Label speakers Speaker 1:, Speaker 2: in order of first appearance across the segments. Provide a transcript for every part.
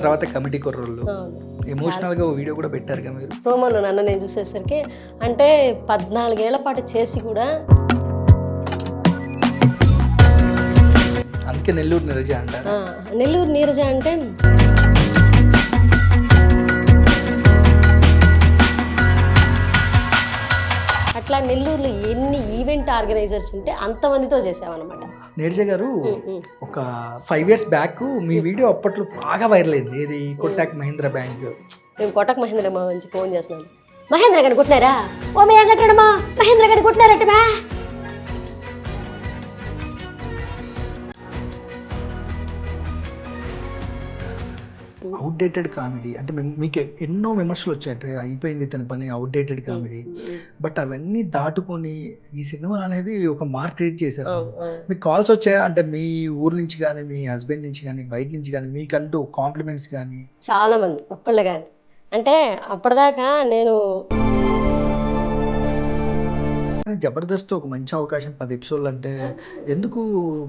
Speaker 1: తర్వాత కమిటీ కుర్రోళ్ళు ఎమోషనల్గా ఓ వీడియో కూడా పెట్టారుగా మీరు.
Speaker 2: ప్రోమోలో నన్ను నేను చూసేసరికి అంటే 14 ఏళ్ల పాటు చేసి కూడా
Speaker 1: అందుకే నెల్లూరు నీరజ అంటారు.
Speaker 2: నెల్లూరు నీరజ అంటే అట్లా నెల్లూరులో ఎన్ని ఈవెంట్ ఆర్గనైజర్స్ ఉంటే అంతమందితో చేసామన్నమాట.
Speaker 1: నీరజ గారు ఒక 5 years బ్యాక్ మీ వీడియో అప్పట్లో బాగా వైరల్ అయింది. ఏది కోటక్ మహీంద్రా బ్యాంక్.
Speaker 2: మేము కోటక్ మహీంద్రా నుంచి ఫోన్ చేస్తున్నాను. మహేంద్ర గారిని కొట్టినారా? ఓ మే కట్టడమా మహేంద్ర గారిని కొట్టినారటమా?
Speaker 1: అవుట్డేటెడ్ కామెడీ అంటే మీకు ఎన్నో విమర్శలు వచ్చాయి, అయిపోయింది తన పని, అవుట్డేటెడ్ కామెడీ. బట్ అవన్నీ దాటుకొని ఈ సినిమా అనేది ఒక మార్క్ క్రియేట్ చేశారు. మీకు కాల్స్ వచ్చాయా అంటే మీ ఊరు నుంచి కానీ, మీ హస్బెండ్ నుంచి కానీ, బయట నుంచి కానీ, మీకంటూ కాంప్లిమెంట్స్ కానీ?
Speaker 2: చాలా మంది ఒక్కళ్ళు కానీ. అంటే అప్పటిదాకా నేను
Speaker 1: జబర్దస్త్ ఒక మంచి అవకాశం 10 episodes అంటే ఎందుకు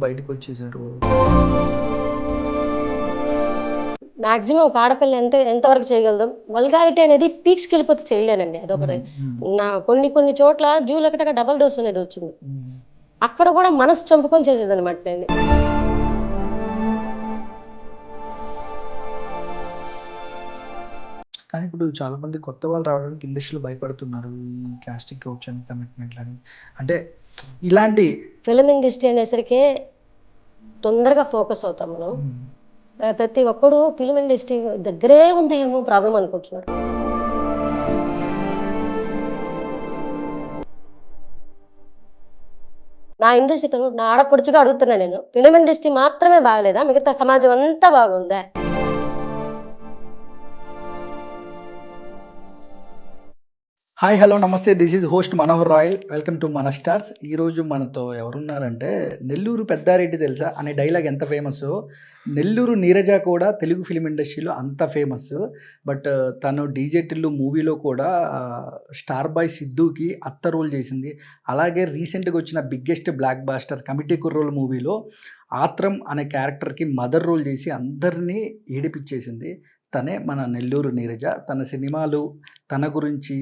Speaker 1: బయటకు వచ్చేసారు?
Speaker 2: మాక్సిమం ఒక ఆడపిల్ల ఎంతవరకు చేయగలదు. వల్గారిటీ అనేది పీక్స్కి వెళ్ళిపోతే చేయలేనండి. అదొకటి. నా కొన్ని చోట్ల జూలకటగా డబల్ డోస్ అనేది వచ్చింది. అక్కడ కూడా మనసు చంపుకొని చేసేది అనమాట నేను.
Speaker 1: కానీ ఇప్పుడు చాలా మంది కొత్త వాళ్ళు రావడానికి ఇండస్ట్రీలో భయపడుతున్నారు. ఈ కాస్టింగ్ కౌచ్ అని, కమిట్మెంట్ అని. అంటే ఇలాంటి
Speaker 2: ఫిలిం ఇండస్ట్రీ అనేసరికి తొందరగా ఫోకస్ అవుతాం మనం. ప్రతి ఒక్కడు ఫిలిం ఇండస్ట్రీ దగ్గరే ఉందేమో ప్రాబ్లం అనుకుంటున్నాడు. నా ఇండస్ట్రీతో నా ఆడపడుచుగా అడుగుతున్నా నేను, ఫిలిం ఇండస్ట్రీ మాత్రమే బాగలేదా, మిగతా సమాజం అంతా బాగుందా?
Speaker 1: హాయ్, హలో, నమస్తే. This is host Manohar royal. Welcome to మన స్టార్స్. ఈరోజు మనతో ఎవరున్నారంటే, నెల్లూరు పెద్దారెడ్డి తెలుసా అనే డైలాగ్ ఎంత ఫేమస్, నెల్లూరు నీరజ కూడా తెలుగు ఫిలిం ఇండస్ట్రీలో అంత ఫేమస్. బట్ తను డీజే టిల్లు మూవీలో కూడా స్టార్ బాయ్ సిద్ధుకి అత్త రోల్ చేసింది. అలాగే రీసెంట్గా వచ్చిన బిగ్గెస్ట్ బ్లాక్ బాస్టర్ కమిటీ కుర్రోల్ మూవీలో ఆత్రం అనే క్యారెక్టర్కి మదర్ రోల్ చేసి అందరినీ ఏడిపించేసింది. తనే మన నెల్లూరు నీరజ. తన సినిమాలు, తన గురించి,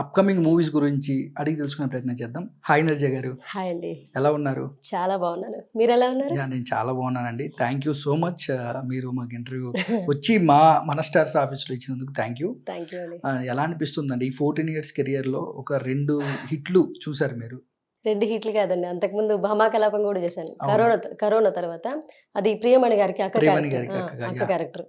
Speaker 1: అప్కమింగ్ మూవీస్ గురించి అడిగి తెలుసుకునే ప్రయత్నం చేద్దాం. హాయ్ నీరజ గారు.
Speaker 2: హాయ్ అండి.
Speaker 1: ఎలా ఉన్నారు?
Speaker 2: చాలా బాగున్నాను. మీరు ఎలా ఉన్నారు?
Speaker 1: నేను చాలా బాగున్నానండి. Thank you so much. మీరు మాకు ఇంటర్వ్యూ వచ్చి మన స్టార్స్ ఆఫీస్లో ఇచ్చినందుకు థ్యాంక్ యూ.
Speaker 2: థ్యాంక్ యూ అండి.
Speaker 1: ఎలా అనిపిస్తుందండి ఈ 14 years కెరియర్లో ఒక 2 హిట్లు చూసారు మీరు?
Speaker 2: 2 హిట్లు కాదండి, అంతకుముందు భామా కలాపం కూడా చేశాను. కరోనా తర్వాత. అది ప్రియమణి గారికి అక్క క్యారెక్టర్.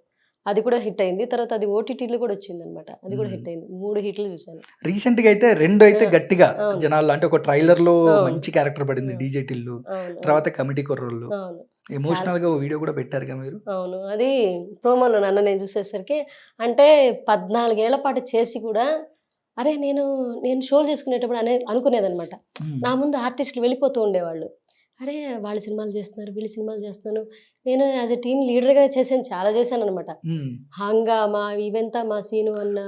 Speaker 2: అది కూడా హిట్ అయింది. తర్వాత అది ఓటీటీలో కూడా వచ్చింది అనమాట. అది కూడా హిట్ అయింది. 3 హిట్లు చూసాను.
Speaker 1: రీసెంట్ గా అయితే 2 అయితే గట్టిగా జనాలు, అంటే ఒక ట్రైలర్ లో మంచి క్యారెక్టర్ పడింది, డీజే టిల్లు, తర్వాత కమిటీ కుర్రోళ్ళు. ఎమోషనల్ గా ఓ వీడియో కూడా పెట్టారుగా మీరు.
Speaker 2: అవును, అది ప్రోమోలో నన్ను నేను చూసేసరికి అంటే 14 ఏళ్ల పాటు చేసి కూడా అరే నేను షోలు చేసుకునేటప్పుడు అనుకునేది అనమాట. నా ముందు ఆర్టిస్టులు వెళ్ళిపోతూ ఉండేవాళ్ళు. అరే వాళ్ళు సినిమాలు చేస్తున్నారు, వీళ్ళు సినిమాలు చేస్తున్నాను. నేను యాజ్ ఎ టీమ్ లీడర్గా చాలా చేశాను అనమాట. హంగామా, ఇవంతా మా సీను అన్న,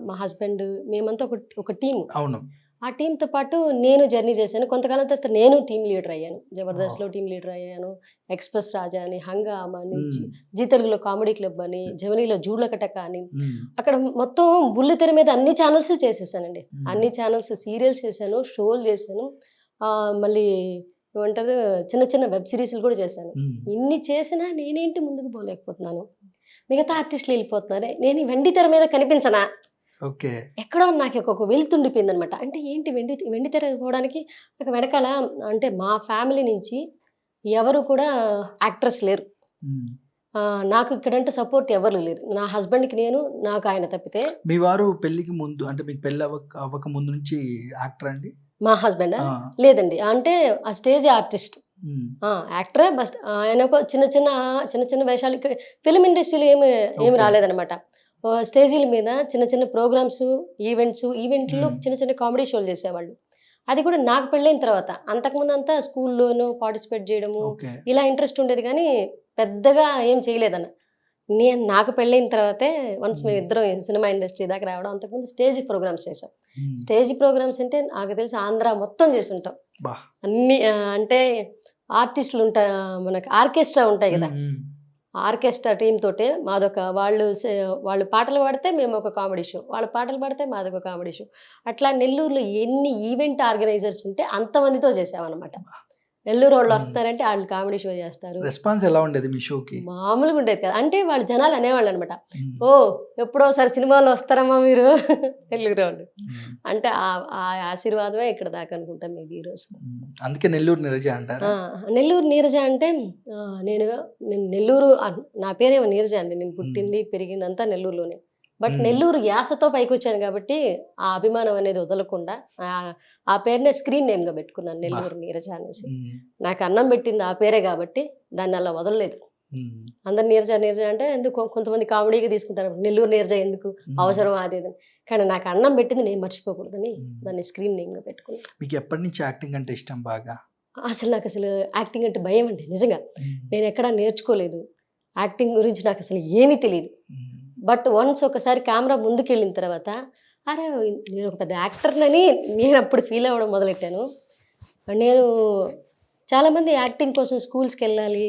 Speaker 2: మా హస్బెండ్, మేమంతా ఒక టీం.
Speaker 1: అవును.
Speaker 2: ఆ టీంతో పాటు నేను జర్నీ చేశాను. కొంతకాలం తర్వాత నేను టీం లీడర్ అయ్యాను. జబర్దస్త్లో టీం లీడర్ అయ్యాను. ఎక్స్ప్రెస్ రాజా అని, హంగామా నుంచి, జీ తెలుగులో కామెడీ క్లబ్ అని, జమినీలో జూడ్లకటక అని, అక్కడ మొత్తం బుల్లితెర మీద అన్ని ఛానల్స్ చేసేసానండి. అన్ని ఛానల్స్, సీరియల్స్ చేశాను, షోలు చేశాను, మళ్ళీ ఏమంటారు చిన్న చిన్న వెబ్ సిరీస్లు కూడా చేశాను. ఇన్ని చేసినా నేనేంటి ముందుకు పోలేకపోతున్నాను? మిగతా ఆర్టిస్టులు వెళ్ళిపోతున్నారే, నేను ఈ వెండి తెర మీద కనిపించనా?
Speaker 1: ఓకే.
Speaker 2: ఎక్కడో నాకు ఒక వెళ్తుండిపోయింది అనమాట. అంటే ఏంటి వెండి తెర పోవడానికి నాకు వెనకాల అంటే మా ఫ్యామిలీ నుంచి ఎవరు కూడా యాక్ట్రెస్ లేరు. నాకు ఇక్కడంటే సపోర్ట్ ఎవరు లేరు. నా హస్బెండ్కి నేను, నాకు ఆయన తప్పితే.
Speaker 1: మీ వారు పెళ్లికి ముందు, అంటే మీకు పెళ్లి అవ్వక ముందు నుంచి యాక్టర్ అండి?
Speaker 2: మా హస్బెండ్ లేదండి, అంటే ఆ స్టేజ్ ఆర్టిస్ట్, యాక్టరే. బస్ట్ ఆయన ఒక చిన్న చిన్న వేషాలు. ఫిలిం ఇండస్ట్రీలో ఏమి రాలేదనమాట. స్టేజీల మీద చిన్న ప్రోగ్రామ్స్, ఈవెంట్లో చిన్న కామెడీ షోలు చేసేవాళ్ళు. అది కూడా నాకు పెళ్ళైన తర్వాత. అంతకుముందు అంతా స్కూల్లోనూ పార్టిసిపేట్ చేయడము ఇలా ఇంట్రెస్ట్ ఉండేది, కానీ పెద్దగా ఏం చేయలేదన్న. నాకు పెళ్ళైన తర్వాతే వన్స్ మేము ఇద్దరం సినిమా ఇండస్ట్రీ దాకా రావడం. అంతకుముందు స్టేజ్ ప్రోగ్రామ్స్ చేసాం. స్టేజ్ ప్రోగ్రామ్స్ అంటే నాకు తెలిసి ఆంధ్ర మొత్తం చేసి ఉంటాం అన్ని. అంటే ఆర్టిస్టులు ఉంటాయి, మనకు ఆర్కెస్ట్రా ఉంటాయి కదా, ఆర్కెస్ట్రా టీమ్ తోటే మాదొక వాళ్ళు పాటలు పాడితే మేము ఒక కామెడీ షో, వాళ్ళ పాటలు పాడితే మాదొక కామెడీ షో. అట్లా నెల్లూరులో ఎన్ని ఈవెంట్ ఆర్గనైజర్స్ ఉంటే అంతమందితో చేసామన్నమాట. నెల్లూరు వాళ్ళు వస్తారంటే వాళ్ళు కామెడీ షో చేస్తారు.
Speaker 1: రెస్పాన్స్ ఎలా ఉండేది మీ షోకి?
Speaker 2: మామూలుగా ఉండేది కదా. అంటే వాళ్ళు జనాలు అనేవాళ్ళు అనమాట, ఓ ఎప్పుడోసారి సినిమాలో వస్తారమ్మా మీరు నెల్లూరు వాళ్ళు. అంటే ఆ ఆశీర్వాదమే ఇక్కడ దాకా అనుకుంటాం మేబీ ఈరోజు.
Speaker 1: అందుకే నెల్లూరు నీరజ అంటారు.
Speaker 2: నెల్లూరు నీరజ అంటే నేను నెల్లూరు నా పేరేమో నీరజ అండి. నేను పుట్టింది పెరిగింది అంతా నెల్లూరులోనే. బట్ నెల్లూరు యాసతో పైకి వచ్చాను కాబట్టి ఆ అభిమానం అనేది వదలకుండా ఆ పేరునే స్క్రీన్ నేమ్గా పెట్టుకున్నాను, నెల్లూరు నీరజ అనేసి. నాకు అన్నం పెట్టింది ఆ పేరే కాబట్టి దాన్ని అలా వదలలేదు. అందరు నీరజ నీరజ అంటే ఎందుకు కొంతమంది కామెడీగా తీసుకుంటారు, నెల్లూరు నీరజ ఎందుకు అవసరం అది ఇది. కానీ నాకు అన్నం పెట్టింది నేను మర్చిపోకూడదని దాన్ని స్క్రీన్ నేమ్గా పెట్టుకున్నాను.
Speaker 1: మీకు ఎప్పటి నుంచి యాక్టింగ్ అంటే ఇష్టం బాగా?
Speaker 2: నాకు అసలు యాక్టింగ్ అంటే భయం అండి నిజంగా. నేను ఎక్కడా నేర్చుకోలేదు యాక్టింగ్ గురించి, నాకు అసలు ఏమీ తెలియదు. బట్ వన్స్ ఒకసారి కెమెరా ముందుకు వెళ్ళిన తర్వాత అరే నేను ఒక పెద్ద యాక్టర్నని నేను అప్పుడు ఫీల్ అవ్వడం మొదలెట్టాను. నేను చాలామంది యాక్టింగ్ కోసం స్కూల్స్కి వెళ్ళాలి,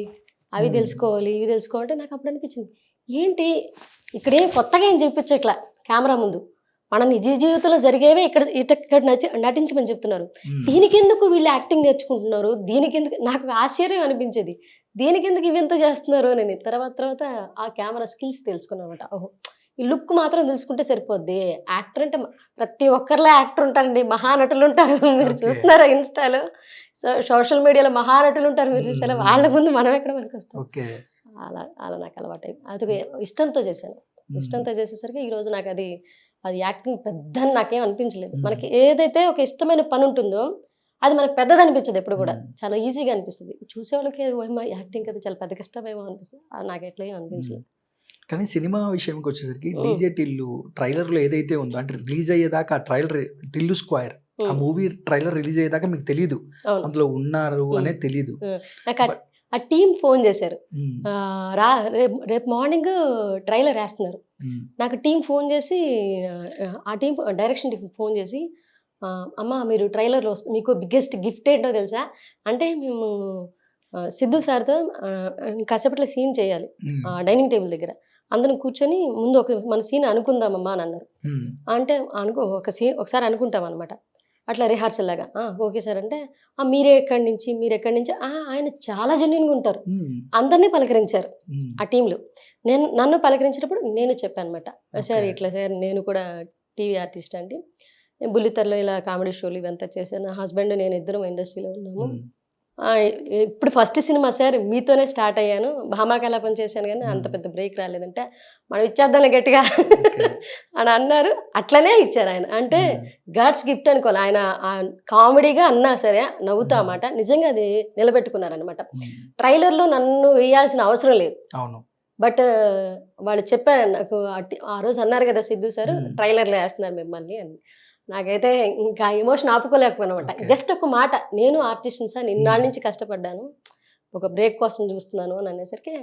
Speaker 2: అవి తెలుసుకోవాలి ఇవి తెలుసుకోవాలంటే నాకు అప్పుడు అనిపించింది ఏంటి ఇక్కడేం కొత్తగా ఏం చూపించట్లా కెమెరా ముందు, మన నిజ జీవితంలో జరిగేవే ఇక్కడ నటించమని చెప్తున్నారు. దీనికి ఎందుకు వీళ్ళు యాక్టింగ్ నేర్చుకుంటున్నారు, దీనికి ఎందుకు నాకు ఆశ్చర్యం అనిపించేది, దీనికి ఎందుకు ఇవంతా చేస్తున్నారు అని. తర్వాత ఆ కెమెరా స్కిల్స్ తెలుసుకున్నాను అనమాట. ఓహో ఈ లుక్ మాత్రం తెలుసుకుంటే సరిపోద్ది, యాక్టర్ అంటే ప్రతి ఒక్కరిలో యాక్టర్ ఉంటారండి, మహానటులు ఉంటారు. మీరు చూస్తున్నారా ఇన్స్టాలో సోషల్ మీడియాలో మహానటులు ఉంటారు, మీరు చూసారా, వాళ్ళ ముందు మనం ఎక్కడ మనకి వస్తాం. అలా నాకు అలవాటు అది ఇష్టంతో చేశాను. ఇష్టంతో చేసేసరికి ఈరోజు నాకు అది యాక్టింగ్ పెద్ద నాకేం అనిపించలేదు. మనకి ఏదైతే ఒక ఇష్టమైన పని ఉంటుందో అది మనకు పెద్దది అనిపించదు ఎప్పుడు కూడా, చాలా ఈజీగా అనిపిస్తుంది. చూసేవాళ్ళకి యాక్టింగ్ కదా చాలా పెద్ద కష్టమేమో అనిపిస్తుంది, అది నాకు ఎట్లా ఏం అనిపించలేదు.
Speaker 1: కానీ సినిమా విషయంకి వచ్చేసరికి డీజే టిల్లు ట్రైలర్లో ఏదైతే ఉందో అంటే రిలీజ్ అయ్యేదాకా ఆ ట్రైలర్ టిల్లు స్క్వేర్ ఆ మూవీ ట్రైలర్ రిలీజ్ అయ్యేదాకా మీకు తెలియదు అందులో ఉన్నారు అనేది తెలియదు.
Speaker 2: ఆ టీం ఫోన్ చేశారు, రేపు మార్నింగ్ ట్రైలర్ వేస్తున్నారు. నాకు టీం ఫోన్ చేసి ఆ టీం డైరెక్షన్ టీం ఫోన్ చేసి అమ్మ మీరు ట్రైలర్లో మీకు బిగ్గెస్ట్ గిఫ్ట్ ఏంటో తెలుసా అంటే, మేము సిద్ధు సార్తో కాసేపట్లో సీన్ చేయాలి డైనింగ్ టేబుల్ దగ్గర, అందరం కూర్చొని ముందు మన సీన్ అనుకుందామమ్మా అని అన్నారు. అంటే ఒకసారి అనుకుంటాం అనమాట, అట్లా రిహార్సల్ లాగా. ఓకే సార్ అంటే మీరే ఎక్కడి నుంచి ఆయన చాలా జెన్యున్గా ఉంటారు, అందరినీ పలకరించారు ఆ టీంలో. నన్ను పలకరించినప్పుడు నేను చెప్పాను అనమాట, సార్ ఇట్లా సార్ నేను కూడా టీవీ ఆర్టిస్ట్ అండి, బుల్లితెరలో ఇలా కామెడీ షోలు ఇవంతా చేశాను, నా హస్బెండ్ నేను ఇద్దరం ఇండస్ట్రీలో ఉన్నాము, ఇప్పుడు ఫస్ట్ సినిమా సార్ మీతోనే స్టార్ట్ అయ్యాను, భామాకలాపం చేశాను కానీ అంత పెద్ద బ్రేక్ రాలేదంటే మనం ఇచ్చేద్దాం గట్టిగా అని అన్నారు. అట్లనే ఇచ్చారు ఆయన, అంటే గాడ్స్ గిఫ్ట్ అనుకోవాలి. ఆయన కామెడీగా అన్నా సరే నవ్వుతా అన్నమాట, నిజంగా అది నిలబెట్టుకున్నారనమాట. ట్రైలర్లో నన్ను వేయాల్సిన అవసరం లేదు, బట్ వాళ్ళు చెప్పారు నాకు ఆ రోజు అన్నారు కదా సిద్ధు సార్ ట్రైలర్లో వేస్తున్నారు మిమ్మల్ని అని. నాకైతే ఇంకా ఎమోషన్ ఆపుకోలేకపోయినమాట. జస్ట్ ఒక మాట, నేను ఆర్టిస్ట్ సార్ నిన్నాళ్ళ నుంచి కష్టపడ్డాను, ఒక బ్రేక్ కోసం చూస్తున్నాను అని అనేసరికి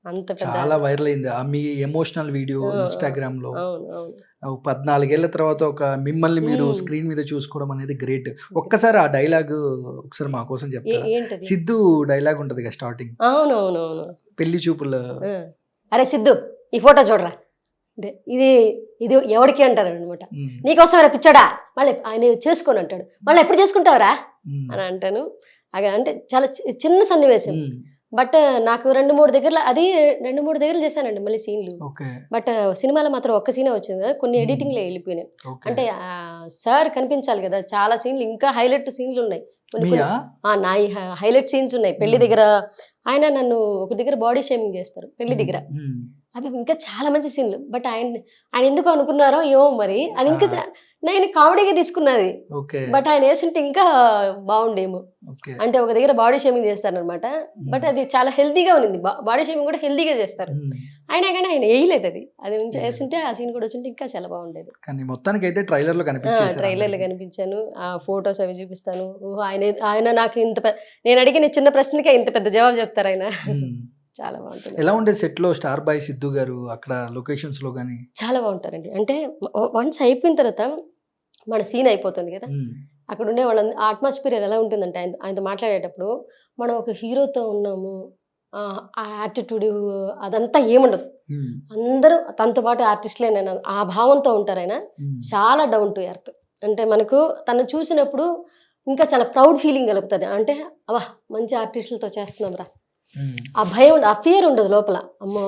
Speaker 2: అంత
Speaker 1: చాలా వైరల్ అయింది మీ ఎమోషనల్ వీడియో ఇన్స్టాగ్రామ్ లో. 14 ఏళ్ల తర్వాత ఒక మిమ్మల్ని మీరు స్క్రీన్ మీద చూసుకోవడం అనేది గ్రేట్. ఒక్కసారి ఆ డైలాగ్ ఒకసారి మా కోసం చెప్తారా? సిద్ధు డైలాగ్ ఉంటది కదా స్టార్టింగ్,
Speaker 2: అవునవునవును,
Speaker 1: పెళ్లి చూపుల,
Speaker 2: అరే సిద్ధు ఈ ఫోటో చూడరా అంటే ఇది ఎవరికి అంటారు అనమాట, నీకోసం పిచ్చాడా మళ్ళీ ఆయన చేసుకొని అంటాడు, మళ్ళీ ఎప్పుడు చేసుకుంటావరా అని అంటాను. అంటే చాలా చిన్న సన్నివేశం, బట్ నాకు 2-3 దగ్గరలు చేశానండి మళ్ళీ సీన్లు. బట్ సినిమాలో మాత్రం ఒక్క సీనే వచ్చింది కదా, కొన్ని ఎడిటింగ్లో వెళ్ళిపోయినాయి. అంటే సార్ కనిపించాలి కదా, చాలా సీన్లు ఇంకా హైలైట్ సీన్లు ఉన్నాయి, నా హైలైట్ సీన్స్ ఉన్నాయి. పెళ్లి దగ్గర ఆయన నన్ను ఒక దగ్గర బాడీ షేమింగ్ చేస్తారు పెళ్లి దగ్గర, అవి ఇంకా చాలా మంచి సీన్లు. బట్ ఆయన ఎందుకు అనుకున్నారో ఏమో మరి, అది ఇంకా నేను కామెడీగా తీసుకున్నది, బట్ ఆయన వేసుంటే ఇంకా బాగుండేమో. అంటే ఒక దగ్గర బాడీ షేమింగ్ చేస్తారనమాట, బట్ అది చాలా హెల్తీగా ఉంది, బాడీ షేమింగ్ కూడా హెల్తీగా చేస్తారు. అయినా కానీ ఆయన వేయలేదు, అది వేస్తుంటే ఆ సీన్ కూడా వచ్చుంటే ఇంకా చాలా బాగుండేది.
Speaker 1: కానీ మొత్తానికి అయితే ట్రైలర్లో
Speaker 2: కనిపించాను, ఆ ఫొటోస్ అవి చూపిస్తాను. ఆయన నాకు నేను అడిగిన చిన్న ప్రశ్నకే ఇంత పెద్ద జవాబు చెప్తారు ఆయన. చాలా బాగుంటుంది.
Speaker 1: ఎలా ఉండే సెట్ లో స్టార్ బాయ్ సిద్ధు గారు అక్కడ లొకేషన్స్ లో గానీ?
Speaker 2: చాలా బాగుంటారండి. అంటే వన్స్ అయిపోయిన తర్వాత మన సీన్ అయిపోతుంది కదా, అక్కడ ఉండే వాళ్ళ అట్మాస్ఫియర్ ఎలా ఉంటుందంటే ఆయనతో మాట్లాడేటప్పుడు మనం ఒక హీరోతో ఉన్నాము ఆ యాటిట్యూడ్ అదంతా ఏముండదు. అందరూ తనతో పాటు ఆర్టిస్టులే, నేను ఆ భావంతో ఉంటారు ఆయన. చాలా డౌన్ టు ఎర్త్. అంటే మనకు తను చూసినప్పుడు ఇంకా చాలా ప్రౌడ్ ఫీలింగ్ కలుగుతుంది. అంటే అబ్బా మంచి ఆర్టిస్టులతో చేస్తున్నాం రా, ఆ భయం ఆ ఫియర్ ఉండదు లోపల. అమ్మో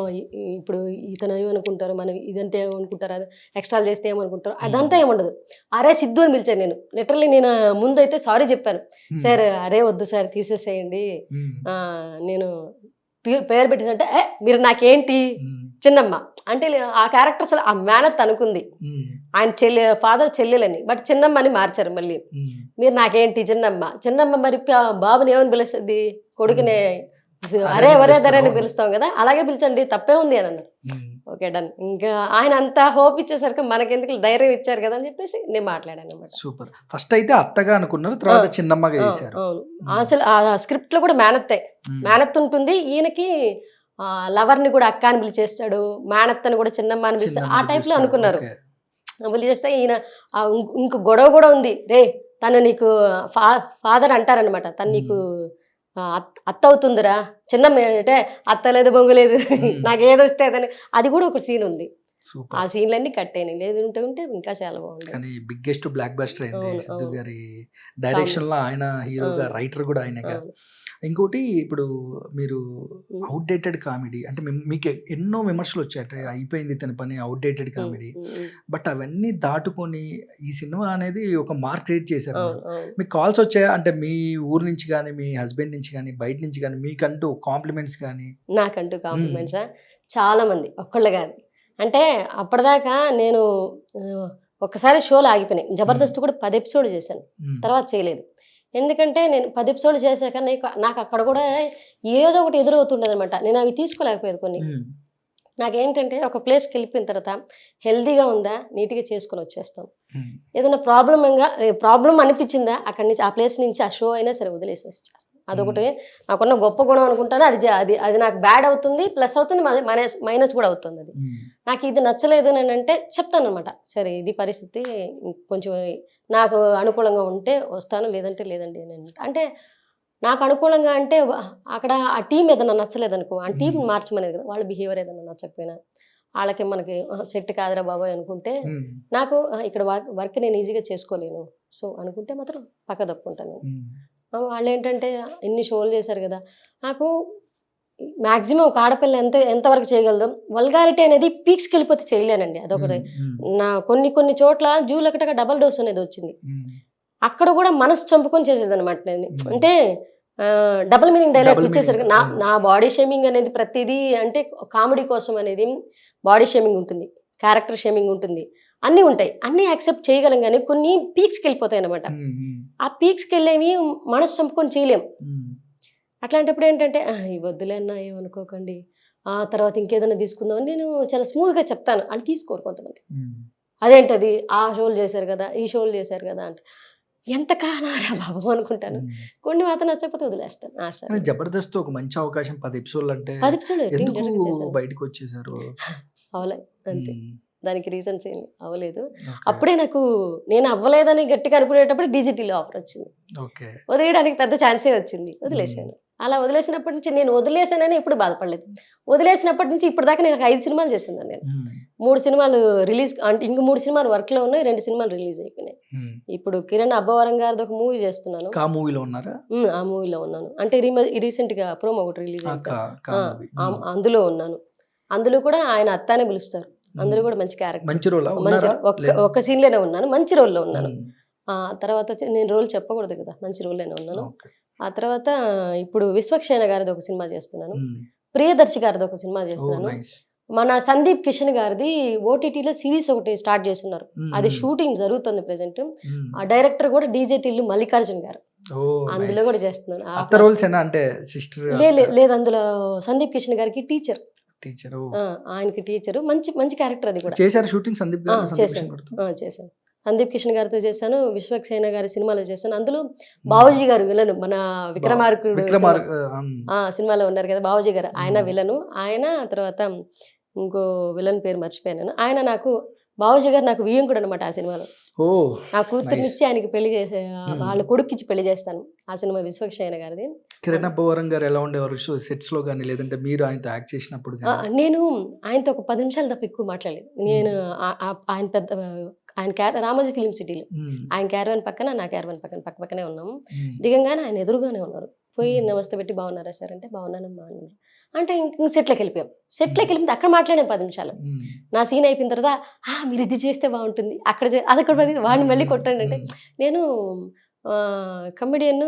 Speaker 2: ఇప్పుడు ఇతను ఏమనుకుంటారు, మనం ఇదంటే ఏమనుకుంటారు, అది ఎక్స్ట్రాలు చేస్తే ఏమనుకుంటారు, అదంతా ఏముండదు. అరే సిద్ధు అని పిలిచాను నేను. లిటరల్లీ నేను ముందైతే సారీ చెప్పాను, సార్ అరే వద్దు సార్ తీసేసేయండి, నేను పేరు పెట్టేసంటే మీరు నాకేంటి చిన్నమ్మ అంటే ఆ క్యారెక్టర్స్ ఆ మేనత్ అనుకుంది, ఆయన ఫాదర్ చెల్లెలని, బట్ చిన్నమ్మ అని మార్చారు మళ్ళీ. మీరు నాకేంటి చిన్నమ్మ మరి బాబుని ఏమని పిలుస్తుంది, కొడుకునే అరే వరే అని పిలుస్తాం కదా, అలాగే పిలిచండి తప్పే ఉంది అని అన్నాడు. Okay done. ఇంకా ఆయన అంతా హోప్ ఇచ్చేసరికి మనకెందుకు ధైర్యం ఇచ్చారు కదా అని చెప్పేసి నేను మాట్లాడాను అనమాట.
Speaker 1: సూపర్. ఫస్ట్ అయితే అత్తగా అనుకున్నారు, తర్వాత చిన్నమ్మగా చేశారు.
Speaker 2: అవును, అసలు ఆ స్క్రిప్ట్ లో కూడా మేనత్ ఉంటుంది, ఈయనకి లవర్ ని కూడా అక్క అని పిలిచేస్తాడు, మేనత్ అని కూడా చిన్నమ్మ అని పిలుస్తాడు, ఆ టైప్ లో అనుకున్నారు. పిలిచేస్తే ఈయన ఇంకో గొడవ కూడా ఉంది, రే తను నీకు ఫాదర్ అంటారనమాట, తను నీకు అత్త అవుతుందిరా, చిన్నమ్మ అంటే అత్త లేదు బొంగు లేదు నాకేదో వస్తే అదని, అది కూడా ఒక సీన్ ఉంది. ఆ సీన్లన్నీ కట్టేని లేదు ఉంటే ఇంకా చాలా బాగుంది.
Speaker 1: కానీ బిగ్గెస్ట్ బ్లాక్ బస్టర్ అయింది సిద్ధు గారి డైరెక్షన్ లో. ఆయన హీరోగా, రైటర్ కూడా ఆయనగా. ఇంకోటి ఇప్పుడు మీరు అవుట్డేటెడ్ కామెడీ అంటే మీకు ఎన్నో విమర్శలు వచ్చాయట, అయిపోయింది తన పని, అవుట్డేటెడ్ కామెడీ, బట్ అవన్నీ దాటుకొని ఈ సినిమా అనేది ఒక మార్క్ క్రియేట్ చేశారు. మీకు కాల్స్ వచ్చాయా అంటే మీ ఊరు నుంచి కానీ, మీ హస్బెండ్ నుంచి కానీ, బయట నుంచి కానీ, మీకంటూ కాంప్లిమెంట్స్ కానీ?
Speaker 2: నాకంటూ కాంప్లిమెంట్సా చాలా మంది, ఒక్కళ్ళు కాదు. అంటే అప్పటిదాకా నేను ఒక్కసారి షోలు ఆగిపోయినాయి. జబర్దస్త్ కూడా 10 ఎపిసోడ్ చేశాను, తర్వాత చేయలేదు. ఎందుకంటే నేను 10 ఎపిసోడ్లు చేశాక నాకు అక్కడ కూడా ఏదో ఒకటి ఎదురవుతుండదు అనమాట. నేను అవి తీసుకోలేకపోయేది కొన్ని. నాకేంటంటే ఒక ప్లేస్కి వెళ్ళిపోయిన తర్వాత హెల్దీగా ఉందా, నీట్గా చేసుకొని వచ్చేస్తాం. ఏదైనా ప్రాబ్లం అనిపించిందా, అక్కడి నుంచి ఆ ప్లేస్ నుంచి ఆ షో అయినా సరే వదిలేసేసి చేస్తాం. అదొకటి నాకున్న గొప్ప గుణం అనుకుంటాను. అది నాకు బ్యాడ్ అవుతుంది, ప్లస్ అవుతుంది, మైనస్ కూడా అవుతుంది. అది నాకు ఇది నచ్చలేదు అని అంటే చెప్తాను అనమాట, సరే ఇది పరిస్థితి, కొంచెం నాకు అనుకూలంగా ఉంటే వస్తాను, లేదంటే లేదండి అని. అంటే నాకు అనుకూలంగా అంటే అక్కడ ఆ టీం ఏదైనా నచ్చలేదనుకో, ఆ టీం మార్చమనేది కదా, వాళ్ళ బిహేవియర్ ఏదైనా నచ్చకపోయినా, వాళ్ళకి మనకి సెట్ కాదురా బాబాయ్ అనుకుంటే, నాకు ఇక్కడ వర్క్ నేను ఈజీగా చేసుకోలేను సో అనుకుంటే మాత్రం పక్క తప్పుకుంటాను. వాళ్ళు ఏంటంటే ఎన్ని షోలు చేశారు కదా, నాకు మ్యాక్సిమం ఒక ఆడపిల్ల ఎంతవరకు చేయగలదు, వల్గారిటీ అనేది పీక్స్కి వెళ్ళిపోతే చేయలేనండి. అదొకటి నా కొన్ని చోట్ల జూలకటగా డబల్ డోస్ అనేది వచ్చింది, అక్కడ కూడా మనసు చంపుకొని చేసేది అనమాట. నేను అంటే డబుల్ మీనింగ్ డైలాగ్ ఇచ్చేసరికి నా బాడీ షేమింగ్ అనేది ప్రతిదీ, అంటే కామెడీ కోసం అనేది బాడీ షేమింగ్ ఉంటుంది, క్యారెక్టర్ షేమింగ్ ఉంటుంది, అన్నీ ఉంటాయి, అన్నీ యాక్సెప్ట్ చేయగలం. కానీ కొన్ని పీక్స్కి వెళ్ళిపోతాయి అనమాట. ఆ పీక్స్కి వెళ్ళేవి మనసు చంపుకొని చేయలేం. అట్లాంటప్పుడు ఏంటంటే ఈ వద్దులే అన్నా ఏమనుకోకండి, ఆ తర్వాత ఇంకేదైనా తీసుకుందామని నేను చాలా స్మూత్గా చెప్తాను. అని తీసుకోరు కొంతమంది. అదేంటది ఆ షోలు చేశారు కదా, ఈ షోలు చేశారు కదా అంటే ఎంత కాలారా బాబు అనుకుంటాను. కొన్ని మాత్రం నచ్చకపోతే వదిలేస్తాను.
Speaker 1: జబర్దస్త్ ఒక మంచి అవకాశం, 10 ఎపిసోడ్లు అంటే
Speaker 2: 10 ఎపిసోడ్లు
Speaker 1: బయటకు వచ్చేసారు.
Speaker 2: అవలే అంతే, దానికి రీజన్స్ ఏమి అవ్వలేదు. అప్పుడే నేను అవ్వలేదని గట్టిగా అనుకునేటప్పుడు డిజిటల్ ఆఫర్ వచ్చింది, వదిలేయడానికి పెద్ద ఛాన్సే వచ్చింది, వదిలేసాను. అలా వదిలేసినప్పటి నుంచి నేను వదిలేసానని ఎప్పుడు బాధపడలేదు. వదిలేసినప్పటి నుంచి ఇప్పుడు దాకా నేను 5 సినిమాలు చేసింది. నేను 3 సినిమాలు రిలీజ్, అంటే ఇంక 3 సినిమాలు వర్క్లో ఉన్నాయి, 2 సినిమాలు రిలీజ్ అయిపోయినాయి. ఇప్పుడు కిరణ్ అబ్బవరం గారిది ఒక మూవీ చేస్తున్నాను, ఆ మూవీలో ఉన్నాను. అంటే రీసెంట్గా ప్రోమో ఒకటి రిలీజ్ అయిపోయింది, అందులో ఉన్నాను. అందులో కూడా ఆయన అత్తానే పిలుస్తారు, అందులో కూడా మంచి క్యారెక్టర్, మంచి ఒక్క సీన్లోనే ఉన్నాను, మంచి రోల్లో ఉన్నాను. తర్వాత నేను రోల్ చెప్పకూడదు కదా, మంచి రోల్లోనే ఉన్నాను. ఆ తర్వాత ఇప్పుడు విశ్వక్షేణ గారిది ఒక సినిమా చేస్తున్నాను, ప్రియదర్శి గారిది ఒక సినిమా చేస్తున్నాను. మన సందీప్ కిషన్ గారిది ఓటీటీలో సిరీస్ ఒకటి స్టార్ట్ చేస్తున్నారు, అది షూటింగ్ జరుగుతుంది ప్రెసెంట్. ఆ డైరెక్టర్ కూడా డీజే టిల్లు మల్లికార్జున్ గారు, అందులో కూడా చేస్తున్నాను. లేదు, అందులో సందీప్ కిషన్ గారికి టీచర్, ఆయనకి టీచరు, మంచి క్యారెక్టర్. అది కూడా చేశాను, సందీప్ కిషన్ గారితో చేశాను, విశ్వక్సేన గారి సినిమాలో చేశాను. అందులో బావూజీ గారు విలను, మన విక్రమార్కుడు సినిమాలో ఉన్నారు కదా బావూజీ గారు, ఆయన విలను. ఆయన తర్వాత ఇంకో విలన్ పేరు మర్చిపోయాను. ఆయన నాకు బాబుజీ గారు నాకు వియ్యంకుడు అనమాట ఆ సినిమాలో.
Speaker 1: ఓ
Speaker 2: నా కూతుర్నిచ్చి ఆయనకి పెళ్లి చేసే వాళ్ళ కొడుక్కిచ్చి పెళ్లి చేస్తాను. ఆ సినిమా విశ్వక్షేణ గారిది.
Speaker 1: కిరణ్ అబ్బవరం గారు ఎలా ఉండేవారు సెట్స్ లో కానీ, లేదంటే మీరు ఆయనతో యాక్ట్ చేసినప్పుడు కానీ?
Speaker 2: నేను ఆయనతో ఒక 10 నిమిషాలు తప్ప ఎక్కువ మాట్లాడలేదు. నేను ఆయన పెద్ద ఆయన రామోజీ ఫిలిం సిటీలో ఆయన క్యారవాన్ పక్కన, నా క్యారవాన్ పక్కన పక్కనే ఉన్నాము. దిగంగానే ఆయన ఎదురుగానే ఉన్నారు. పోయి నమస్తే పెట్టి బాగున్నారా సార్ అంటే బాగున్నానమ్మా అన్నారు. అంటే ఇంక సెట్లోకి వెళ్ళిపోయాం. సెట్లోకి వెళ్ళిపోతే అక్కడ మాట్లాడాం 10 నిమిషాలు. నా సీన్ అయిపోయిన తర్వాత మీరు ఇది చేస్తే బాగుంటుంది, అక్కడ వాడిని మళ్ళీ కొట్టండి అంటే, నేను కమెడియన్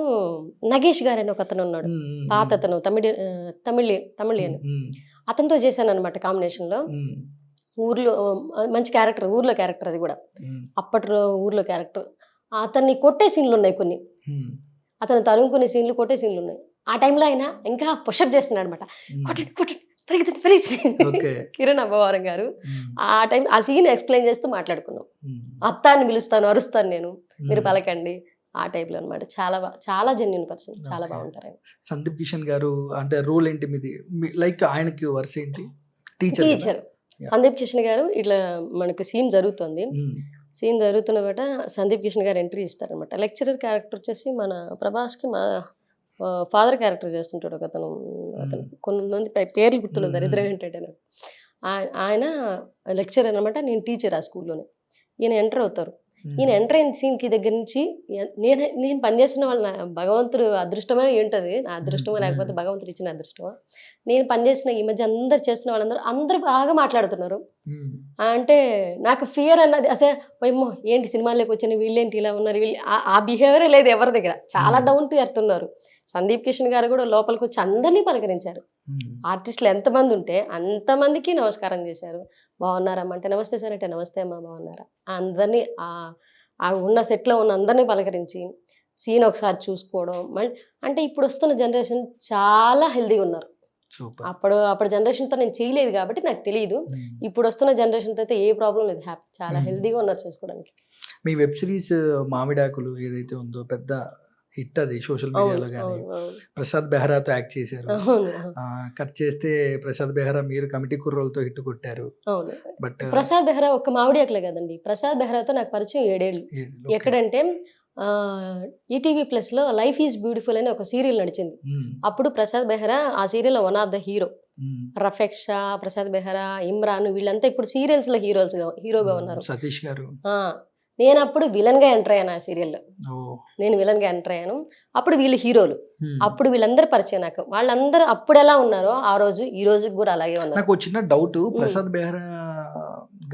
Speaker 2: నగేష్ గారు అని ఒక అతను ఉన్నాడు, పాత అతను తమిళియన్, అతనితో చేశాను అనమాట కాంబినేషన్లో. ఊర్లో మంచి క్యారెక్టర్, ఊర్లో క్యారెక్టర్ అది కూడా, అప్పట్లో ఊర్లో క్యారెక్టర్. అతన్ని కొట్టే సీన్లు ఉన్నాయి కొన్ని, అతను తరుముకునే సీన్లు, కొట్టే సీన్లు ఉన్నాయి. ఆ టైంలో ఆయన ఇంకా పుషప్ చేస్తున్నాడు అనమాట, కొట్టండి పరిగెత్తండి. కిరణ్ అబ్బవరం గారు ఆ సీన్ ఎక్స్ప్లెయిన్ చేస్తూ మాట్లాడుకున్నాం. అత్త అని పిలుస్తాను, అరుస్తాను నేను, మీరు పలకండి, ఆ టైప్లో అనమాట. చాలా జెన్యూన్ పర్సన్, చాలా బాగుంటారు ఆయన.
Speaker 1: సందీప్ కిషన్ గారు అంటే రోల్ ఏంటి మీది? లైక్ ఆయనకి వరుస ఏంటి? టీచర్.
Speaker 2: సందీప్ కిషన్ గారు ఇట్లా మనకు సీన్ జరుగుతుంది, సీన్ జరుగుతున్న బట్ట సందీప్ కిషన్ గారు ఎంట్రీ ఇస్తారనమాట. లెక్చరర్ క్యారెక్టర్ వచ్చేసి మన ప్రభాస్కి మా ఫాదర్ క్యారెక్టర్ చేస్తుంటాడు ఒక అతను. కొంతమంది పేర్లు గుర్తున్నారు, దరిద్రం ఏంటంటే ఆయన లెక్చరర్ అనమాట, నేను టీచర్ ఆ స్కూల్లోనే. ఈయన ఎంటర్ అవుతారు. ఈయన ఎంటర్ అయిన సీన్కి దగ్గర నుంచి నేను పనిచేసిన వాళ్ళ భగవంతుడు అదృష్టమే ఏంటది, నా అదృష్టమో లేకపోతే భగవంతుడు ఇచ్చిన అదృష్టమో, నేను పనిచేసిన ఈ మధ్య అందరు చేసిన వాళ్ళందరూ బాగా మాట్లాడుతున్నారు. అంటే నాకు ఫియర్ అన్నది అసలు ఏమో ఏంటి సినిమాల్లోకి వచ్చిన వీళ్ళేంటి ఇలా ఉన్నారు, వీళ్ళు ఆ బిహేవియర్ లేదు ఎవరి దగ్గర, చాలా డౌన్ టు ఎర్త్ ఉన్నారు. సందీప్ కిషన్ గారు కూడా లోపలికి వచ్చి అందరినీ పలకరించారు. ఆర్టిస్టులు ఎంతమంది ఉంటే అంతమందికి నమస్కారం చేశారు. బాగున్నారమ్మా అంటే నమస్తే సార్ అంటే నమస్తే అమ్మా బాగున్నారా, అందరినీ ఆ ఉన్న సెట్లో ఉన్న అందరినీ పలకరించి సీన్ ఒకసారి చూసుకోవడం. అంటే ఇప్పుడు వస్తున్న జనరేషన్ చాలా హెల్తీగా ఉన్నారు. అప్పుడు జనరేషన్తో నేను చేయలేదు కాబట్టి నాకు తెలియదు. ఇప్పుడు వస్తున్న జనరేషన్తో అయితే ఏ ప్రాబ్లం లేదు, హ్యాపీ, చాలా హెల్తీగా ఉన్నారు చేసుకోవడానికి.
Speaker 1: మీ వెబ్ సిరీస్ మామిడాకులు ఏదైతే ఉందో పెద్ద హిట్, అది సోషల్ మీడియాలో కానీ. ప్రసాద్ బెహ్రాతో యాక్ట్ చేశారు. కట్ చేస్తే ప్రసాద్ బెహ్రా మీరు కమిటీ కుర్రోలతో హిట్ కొట్టారు.
Speaker 2: బట్ ప్రసాద్ బెహ్రా ఒక్క మామిడాకులే కదండి, ప్రసాద్ బెహ్రాతో నాకు పరిచయం 7 ఏళ్ళు. ఎక్కడంటే ఈటీవీ ప్లస్లో లైఫ్ ఈజ్ బ్యూటిఫుల్ అని ఒక సీరియల్ నడిచింది. అప్పుడు ప్రసాద్ బెహ్రా ఆ సీరియల్లో one of the hero. Rafiq Shah, Prasad Behra, Imran వీళ్ళంతా ఇప్పుడు సీరియల్స్లో హీరోగా ఉన్నారు.
Speaker 1: సతీష్ గారు.
Speaker 2: నేను అప్పుడు విలన్గా ఎంటర్ అయ్యాను ఆ సీరియల్లో. నేను విలన్గా ఎంటర్ అయ్యాను. అప్పుడు వీళ్ళు హీరోలు. అప్పుడు వీళ్ళందరూ పరిచయం నాకు. వాళ్ళందరూ అప్పుడు ఎలా ఉన్నారో ఆ రోజు ఈ రోజు కూడా అలాగే ఉన్నారు.
Speaker 1: నాకు చిన్న డౌట్, ప్రసాద్ బెహ్రా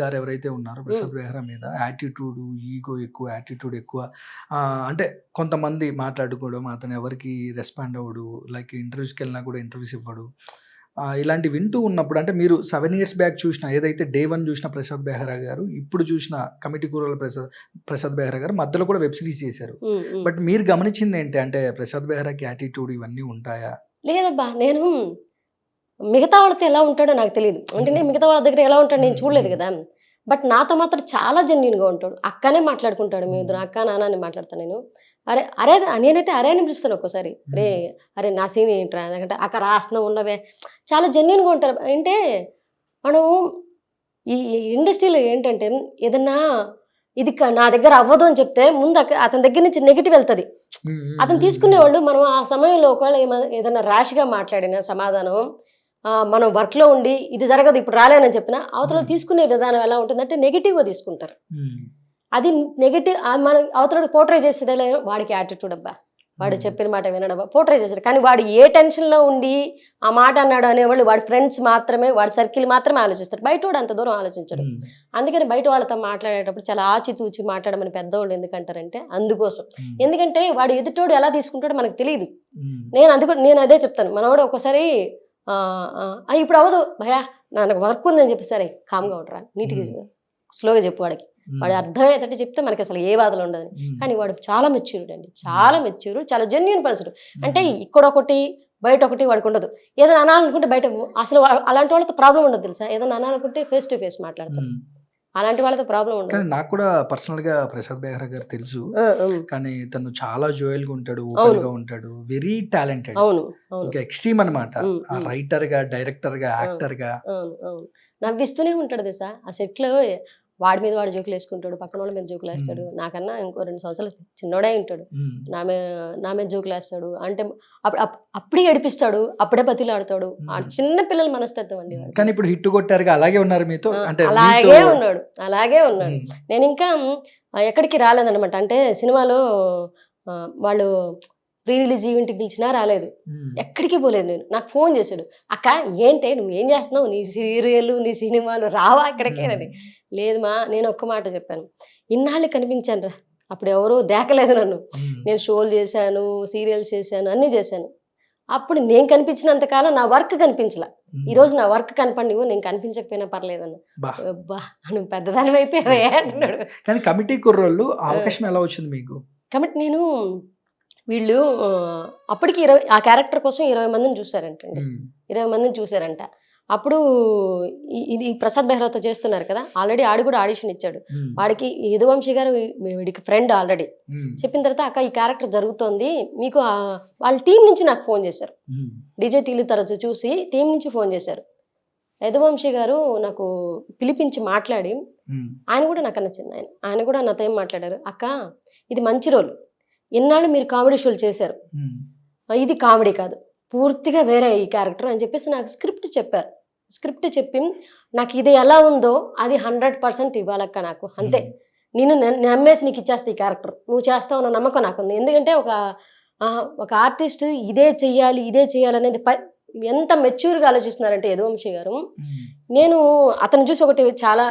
Speaker 1: గారు ఎవరైతే ఉన్నారో ప్రసాద్ బెహ్రా మీద యాటిట్యూడ్, ఈగో ఎక్కువ, యాటిట్యూడ్ ఎక్కువ. అంటే కొంతమంది మాట్లాడుకోవడం, అతను ఎవరికి రెస్పాండ్ అవ్వడు, లైక్ ఇంటర్వ్యూస్కి వెళ్ళినా కూడా ఇంటర్వ్యూస్ ఇవ్వడు, ఇలాంటి వింటూ ఉన్నప్పుడు, అంటే మీరు 7 years బ్యాక్ చూసిన, ఏదైతే డే 1 చూసిన ప్రసాద్ బెహ్రా గారు, ఇప్పుడు చూసిన కమిటీ కూరల ప్రసాద్ బెహ్రా గారు మధ్యలో కూడా వెబ్ సిరీస్ చేశారు. బట్ మీరు గమనించింది ఏంటి, అంటే ప్రసాద్ బెహ్రాకి యాటిట్యూడ్ ఇవన్నీ ఉంటాయా?
Speaker 2: లేదబ్బా, నేను మిగతా వాళ్ళతో ఎలా ఉంటాడో నాకు తెలియదు. అంటే నేను మిగతా వాళ్ళ దగ్గర ఎలా ఉంటాడో నేను చూడలేదు కదా. బట్ నాతో మాత్రం చాలా జెన్యూన్గా ఉంటాడు. అక్కనే మాట్లాడుకుంటాడు, మీ ఇద్దరు అక్క నాన్న అని మాట్లాడతాను నేను. అరే నేనైతే అరే అని పిలుస్తాను ఒక్కోసారి. అరే నా సీన్ ఏంట్రా అంటే అక్క రాస్తున్నాం ఉన్నవే, చాలా జెన్యూన్గా ఉంటారు. అంటే మనం ఈ ఇండస్ట్రీలో ఏంటంటే ఏదన్నా ఇది నా దగ్గర అవ్వదు అని చెప్తే ముందు అతని దగ్గర నుంచి నెగిటివ్ వెళ్తుంది. అతను తీసుకునేవాళ్ళు మనం ఆ సమయంలో ఒకవేళ ఏదైనా ర్యాష్గా మాట్లాడిన సమాధానం, మనం వర్క్లో ఉండి ఇది జరగదు ఇప్పుడు రాలేనని చెప్పినా అవతల తీసుకునే విధానం ఎలా ఉంటుందంటే నెగిటివ్గా తీసుకుంటారు. అది నెగిటివ్, మనం అవతల పోర్ట్రే చేసేదే వాడికి యాటిట్యూడ్ అబ్బా, వాడు చెప్పిన మాట వినడబ్బా, పోర్ట్రే చేశాడు. కానీ వాడు ఏ టెన్షన్లో ఉండి ఆ మాట అన్నాడు అనేవాళ్ళు వాడి ఫ్రెండ్స్ మాత్రమే, వాడి సర్కిల్ మాత్రమే ఆలోచిస్తారు. బయట వాడు అంత దూరం ఆలోచించడు. అందుకని బయట వాళ్ళతో మాట్లాడేటప్పుడు చాలా ఆచితూచి మాట్లాడమని పెద్దవాళ్ళు ఎందుకంటారంటే అందుకోసం. ఎందుకంటే వాడు ఎదుటోడు ఎలా తీసుకుంటాడో మనకు తెలియదు. నేను అదే చెప్తాను. మనవాడు ఒకసారి ఇప్పుడు అవ్వదు భయా నాకు వర్క్ ఉందని చెప్పి, సరే కామ్గా ఉంటారా, నీట్గా స్లోగా చెప్పు వాడికి, వాడు అర్థమయ్యేటట్టు చెప్తే మనకి అసలు ఏ బాధలు ఉండదు. కానీ వాడు చాలా మెచ్యూర్డ్ అండి, చాలా మెచ్యూర్, చాలా జెన్యూన్ పర్సన్. అంటే ఇక్కడ ఒకటి బయట ఒకటి వాడికి ఉండదు. ఏదైనా అనాలనుకుంటే బయట, అసలు అలాంటి వాళ్ళతో ప్రాబ్లం ఉండదు తెలుసా. ఏదైనా అనాలనుకుంటే ఫేస్ టు ఫేస్ మాట్లాడతారు, అలాంటి వాళ్ళతో ప్రాబ్లం ఉండదు.
Speaker 1: కానీ నాకు కూడా పర్సనల్గా ప్రసాద్ బెహ్రా గారు తెలుసు. కానీ తను చాలా జోయల్గా ఉంటాడు, ఓపెన్గా ఉంటాడు, వెరీ టాలెంటెడ్. ఇంకా ఎక్స్ట్రీమ్ అనమాట, రైటర్గా, డైరెక్టర్గా, యాక్టర్గా
Speaker 2: నవ్విస్తూనే ఉంటాడు తెలుసా. ఆ సెట్లో వాడి మీద వాడు జోకులు వేసుకుంటాడు, పక్కన వాళ్ళ మీద జోకులు వేస్తాడు. నాకన్నా ఇంకో 2 సంవత్సరాలు చిన్నోడే ఉంటాడు. నా మీద జోకులు వేస్తాడు. అంటే అప్పుడే ఏడిపిస్తాడు, అప్పుడే బతిలాడుతాడు. ఆ చిన్న పిల్లల మనస్తత్వం అండి వాడు.
Speaker 1: కానీ ఇప్పుడు హిట్ కొట్టారుగా, అలాగే ఉన్నారు మీతో? అంటే
Speaker 2: అలాగే ఉన్నాడు. నేను ఇంకా ఎక్కడికి రాలేదన్నమాట. అంటే సినిమాలో వాళ్ళు ప్రీ రిలీజ్ ఈవెంట్కి పిలిచినా రాలేదు, ఎక్కడికి పోలేదు నేను. నాకు ఫోన్ చేశాడు, అక్క ఏంటి నువ్వు ఏం చేస్తున్నావు, నీ సీరియల్ నీ సినిమాలు రావా ఇక్కడికేనని. లేదు మా, నేను ఒక్క మాట చెప్పాను, ఇన్నాళ్ళు కనిపించాను రా, అప్పుడు ఎవరూ దేకలేదు నన్ను. నేను షోలు చేశాను, సీరియల్స్ చేశాను, అన్నీ చేశాను. అప్పుడు నేను కనిపించినంతకాలం నా వర్క్ కనిపించలా. ఈరోజు నా వర్క్ కనపడి నేను కనిపించకపోయినా పర్లేదన్న. అబ్బా నువ్వు పెద్దదాని అయిపోయావే అంటున్నాడు.
Speaker 1: కానీ కమిటీ కుర్రోళ్ళు అవకాశం ఎలా వచ్చింది మీకు?
Speaker 2: కాబట్టి నేను వీళ్ళు అప్పటికి ఆ క్యారెక్టర్ కోసం 20 మందిని చూసారంటండి. 20 మందిని చూసారంట. అప్పుడు ఇది ప్రసాద్ బెహ్రాతో చేస్తున్నారు కదా, ఆల్రెడీ ఆడి కూడా ఆడిషన్ ఇచ్చాడు. వాడికి యదువంశీ గారు వీడికి ఫ్రెండ్ ఆల్రెడీ. చెప్పిన తర్వాత అక్క ఈ క్యారెక్టర్ జరుగుతోంది మీకు, వాళ్ళ టీం నుంచి నాకు ఫోన్ చేశారు. డీజే టీలు తరచు చూసి టీం నుంచి ఫోన్ చేశారు. యదువంశీ గారు నాకు పిలిపించి మాట్లాడి, ఆయన కూడా నాకు నచ్చింది. ఆయన కూడా నాతో ఏం మాట్లాడారు, అక్క ఇది మంచి రోల్, ఎన్నాళ్ళు మీరు కామెడీ షోలు చేశారు, ఇది కామెడీ కాదు, పూర్తిగా వేరే ఈ క్యారెక్టర్ అని చెప్పేసి నాకు స్క్రిప్ట్ చెప్పారు. స్క్రిప్ట్ చెప్పి నాకు ఇది ఎలా ఉందో అది 100% ఇవ్వాలక్క నాకు, అంతే, నేను నమ్మేసి నీకు ఇచ్చేస్తా ఈ క్యారెక్టర్, నువ్వు చేస్తావు అన్న నమ్మకం నాకుంది. ఎందుకంటే ఒక ఆర్టిస్ట్ ఇదే చెయ్యాలి అనేది ఎంత మెచ్యూర్గా ఆలోచిస్తున్నారంటే యదువంశీ గారు. నేను అతను చూసి ఒకటి చాలా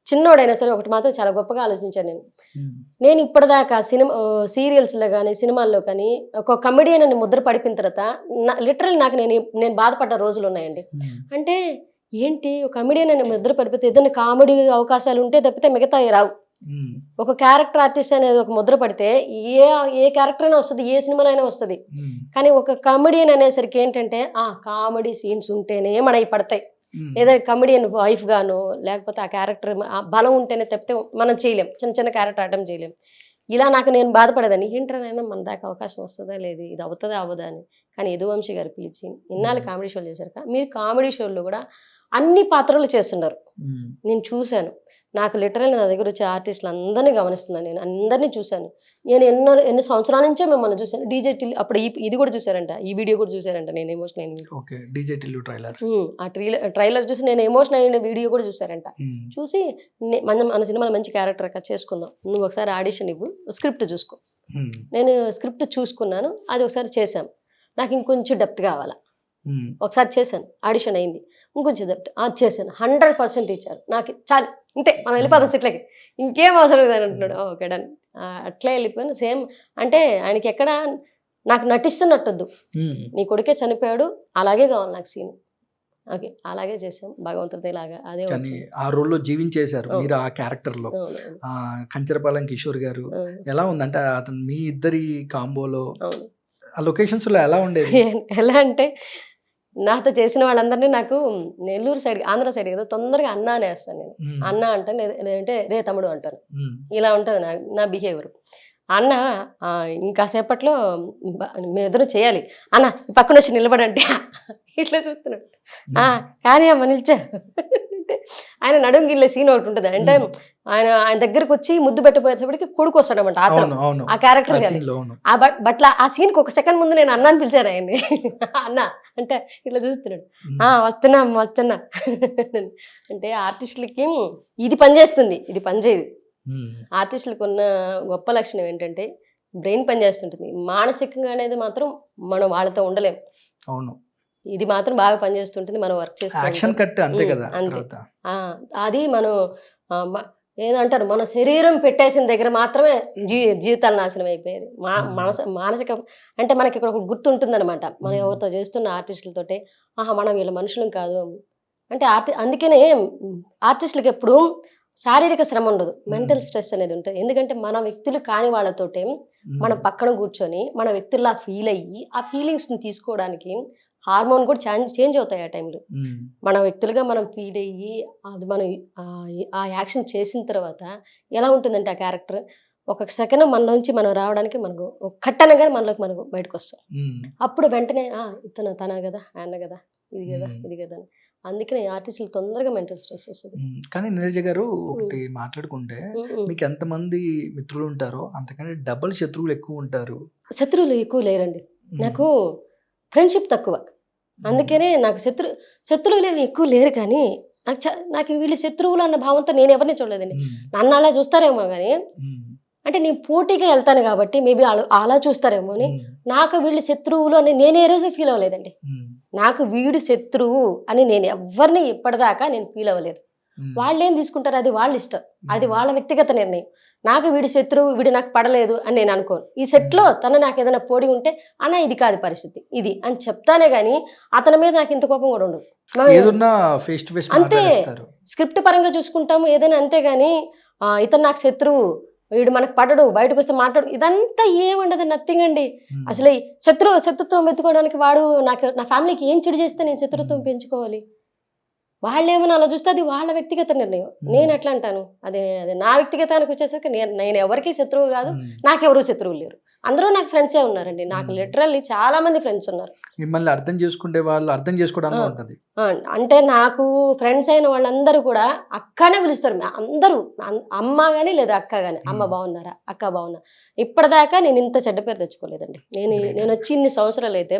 Speaker 2: చిన్నోడైనా సరే ఒకటి మాత్రం చాలా గొప్పగా ఆలోచించాను. నేను ఇప్పటిదాకా సీరియల్స్లో కానీ సినిమాల్లో కానీ ఒక కమెడియన్ అని ముద్ర పడిపోయిన తర్వాత లిటరల్ నాకు నేను బాధపడ్డ రోజులు ఉన్నాయండి. అంటే ఏంటి, ఒక కమెడియన్ అని ముద్ర పడిపోతే ఏదైనా కామెడీ అవకాశాలు ఉంటే తప్పితే మిగతా రావు. ఒక క్యారెక్టర్ ఆర్టిస్ట్ అనేది ఒక ముద్ర పడితే ఏ క్యారెక్టర్ అయినా వస్తుంది, ఏ సినిమాలో అయినా వస్తుంది. కానీ ఒక కామెడియన్ అనేసరికి ఏంటంటే కామెడీ సీన్స్ ఉంటేనే మనవి పడతాయి. ఏదో కమెడియన్ వైఫ్ గాను లేకపోతే ఆ క్యారెక్టర్ బలం ఉంటేనే తప్పితే మనం చేయలేం, చిన్న క్యారెక్టర్ ఆడటం చేయలేం. ఇలా నేను బాధపడేదాన్ని, ఏంటనైనా మన దాకా అవకాశం వస్తుందా లేదు, ఇది అవుతుందా అవ్వదా అని. కానీ యదువంశీ గారు పిలిచి ఇన్నాళ్ళు కామెడీ షోలు చేశారు, మీరు కామెడీ షోల్లో కూడా అన్ని పాత్రలు చేస్తున్నారు, నేను చూశాను. నాకు లిటరల్ నా దగ్గర వచ్చే ఆర్టిస్టులు అందరినీ గమనిస్తున్నాను, నేను అందరినీ చూశాను. నేను ఎన్ని సంవత్సరాల నుంచే మిమ్మల్ని చూశాను. డీజే టిల్ అప్పుడు ఇది కూడా చూసారంట, ఈ వీడియో కూడా చూసారంట. నేను ఎమోషన్ అయిన ఆ ట్రైలర్ చూసి నేను ఎమోషన్ అయిన వీడియో కూడా చూసారంట. చూసి మన సినిమాలో మంచి క్యారెక్టర్ చేసుకుందాం, నువ్వు ఒకసారి ఆడిషన్ ఇవ్వు, స్క్రిప్ట్ చూసుకో. నేను స్క్రిప్ట్ చూసుకున్నాను, అది ఒకసారి చేశాను. నాకు ఇంకొంచెం డెప్త్ కావాలా, ఒకసారి చేశాను, ఆడిషన్ అయింది, ఇంకొంచెం డెప్త్ చేశాను, 100% ఇచ్చారు. నాకు చాలు, ఇంతే, మనం వెళ్ళిపోతాం సెట్లకి, ఇంకేం అవసరం లేదని అంటున్నాడు. ఓకే డన్, అట్లే వెళ్ళిపోయాను. సేమ్ అంటే ఆయనకి ఎక్కడ నాకు నటిస్తున్నట్టొద్దు, నీ కొడుకే చనిపోయాడు, అలాగే కావాలి నాకు సీన్. ఓకే అలాగే చేసాం, భగవంతుడితో ఇలాగా అదే
Speaker 1: ఆ రోల్లో జీవించేశారు మీరు. ఆ క్యారెక్టర్లో కంచరపాలెం కిషోర్ గారు ఎలా ఉందంటే అతను మీ ఇద్దరి కాంబోలో ఆ లొకేషన్స్లో ఎలా ఉండేది?
Speaker 2: ఎలా అంటే నాతో చేసిన వాళ్ళందరినీ నాకు నెల్లూరు సైడ్, ఆంధ్ర సైడ్ కదా, తొందరగా అన్న అనేస్తాను నేను. అన్న అంటాను, లేదంటే రే తమ్ముడు అంటాను. ఇలా ఉంటుంది నా బిహేవియర్. అన్న ఇంకాసేపట్లో మేమిద్దరం చేయాలి, అన్న పక్కన వచ్చి నిలబడంటే ఇట్లా చూస్తున్నాడు. కానీ అమ్మ నిల్చా అంటే ఆయన నడుము గిల్లే సీన్ ఒకటి ఉంటుంది. అంటే ఆయన దగ్గరకు వచ్చి ముద్దు పెట్టిపోయేటప్పటికి కొడుకు వస్తాడనమాట ఆ క్యారెక్టర్. బట్ ఆ సీన్కి ఒక సెకండ్ ముందు నేను అన్నాన్ని పిలిచాను ఆయన్ని. అన్న అంటే ఇట్లా చూస్తున్నాడు, వస్తున్నా అంటే ఆర్టిస్టులకి ఇది పనిచేస్తుంది, ఇది పనిచేయదు. ఆర్టిస్టులకు ఉన్న గొప్ప లక్షణం ఏంటంటే బ్రెయిన్ పనిచేస్తుంటుంది, మానసికంగా అనేది మాత్రం మనం వాళ్ళతో ఉండలేం.
Speaker 1: అవును,
Speaker 2: ఇది మాత్రం బాగా పనిచేస్తుంటుంది, మనం వర్క్ చేస్తాం అంతే. అది మనం ఏదంటారు, మన శరీరం పెట్టేసిన దగ్గర మాత్రమే జీవితాలు నాశనం అయిపోయేది. మానసిక అంటే మనకి ఇక్కడ ఒక గుర్తు ఉంటుందన్నమాట, మనం ఎవరితో చేస్తున్న ఆర్టిస్టులతోటే మనం వీళ్ళ మనుషులం కాదు అంటే. అందుకనే ఆర్టిస్టులకి ఎప్పుడు శారీరక శ్రమ ఉండదు, మెంటల్ స్ట్రెస్ అనేది ఉంటుంది. ఎందుకంటే మన వ్యక్తులు కాని వాళ్ళతోటే మనం పక్కన కూర్చొని మన వ్యక్తుల్లా ఫీల్ అయ్యి ఆ ఫీలింగ్స్ని తీసుకోవడానికి హార్మోన్ కూడా చేంజ్ అవుతాయి ఆ టైంలో. మన వ్యక్తులుగా మనం ఫీల్ అయ్యి అది మనం ఆ యాక్షన్ చేసిన తర్వాత ఎలా ఉంటుందంటే ఆ క్యారెక్టర్ ఒక సెకండ్ మనలోంచి మనం రావడానికి మనకు ఒక్కటనగానే మనకు బయటకు వస్తాం. అప్పుడు వెంటనే ఇతను తన కదా, ఆయన కదా, ఇది కదా అని అందుకనే ఆర్టిస్టులు తొందరగా మెంటల్ స్ట్రెస్ వస్తుంది.
Speaker 1: కానీ నీరజ గారు ఒకటి మాట్లాడుకుంటే మీకు ఎంతమంది మిత్రులు ఉంటారో అంతకంటే డబుల్ శత్రువులు ఎక్కువ ఉంటారు.
Speaker 2: శత్రువులు ఎక్కువ లేరండి, నాకు ఫ్రెండ్షిప్ తక్కువ. అందుకనే నాకు శత్రువులు ఎక్కువ లేరు. కానీ నాకు వీళ్ళు శత్రువులు అన్న భావంతో నేను ఎవరిని చూడలేదండి. నన్ను అలా చూస్తారేమో కానీ, అంటే నేను పోటీగా వెళ్తాను కాబట్టి మేబీ అలా చూస్తారేమో అని. నాకు వీళ్ళు శత్రువులు అని నేను ఏ రోజు ఫీల్ అవ్వలేదండి. నాకు వీడు శత్రువు అని నేను ఎవరిని ఇప్పటిదాకా నేను ఫీల్ అవ్వలేదు. వాళ్ళు ఏం తీసుకుంటారు అది వాళ్ళ ఇష్టం, అది వాళ్ళ వ్యక్తిగత నిర్ణయం. నాకు వీడి శత్రువు, వీడు నాకు పడలేదు అని నేను అనుకోను. ఈ సెట్లో తను నాకు ఏదైనా పోటీ ఉంటే అన్న ఇది కాదు పరిస్థితి ఇది అని చెప్తానే కానీ అతని మీద నాకు ఇంత కోపం కూడా ఉండదు. అంతే, స్క్రిప్ట్ పరంగా చూసుకుంటాము ఏదైనా, అంతేగాని ఇతను నాకు శత్రువు, వీడు మనకు పడడు, బయటకు వస్తే మాట్లాడు, ఇదంతా ఏముండదు, నథింగ్ అండి. అసలు శత్రుత్వం ఎత్తుకోవడానికి వాడు నా ఫ్యామిలీకి ఏం చెడు చేస్తే నేను శత్రుత్వం పెంచుకోవాలి? వాళ్ళు ఏమైనా అలా చూస్తే అది వాళ్ళ వ్యక్తిగత నిర్ణయం. నేను ఎట్లా అంటాను, అదే నా వ్యక్తిగతానికి వచ్చేసరికి నేను ఎవరికి శత్రువు కాదు, నాకెవరూ శత్రువులు లేరు. అందరూ నాకు ఫ్రెండ్సే ఉన్నారండి. నాకు లిటరల్లీ చాలా మంది ఫ్రెండ్స్ ఉన్నారు.
Speaker 1: మిమ్మల్ని అర్థం చేసుకుంటే వాళ్ళు అర్థం చేసుకోవడానికి ఉంటుంది.
Speaker 2: అంటే నాకు ఫ్రెండ్స్ అయిన వాళ్ళందరూ కూడా అక్కనే పిలుస్తారు. అందరూ అమ్మ కానీ లేదా అక్క కానీ, అమ్మ బాగున్నారా, అక్క బాగున్నా. ఇప్పటిదాకా నేను ఇంత చెడ్డ పేరు తెచ్చుకోలేదండి. నేను వచ్చి ఇన్ని సంవత్సరాలు అయితే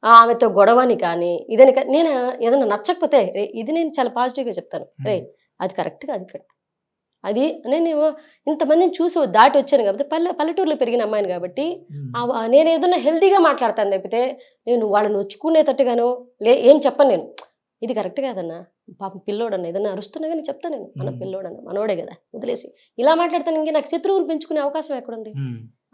Speaker 2: ఆమెతో గొడవని కానీ ఇదని నేను ఏదైనా నచ్చకపోతే ఇది నేను చాలా పాజిటివ్గా చెప్తాను, రే అది కరెక్ట్గా అది ఇక్కడ అది నేను ఇంతమందిని చూసి దాటి వచ్చాను కాబట్టి పల్లెటూరులో పెరిగిన అమ్మాయిని కాబట్టి నేను ఏదన్నా హెల్తీగా మాట్లాడతాను తప్పితే నేను వాళ్ళని వచ్చుకునేటట్టుగాను ఏం చెప్పను. నేను ఇది కరెక్ట్ కాదన్నా, పాపం పిల్లోడన్నా ఏదన్నా అరుస్తున్నా కానీ చెప్తాను నేను, మన పిల్లోడన్నా మనోడే కదా వదిలేసి ఇలా మాట్లాడతాను. ఇంక నాకు శత్రువులు పెంచుకునే అవకాశం ఎక్కడుంది?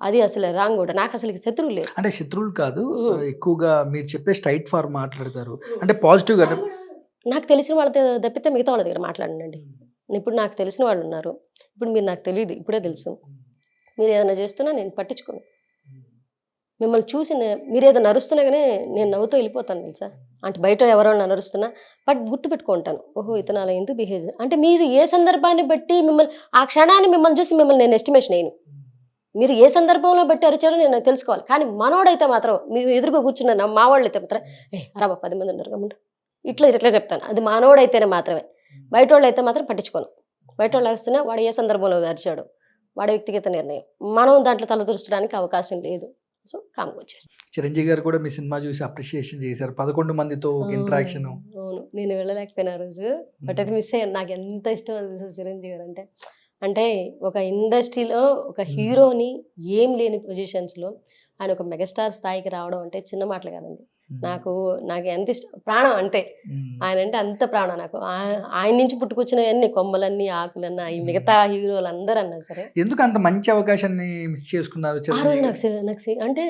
Speaker 2: అది అసలు రాంగ్ కూడా. నాకు అసలు శత్రువులు లేదు.
Speaker 1: అంటే శత్రువులు కాదు, ఎక్కువగా మీరు చెప్పే స్ట్రైట్ ఫార్ మాట్లాడతారు, అంటే పాజిటివ్ గా.
Speaker 2: నాకు తెలిసిన వాళ్ళతో తప్పితే మిగతా వాళ్ళ దగ్గర మాట్లాడండి. ఇప్పుడు నాకు తెలిసిన వాళ్ళు ఉన్నారు, ఇప్పుడు మీరు నాకు తెలియదు, ఇప్పుడే తెలుసు. మీరు ఏదైనా చేస్తున్నా నేను పట్టించుకోను. మిమ్మల్ని చూసి మీరు ఏదైనా నరుస్తున్నా కానీ నేను నవ్వుతూ వెళ్ళిపోతాను తెలుసా. అంటే బయట ఎవరైనా నరుస్తున్నా బట్ గుర్తుపెట్టుకుంటాను, ఓహో ఇతను అలా ఎందుకు బిహేవ్. అంటే మీరు ఏ సందర్భాన్ని బట్టి మిమ్మల్ని ఆ క్షణాన్ని మిమ్మల్ని చూసి మిమ్మల్ని నేను ఎస్టిమేషన్ అయ్యాను. మీరు ఏ సందర్భంలో బట్టి అరిచారో నేను తెలుసుకోవాలి. కానీ మనోడైతే మాత్రం మీరు ఎదురుగా కూర్చున్న మా వాళ్ళు అయితే మాత్రం రాబా 10 మంది ఉన్నారు గమ్ముండు ఇట్లా చెప్తాను. అది మనోడైతేనే మాత్రమే. బయట వాళ్ళు అయితే మాత్రం పట్టించుకోను. బయట వాళ్ళు అరుస్తున్నా వాడు ఏ సందర్భంలో అరిచాడు వాడి వ్యక్తిగత నిర్ణయం, మనం దాంట్లో తలదూర్చడానికి అవకాశం లేదు. సో కామ్గా వచ్చేస్తాను.
Speaker 1: చిరంజీవి గారు కూడా మీ సినిమా చూసి అప్రిషియేషన్ చేశారు, 11 మందితో ఇంటరాక్షన్.
Speaker 2: అవును, నేను వెళ్ళలేకపోయినా ఆ రోజు, బట్ అయితే మిస్ అయ్యాను. నాకు ఎంత ఇష్టం తెలుసు చిరంజీవి గారు అంటే ఒక ఇండస్ట్రీలో ఒక హీరోని ఏం లేని పొజిషన్స్లో ఆయన ఒక మెగాస్టార్ స్థాయికి రావడం అంటే చిన్న మాటలు కాదండి. నాకు ఎంత ఇష్టం, ప్రాణం అంతే ఆయన అంటే అంత ప్రాణం నాకు. ఆయన నుంచి పుట్టుకొచ్చినవన్నీ కొమ్మలన్నీ ఆకులన్నా ఈ మిగతా హీరోలు అందరూ అన్నా సరే.
Speaker 1: ఎందుకు అంత మంచి అవకాశాన్ని మిస్ చేసుకున్నారు?
Speaker 2: ఆ రోజు నాకు అంటే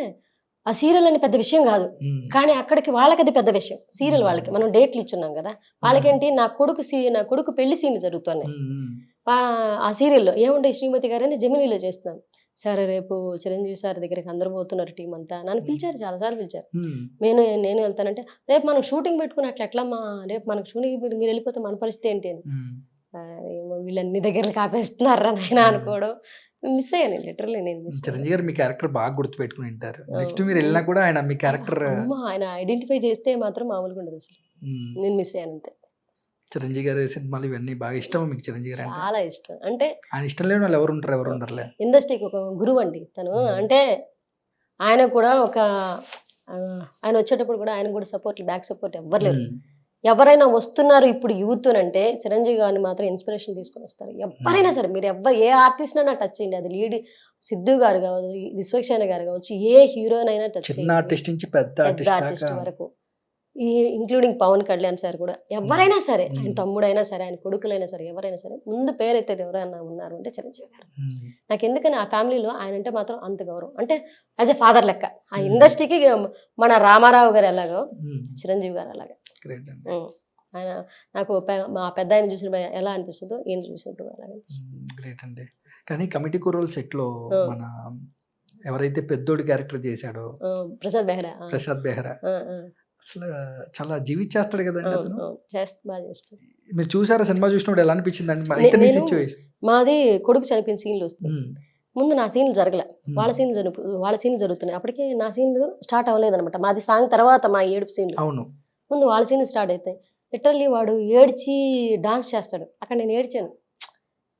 Speaker 2: ఆ సీరియల్ అని పెద్ద విషయం కాదు, కానీ అక్కడికి వాళ్ళకి అది పెద్ద విషయం. సీరియల్ వాళ్ళకి మనం డేట్లు ఇచ్చున్నాం కదా, వాళ్ళకేంటి నా కొడుకు పెళ్లి సీన్లు జరుగుతున్నాయి. ఆ సీరియల్లో ఏముండే శ్రీమతి గారని జమినీలో చేస్తున్నాను. సరే రేపు చిరంజీవి సార్ దగ్గరికి అందరూ పోతున్నారు టీం అంతా, నన్ను పిలిచారు, చాలాసార్లు పిలిచారు. నేను వెళ్తానంటే రేపు మనం షూటింగ్ పెట్టుకుని ఎట్లమ్మా, రేపు మనకు షూటింగ్ మీరు వెళ్ళిపోతే మన పరిస్థితి ఏంటి అని. ఏమో వీళ్ళన్ని దగ్గర కాపేస్తున్నారా నాయన అనుకోవడం మిస్ అయ్యాను లిటరల్లీ. నేను
Speaker 1: చిరంజీవి గారు మీ క్యారెక్టర్ బాగా గుర్తుపెట్టుకుని ఉంటారు. నెక్స్ట్ మీరు వెళ్ళినా కూడా ఆయన మీ క్యారెక్టర్
Speaker 2: ఆయన ఐడెంటిఫై చేస్తే మాత్రం మామూలుగా ఉండదు అసలు. నేను మిస్ అయ్యాను అంతే.
Speaker 1: చిరంజీవి గారి సినిమాలు ఇవన్నీ బాగా ఇష్టం మీకు? చిరంజీవి గారు
Speaker 2: చాలా ఇష్టం. అంటే
Speaker 1: ఆయన ఇష్టం లేని వాళ్ళు ఎవరు ఉండరులే.
Speaker 2: ఇండస్ట్రీకి ఒక గురువు అండి తను. అంటే ఆయన కూడా ఆయన వచ్చేటప్పుడు కూడా ఆయన కూడా బ్యాక్ సపోర్ట్ ఎవ్వరు లేరు. ఎవరైనా వస్తున్నారు ఇప్పుడు యూత్ అంటే చిరంజీవి గారిని మాత్రం ఇన్స్పిరేషన్ తీసుకొని వస్తారు. ఎవరైనా సరే మీరు ఏ ఆర్టిస్ట్ అయినా టచ్ చేయండి, అది లీడ్ సిద్ధు గారు కావచ్చు, విశ్వక్షేణ గారు కావచ్చు, ఏ హీరోనైనా టచ్ చేయండి,
Speaker 1: ఆర్టిస్ట్ నుంచి పెద్ద
Speaker 2: ఆర్టిస్ట్ వరకు, ఇంక్లూడింగ్ పవన్ కళ్యాణ్ సార్ కూడా. ఎవరైనా సరే, ఆయన తమ్ముడైనా సరే, ఆయన కొడుకులైనా సరే, ఎవరైనా సరే ముందు పేరైతే ఎవరైనా ఉన్నారు అంటే చిరంజీవి గారు. నాకు ఎందుకని ఆ ఫ్యామిలీలో ఆయన అంటే మాత్రం అంత గౌరవం. అంటే యాజ్ ఎ ఫాదర్ లెక్క. ఆ ఇండస్ట్రీకి మన రామారావు గారు ఎలాగో చిరంజీవి గారు అలాగే. ఆయన నాకు మా పెద్ద ఆయన చూసిన ఎలా అనిపిస్తుందో ఈయన చూసినప్పుడు అలాగే అనిపిస్తుంది.
Speaker 1: గ్రేట్ అండి. కానీ కమిటీ కుర్రోల్ సెట్ లో మన ఎవరైతే పెద్దోడి క్యారెక్టర్ చేశాడో
Speaker 2: ప్రసాద్ బెహ్రా
Speaker 1: అసలు చాలా జీవించేస్తాడు కదండి అతను.
Speaker 2: బాగా చేస్తాడు.
Speaker 1: మీరు చూసారా సినిమా చూసినప్పుడు ఎలా అనిపించింది అండి?
Speaker 2: మాది కొడుకు చనిపోయిన సీన్లు వస్తాయి, ముందు నా సీన్లు జరగలే, వాళ్ళ సీన్లు జరుగుతున్నాయి. అప్పటికే నా సీన్లు స్టార్ట్ అవ్వలేదు అనమాట. మాది సాంగ్ తర్వాత మా ఏడుపు సీన్లు,
Speaker 1: అవును,
Speaker 2: ముందు వాళ్ళ సీన్లు స్టార్ట్ అవుతాయి. లిటరల్లీ వాడు ఏడ్చి డాన్స్ చేస్తాడు. అక్కడ నేను ఏడ్చాను.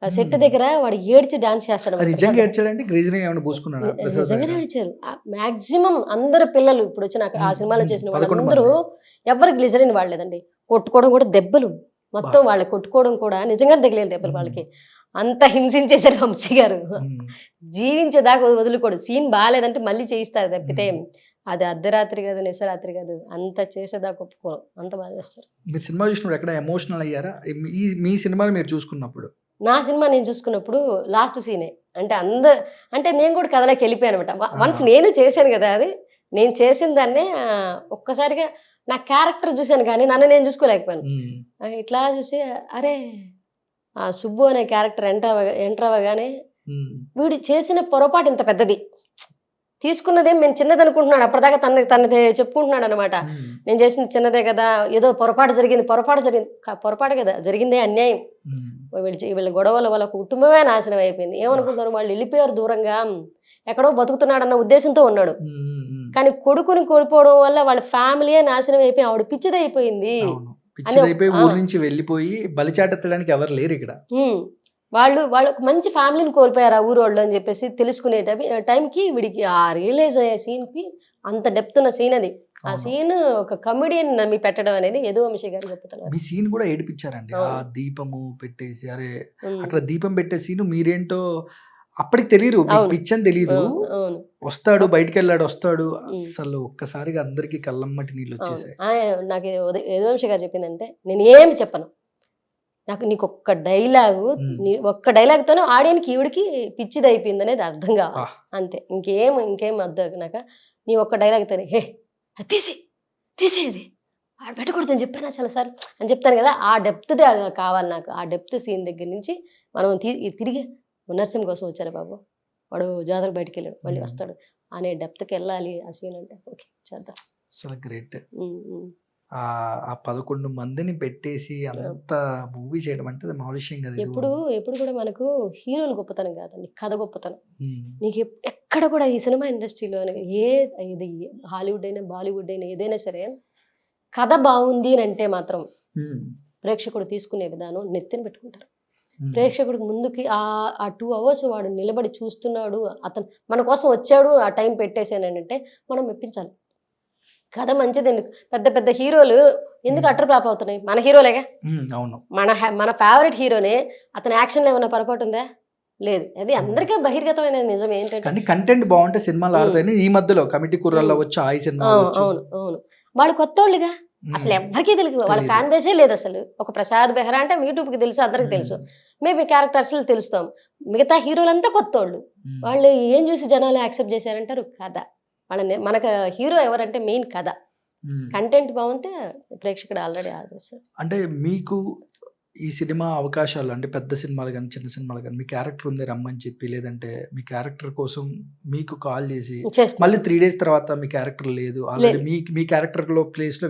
Speaker 2: ఆ సెట్ దగ్గర వాడు ఏడ్చి డాన్స్ చేస్తాడు.
Speaker 1: అది నిజంగా ఏడ్చాడంటే గ్రీజరీ ఏమైనా పూసుకున్నాడా ప్రసాద్
Speaker 2: నిజంగానే
Speaker 1: గారు?
Speaker 2: ఏడ్చారు. మాక్సిమం అందరు పిల్లలు ఇప్పుడు వచ్చిన ఆ సినిమాలో చేసిన
Speaker 1: 11
Speaker 2: వాళ్ళందరూ ఎవరు గ్లిజరిన్ వాడలేదండి. కొట్టుకోవడం కూడా దెబ్బలు మొత్తం వాళ్ళకి కొట్టుకోవడం కూడా నిజంగానే తగిలేదు దెబ్బలు వాళ్ళకి. అంత హింసించేశారు వంశీ గారు. జీవించేదాకా వదులుకోడు. సీన్ బాగాలేదంటే మళ్ళీ చేయిస్తారు తప్పితే అది అర్ధరాత్రి కాదు నిశరాత్రి కాదు, అంత చేసేదాకా ఒప్పుకోరు. అంత బాగా చేస్తారు.
Speaker 1: మీరు సినిమా చూసినప్పుడు ఎక్కడ ఎమోషనల్ అయ్యారా మీ సినిమాలు మీరు చూసుకున్నప్పుడు?
Speaker 2: నా సినిమా నేను చూసుకున్నప్పుడు లాస్ట్ సీనే అంటే అంటే నేను కూడా కథలోకి వెళ్ళిపోయాను అనమాట. వన్స్ నేను చేశాను కదా, అది నేను చేసిన దాన్నే ఒక్కసారిగా నా క్యారెక్టర్ చూశాను కానీ నన్ను నేను చూసుకోలేకపోయాను. ఇట్లా చూసి అరే ఆ సుబ్బు అనే క్యారెక్టర్ ఎంటర్ అవ్వగానే వీడు చేసిన పొరపాటు ఇంత పెద్దది, తీసుకున్నదేం నేను చిన్నది అనుకుంటున్నాడు. అప్పటిదాకా తనదే చెప్పుకుంటున్నాడు అనమాట. నేను చేసింది చిన్నదే కదా, ఏదో పొరపాటు జరిగింది పొరపాటు కదా జరిగిందే అన్యాయం. వీళ్ళ గొడవల వల్ల కుటుంబమే నాశనం అయిపోయింది. ఏమనుకుంటున్నారు వాళ్ళు, వెళ్ళిపోయారు దూరంగా, ఎక్కడో బతుకుతున్నాడన్న ఉద్దేశంతో ఉన్నాడు. కానీ కొడుకుని కోల్పోవడం వల్ల వాళ్ళ ఫ్యామిలీయే నాశనం అయిపోయి ఆవిడ పిచ్చిదైపోయింది.
Speaker 1: ఊరి నుంచి వెళ్ళిపోయి బలిచాటెత్తడానికి ఎవరు లేరు ఇక్కడ.
Speaker 2: వాళ్ళు మంచి ఫ్యామిలీని కోల్పోయారు ఆ ఊరోళ్ళు అని చెప్పేసి తెలుసుకునే టైంకి వీడికి ఆ రియలైజ్ అయ్యే సీన్కి అంత డెప్త్ ఉన్న సీన్ అది. ఆ సీన్ ఒక కమెడియన్ నమ్మి పెట్టడం అనేది యదువంశీ గారు చెప్తున్నారు.
Speaker 1: మీ సీన్ కూడా ఏడిపించారండి. ఆ దీపము పెట్టేసి అరే అక్కడ దీపం పెట్టే సీన్ మీరేంటో అప్పటికి తెలియదు, పిచ్చని తెలియదు. వస్తాడు బయటికి వెళ్ళాడు వస్తాడు, అసలు ఒక్కసారిగా అందరికి కళ్ళమ్మటి నీళ్ళు వచ్చేసాయి.
Speaker 2: నాకు యదువంశీ గారు చెప్పిందంటే నేను ఏమి చెప్పను, నీకు ఒక్క డైలాగ్తోనే ఆడియన్కి ఈవిడికి పిచ్చిది అయిపోయింది అనేది అర్థం కావాలి అంతే. ఇంకేం అర్థం నాక నీ ఒక్క డైలాగ్తోనే హే తీసేది ఆడ పెట్టకూడదు అని చెప్పాను చాలాసార్లు అని చెప్తాను కదా, ఆ డెప్త్దే కావాలి నాకు. ఆ డెప్త్ సీన్ దగ్గర నుంచి మనం తిరిగి నరసింహ కోసం వచ్చారు బాబు, వాడు జాతర బయటికి వెళ్ళాడు మళ్ళీ వస్తాడు అనే డెప్త్కి వెళ్ళాలి ఆ సీన్ అంటే. ఓకే చేద్దాం.
Speaker 1: అసలు గ్రేట్. ఆ 11 మందిని పెట్టేసి అంత మూవీ చేయడం అంటే అది మామూలు విషయం కదా.
Speaker 2: ఎప్పుడు కూడా మనకు హీరోలు గొప్పతనం కాదండి, కథ గొప్పతనం. నీకు ఎక్కడ కూడా ఈ సినిమా ఇండస్ట్రీలో ఇది హాలీవుడ్ అయినా బాలీవుడ్ అయినా ఏదైనా సరే కథ బాగుంది అని అంటే మాత్రం ప్రేక్షకుడు తీసుకునే విధానం నెత్తిన పెట్టుకుంటారు. ప్రేక్షకుడికి ముందుకి ఆ 2 hours వాడు నిలబడి చూస్తున్నాడు, అతను మన కోసం వచ్చాడు, ఆ టైం పెట్టేసానంటే మనం మెప్పించాలి. కథ మంచిదండి. పెద్ద హీరోలు ఎందుకు అటర్ ఫ్లాప్ అవుతున్నాయి? మన హీరోలేగా. మన ఫేవరెట్ హీరోనే, అతని యాక్షన్లో ఏమైనా పొరపాటు ఉందా? లేదు. అది అందరికీ బహిర్గతమైన నిజం ఏంటంటే
Speaker 1: కంటెంట్ బాగుంటే సినిమాలు ఆడతాయి. ఈ మధ్యలో కమిటీ కుర్రాల్లో వచ్చి ఆ సినిమా
Speaker 2: అవును వాళ్ళు కొత్త వాళ్ళుగా, అసలు ఎవరికీ తెలియదు, వాళ్ళ ఫ్యాన్ బేసే లేదు అసలు. ఒక ప్రసాద్ బెహ్రా అంటే యూట్యూబ్కి తెలుసు, అందరికి తెలుసు, మేబీ క్యారెక్టర్స్ తెలుస్తాం. మిగతా హీరోలంతా కొత్త వాళ్ళు ఏం చూసి జనాలు యాక్సెప్ట్ చేశారంటారు కథ. మనకు హీరో ఎవరంటే మెయిన్ కథ. కంటెంట్ బాగుంటే ప్రేక్షకుడు ఆల్రెడీ ఆదరిస్తారు.
Speaker 1: అంటే మీకు ఈ సినిమా అవకాశాలు అంటే పెద్ద సినిమాలు కానీ చిన్న సినిమాలు కానీ మీ క్యారెక్టర్ ఉంది రమ్మని చెప్పి, లేదంటే మీ క్యారెక్టర్ కోసం మీకు కాల్ చేసి మళ్ళీ 3 days తర్వాత మీ క్యారెక్టర్ లేదు ఆల్రెడీ మీ క్యారెక్టర్ లో ప్లేస్ లో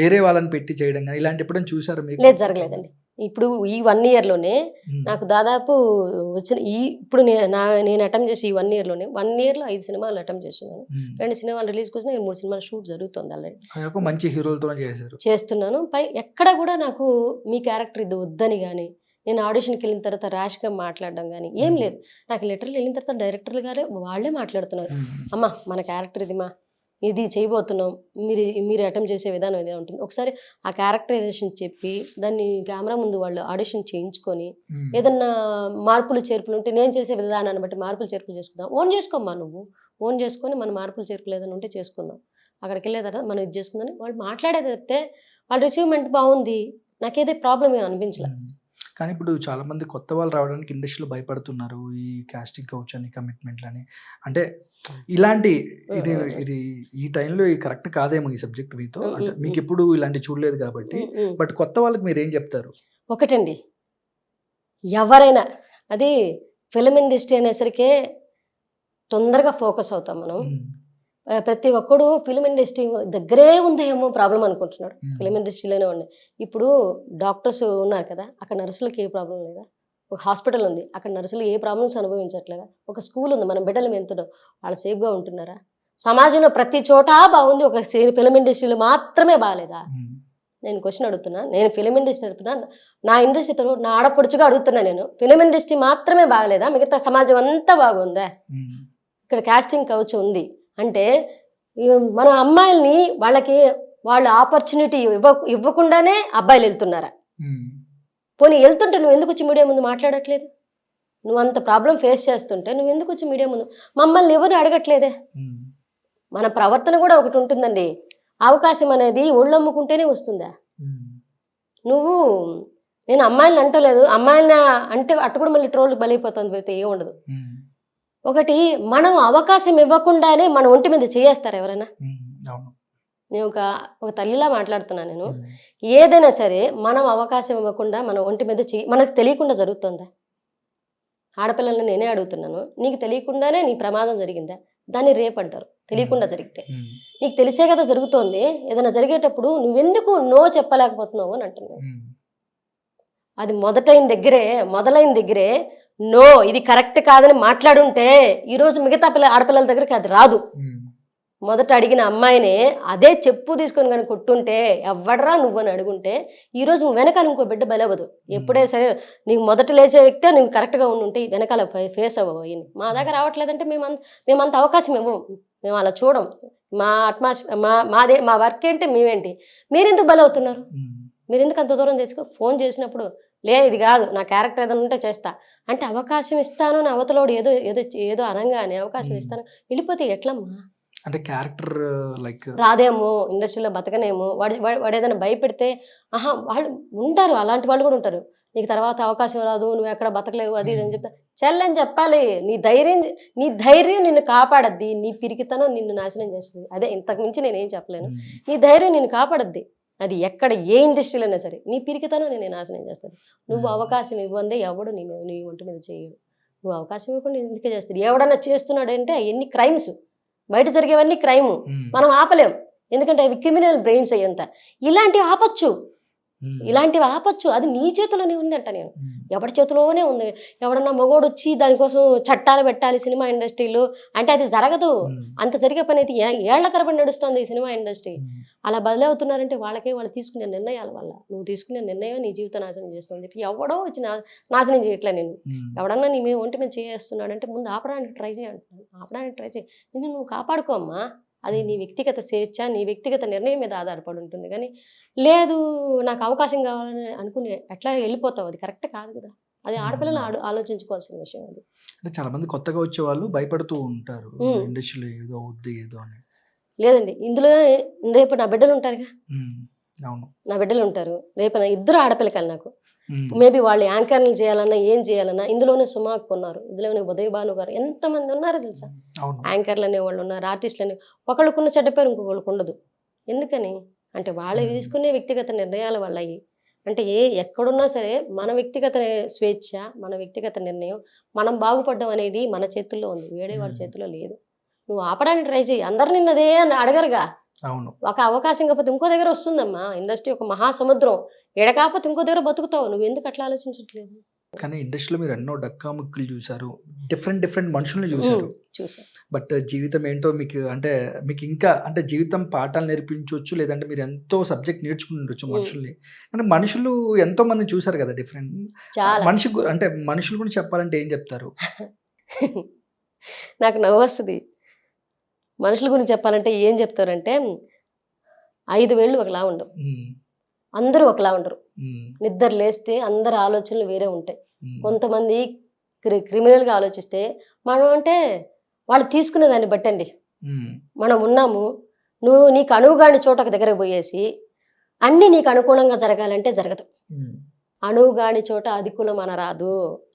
Speaker 1: వేరే వాళ్ళని పెట్టి చేయడం కానీ ఇలాంటి ఎప్పుడైనా చూసారా మీకు?
Speaker 2: లేదు, జరగలేదండి. ఇప్పుడు ఈ 1 yearలోనే నాకు దాదాపు వచ్చిన ఇప్పుడు నేను అటెంప్ట్ చేసి ఈ 1 yearలోనే 1 yearలో 5 సినిమాలు అటెంప్ట్ చేస్తున్నాను. 2 సినిమాలు రిలీజ్ కోసం 3 సినిమాల షూట్ జరుగుతుంది ఆల్రెడీ.
Speaker 1: మంచి హీరోలతో
Speaker 2: చేస్తున్నాను. ఎక్కడ కూడా నాకు మీ క్యారెక్టర్ ఇది వద్దని కానీ, నేను ఆడిషన్కి వెళ్ళిన తర్వాత ర్యాష్గా మాట్లాడడం కానీ ఏం లేదు. నాకు లెటర్లు వెళ్ళిన తర్వాత డైరెక్టర్లు గారే వాళ్ళే మాట్లాడుతున్నారు, అమ్మా మన క్యారెక్టర్ ఇది చేయబోతున్నాం, మీరు అటెంప్ట్ చేసే విధానం ఇదే ఉంటుంది. ఒకసారి ఆ క్యారెక్టరైజేషన్ చెప్పి దాన్ని కెమెరా ముందు వాళ్ళు ఆడిషన్ చేయించుకొని ఏదన్నా మార్పులు చేర్పులు ఉంటే నేను చేసే విధానాన్ని బట్టి మార్పులు చేర్పులు చేసుకుందాం. ఓన్ చేసుకోమ్మా, నువ్వు ఓన్ చేసుకొని మన మార్పులు చేర్పులు ఏదైనా ఉంటే చేసుకుందాం, అక్కడికి వెళ్ళే తర్వాత మనం ఇది చేసుకుందని వాళ్ళు మాట్లాడేది చెప్తే వాళ్ళ రిసీవ్మెంట్ బాగుంది, నాకేదే ప్రాబ్లం ఏమి అనిపించలేదు.
Speaker 1: కానీ ఇప్పుడు చాలా మంది కొత్త వాళ్ళు రావడానికి ఇండస్ట్రీలో భయపడుతున్నారు, ఈ కాస్టింగ్ కౌచ్ అని కమిట్మెంట్లని. అంటే ఇలాంటి ఇది ఈ టైంలో కరెక్ట్ కాదేమో ఈ సబ్జెక్ట్ మీతో, అంటే మీకు ఎప్పుడు ఇలాంటి చూడలేదు కాబట్టి. బట్ కొత్త వాళ్ళకి మీరు ఏం చెప్తారు?
Speaker 2: ఒకటండి, ఎవరైనా అది ఫిలిం ఇండస్ట్రీ అనేసరికి తొందరగా ఫోకస్ అవుతాం మనం. ప్రతి ఒక్కడు ఫిలిం ఇండస్ట్రీ దగ్గరే ఉందేమో ప్రాబ్లం అనుకుంటున్నాడు. ఫిలిం ఇండస్ట్రీలోనే ఉన్నాయి. ఇప్పుడు డాక్టర్స్ ఉన్నారు కదా, అక్కడ నర్సులకి ఏ ప్రాబ్లం లేదా? ఒక హాస్పిటల్ ఉంది, అక్కడ నర్సులు ఏ ప్రాబ్లమ్స్ అనుభవించట్లేదా? ఒక స్కూల్ ఉంది, మనం బిడ్డలు వెళ్తున్నాం, వాళ్ళు సేఫ్గా ఉంటున్నారా? సమాజంలో ప్రతి చోట బాగుంది, ఒక ఫిలిం ఇండస్ట్రీలో మాత్రమే బాగాలేదా? నేను క్వశ్చన్ అడుగుతున్నా, నేను ఫిలిం ఇండస్ట్రీ తరపున నా ఇండస్ట్రీ తరపు నా ఆడపడుచుగా అడుగుతున్నా, నేను ఫిలిం ఇండస్ట్రీ మాత్రమే బాగలేదా, మిగతా సమాజం అంతా బాగుందా? ఇక్కడ కాస్టింగ్ కౌచ్ ఉంది అంటే మన అమ్మాయిల్ని వాళ్ళ ఆపర్చునిటీ ఇవ్వకుండానే అబ్బాయిలు వెళ్తున్నారా? పోనీ వెళ్తుంటే నువ్వు ఎందుకు వచ్చి మీడియా ముందు మాట్లాడట్లేదు? నువ్వు అంత ప్రాబ్లం ఫేస్ చేస్తుంటే నువ్వు ఎందుకు వచ్చి మీడియా ముందు మమ్మల్ని ఎవరు అడగట్లేదే? మన ప్రవర్తన కూడా ఒకటి ఉంటుందండి. అవకాశం అనేది ఒళ్ళమ్ముకుంటేనే వస్తుందా? నేను అమ్మాయిని అంటలేదు, అమ్మాయిని అంటే అటు కూడా మళ్ళీ ట్రోల్ బలైపోతుంది, పోతే ఏం ఉండదు. ఒకటి మనం అవకాశం ఇవ్వకుండానే మన ఒంటి మీద చేయేస్తారు ఎవరైనా. నేను ఒక తల్లిలా మాట్లాడుతున్నాను. నేను ఏదైనా సరే మనం అవకాశం ఇవ్వకుండా మన ఒంటి మీద మనకు తెలియకుండా జరుగుతుందా? ఆడపిల్లల్ని నేనే అడుగుతున్నాను, నీకు తెలియకుండానే నీ ప్రమాదం జరిగిందా? దాన్ని రేప్ అంటారు, తెలియకుండా జరిగితే. నీకు తెలిసే కదా జరుగుతోంది. ఏదైనా జరిగేటప్పుడు నువ్వెందుకు నో చెప్పలేకపోతున్నావు అని అంటున్నావు. అది మొదలైన దగ్గరే నో, ఇది కరెక్ట్ కాదని మాట్లాడుంటే ఈరోజు మిగతా ఆడపిల్లల దగ్గరికి అది రాదు. మొదట అడిగిన అమ్మాయినే అదే చెప్పు తీసుకొని కానీ కొట్టుంటే, ఎవడరా నువ్వు అని అడుగుంటే ఈరోజు నువ్వు వెనకాల ఇంకో బిడ్డ బలవదు. ఎప్పుడే సరే నీకు మొదట లేచే వ్యక్తే నువ్వు కరెక్ట్గా ఉంటే వెనకాల ఫేస్ అవ్వవు. మా దగ్గర రావట్లేదంటే మేమంత అవకాశం ఇవ్వము, మేము అలా చూడం. మా వర్క్ ఏంటి, మేమేంటి, మీరెందుకు బలవుతున్నారు? మీరు ఎందుకు అంత దూరం తెచ్చుకో? ఫోన్ చేసినప్పుడు ఇది కాదు నా క్యారెక్టర్ ఏదైనా ఉంటే చేస్తా అంటే అవకాశం ఇస్తాను అని అవతలోడు ఏదో అనగానే అవకాశం ఇస్తాను వెళ్ళిపోతే ఎట్లమ్మా?
Speaker 1: అంటే క్యారెక్టర్ లైక్
Speaker 2: రాదేమో, ఇండస్ట్రీలో బతకనేమో, వాడు ఏదైనా భయపెడితే వాళ్ళు ఉంటారు, అలాంటి వాళ్ళు కూడా ఉంటారు. నీకు తర్వాత అవకాశం రాదు, నువ్వు ఎక్కడ బతకలేవు, అది ఇది అని చెప్తా. చెల్లని చెప్పాలి. నీ ధైర్యం నిన్ను కాపాడద్ది, నీ పిరికితనం నిన్ను నాశనం చేస్తుంది. అదే, ఇంతకు మించి నేనేం చెప్పలేను. నీ ధైర్యం నిన్ను కాపాడద్ది. అది ఎక్కడ ఏ ఇండస్ట్రీలో అయినా సరే నీ పిరికితనం నేను నాశనం చేస్తాను. నువ్వు అవకాశం ఇవ్వందే ఎవడు నీ ఒంటి మీద చేయడు. నువ్వు అవకాశం ఇవ్వకుండా ఎందుకే చేస్తాడు? ఎవడన్నా చేస్తున్నాడంటే ఎన్ని క్రైమ్స్ బయట జరిగేవన్నీ క్రైము, మనం ఆపలేం. ఎందుకంటే అవి క్రిమినల్ బ్రెయిన్స్ అయ్యంత. ఇలాంటివి ఆపచ్చు. అది నీ చేతిలోనే ఉంది అంట. నేను ఎవరి చేతిలోనే ఉంది. ఎవడన్నా మగోడు వచ్చి దానికోసం చట్టాలు పెట్టాలి సినిమా ఇండస్ట్రీలో అంటే అది జరగదు. అంత జరిగే పని అయితే ఏళ్ల తరబడి నడుస్తుంది ఈ సినిమా ఇండస్ట్రీ. అలా బదులవుతున్నారంటే వాళ్ళు తీసుకునే నిర్ణయాల వల్ల. నువ్వు తీసుకునే నిర్ణయం నీ జీవితం నాశనం చేస్తుంది. ఎవడో వచ్చి నాశనం చేయట్లే. నేను ఎవడన్నా నీ మీద ఒంటి మీద చేస్తున్నాడంటే ముందు ఆపడానికి ట్రై చేయి. నిన్ను నువ్వు కాపాడుకోమ్మా. అది నీ వ్యక్తిగత స్వేచ్ఛ, నీ వ్యక్తిగత నిర్ణయం మీద ఆధారపడి ఉంటుంది. కానీ లేదు నాకు అవకాశం కావాలని అనుకుని ఎట్లా వెళ్ళిపోతావు, అది కరెక్ట్ కాదు కదా. అది ఆడపిల్లలు ఆలోచించుకోవాల్సిన విషయం. అది
Speaker 1: అంటే చాలా మంది కొత్తగా వచ్చే వాళ్ళు భయపడుతూ ఉంటారు ఇండస్ట్రీలో ఏదో అవుద్ది ఏదో అని.
Speaker 2: లేదండి, ఇందులో రేపు నా బిడ్డలు ఉంటారుగా.
Speaker 1: అవును,
Speaker 2: నా బిడ్డలు ఉంటారు. రేపు నా ఇద్దరు ఆడపిల్లకాయలు. నాకు మేబీ వాళ్ళు యాంకర్లు చేయాలన్నా ఏం చేయాలన్నా ఇందులోనే సుమాక్ ఉన్నారు, ఇందులోనే ఉదయ్ భాను గారు, ఎంతమంది ఉన్నారో తెలుసా. యాంకర్లు అనేవాళ్ళు ఉన్నారు, ఆర్టిస్టులు అనే. ఒకళ్ళకున్న చెడ్డ పేరు ఇంకొకళ్ళకు ఉండదు. ఎందుకని అంటే వాళ్ళు తీసుకునే వ్యక్తిగత నిర్ణయాల వల్ల. అంటే ఎక్కడున్నా సరే మన వ్యక్తిగత స్వేచ్ఛ, మన వ్యక్తిగత నిర్ణయం, మనం బాగుపడడం అనేది మన చేతుల్లో ఉంది, వేరే వాళ్ళ చేతుల్లో లేదు. నువ్వు ఆపడానికి ట్రై చేయి. అందరు నిన్నదే అని అడగరుగా.
Speaker 1: అవును,
Speaker 2: ఒక అవకాశం కాకపోతే ఇంకో దగ్గర వస్తుందమ్మా. ఇండస్ట్రీ ఒక మహాసముద్రం, ఎడ కాకపోతే ఇంకో దగ్గర బతుకుతావు. నువ్వు ఎందుకు అట్లా ఆలోచించట్లేదు?
Speaker 1: కానీ ఇండస్ట్రీలో మీరు ఎన్నో డక్కాముక్కులు చూసారు, డిఫరెంట్ మనుషుల్ని చూసారు. బట్ జీవితం ఏంటో మీకు ఇంకా అంటే జీవితం పాఠాలు నేర్పించవచ్చు, లేదంటే మీరు ఎంతో సబ్జెక్ట్ నేర్చుకుని ఉండొచ్చు మనుషుల్ని. అంటే మనుషులు ఎంతో మంది చూసారు కదా డిఫరెంట్. మనుషులు కూడా చెప్పాలంటే ఏం చెప్తారు?
Speaker 2: నాకు నవ్వు వస్తుంది. మనుషుల గురించి చెప్పాలంటే ఏం చెప్తారంటే 5 వేళ్ళు ఒకలా ఉండవు, అందరూ ఒకలా ఉండరు. నిద్ర లేస్తే అందరు ఆలోచనలు వేరే ఉంటాయి. కొంతమంది క్రిమినల్గా ఆలోచిస్తే మనం అంటే వాళ్ళు తీసుకునే దాన్ని బట్టండి. మనం ఉన్నాము, నువ్వు నీకు అనువుగాని చోటకు దగ్గరకు పోయేసి అన్నీ నీకు అనుకూలంగా జరగాలంటే జరగదు. అనువుగాని చోట అధికులం అనరాదు.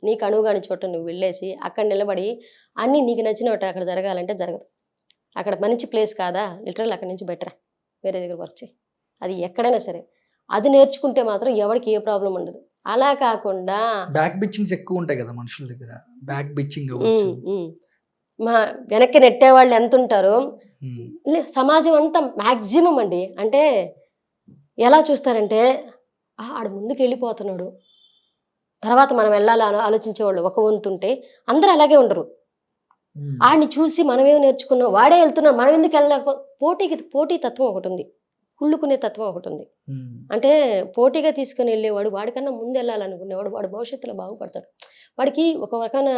Speaker 2: నీకు అనువుగాని చోట నువ్వు వెళ్ళేసి అక్కడ నిలబడి అన్నీ నీకు నచ్చిన అక్కడ జరగాలంటే జరగదు. అక్కడ మంచి ప్లేస్ కాదా, లిటరల్ అక్కడి నుంచి బెటర్ వేరే దగ్గర వర్క్ చేయి. అది ఎక్కడైనా సరే అది నేర్చుకుంటే మాత్రం ఎవరికి ఏ ప్రాబ్లం ఉండదు. అలా కాకుండా
Speaker 1: బ్యాక్ బిచ్చింగ్స్ ఎక్కువ ఉంటాయి కదా మనుషుల దగ్గర. బ్యాక్ బిచ్చింగ్
Speaker 2: మా వెనక్కి నెట్టే వాళ్ళు ఎంత ఉంటారో సమాజం అంతా మ్యాక్సిమం అండి. అంటే ఎలా చూస్తారంటే ఆడు ముందుకు వెళ్ళిపోతున్నాడు, తర్వాత మనం వెళ్ళాలి ఆలోచించేవాళ్ళు ఒక వంతుంటే అందరూ అలాగే ఉండరు. ఆడిని చూసి మనమేమి నేర్చుకున్నాం, వాడే వెళ్తున్నాం, మనం ఎందుకు వెళ్ళలేకపో పోటీ తత్వం ఒకటి ఉంది. కుళ్ళుకునే తత్వం ఒకటి ఉంది. అంటే పోటీగా తీసుకుని వెళ్ళేవాడు వాడికన్నా ముందు వెళ్ళాలనుకునేవాడు వాడు భవిష్యత్తులో బాగుపడతాడు. వాడికి ఒక రకమైన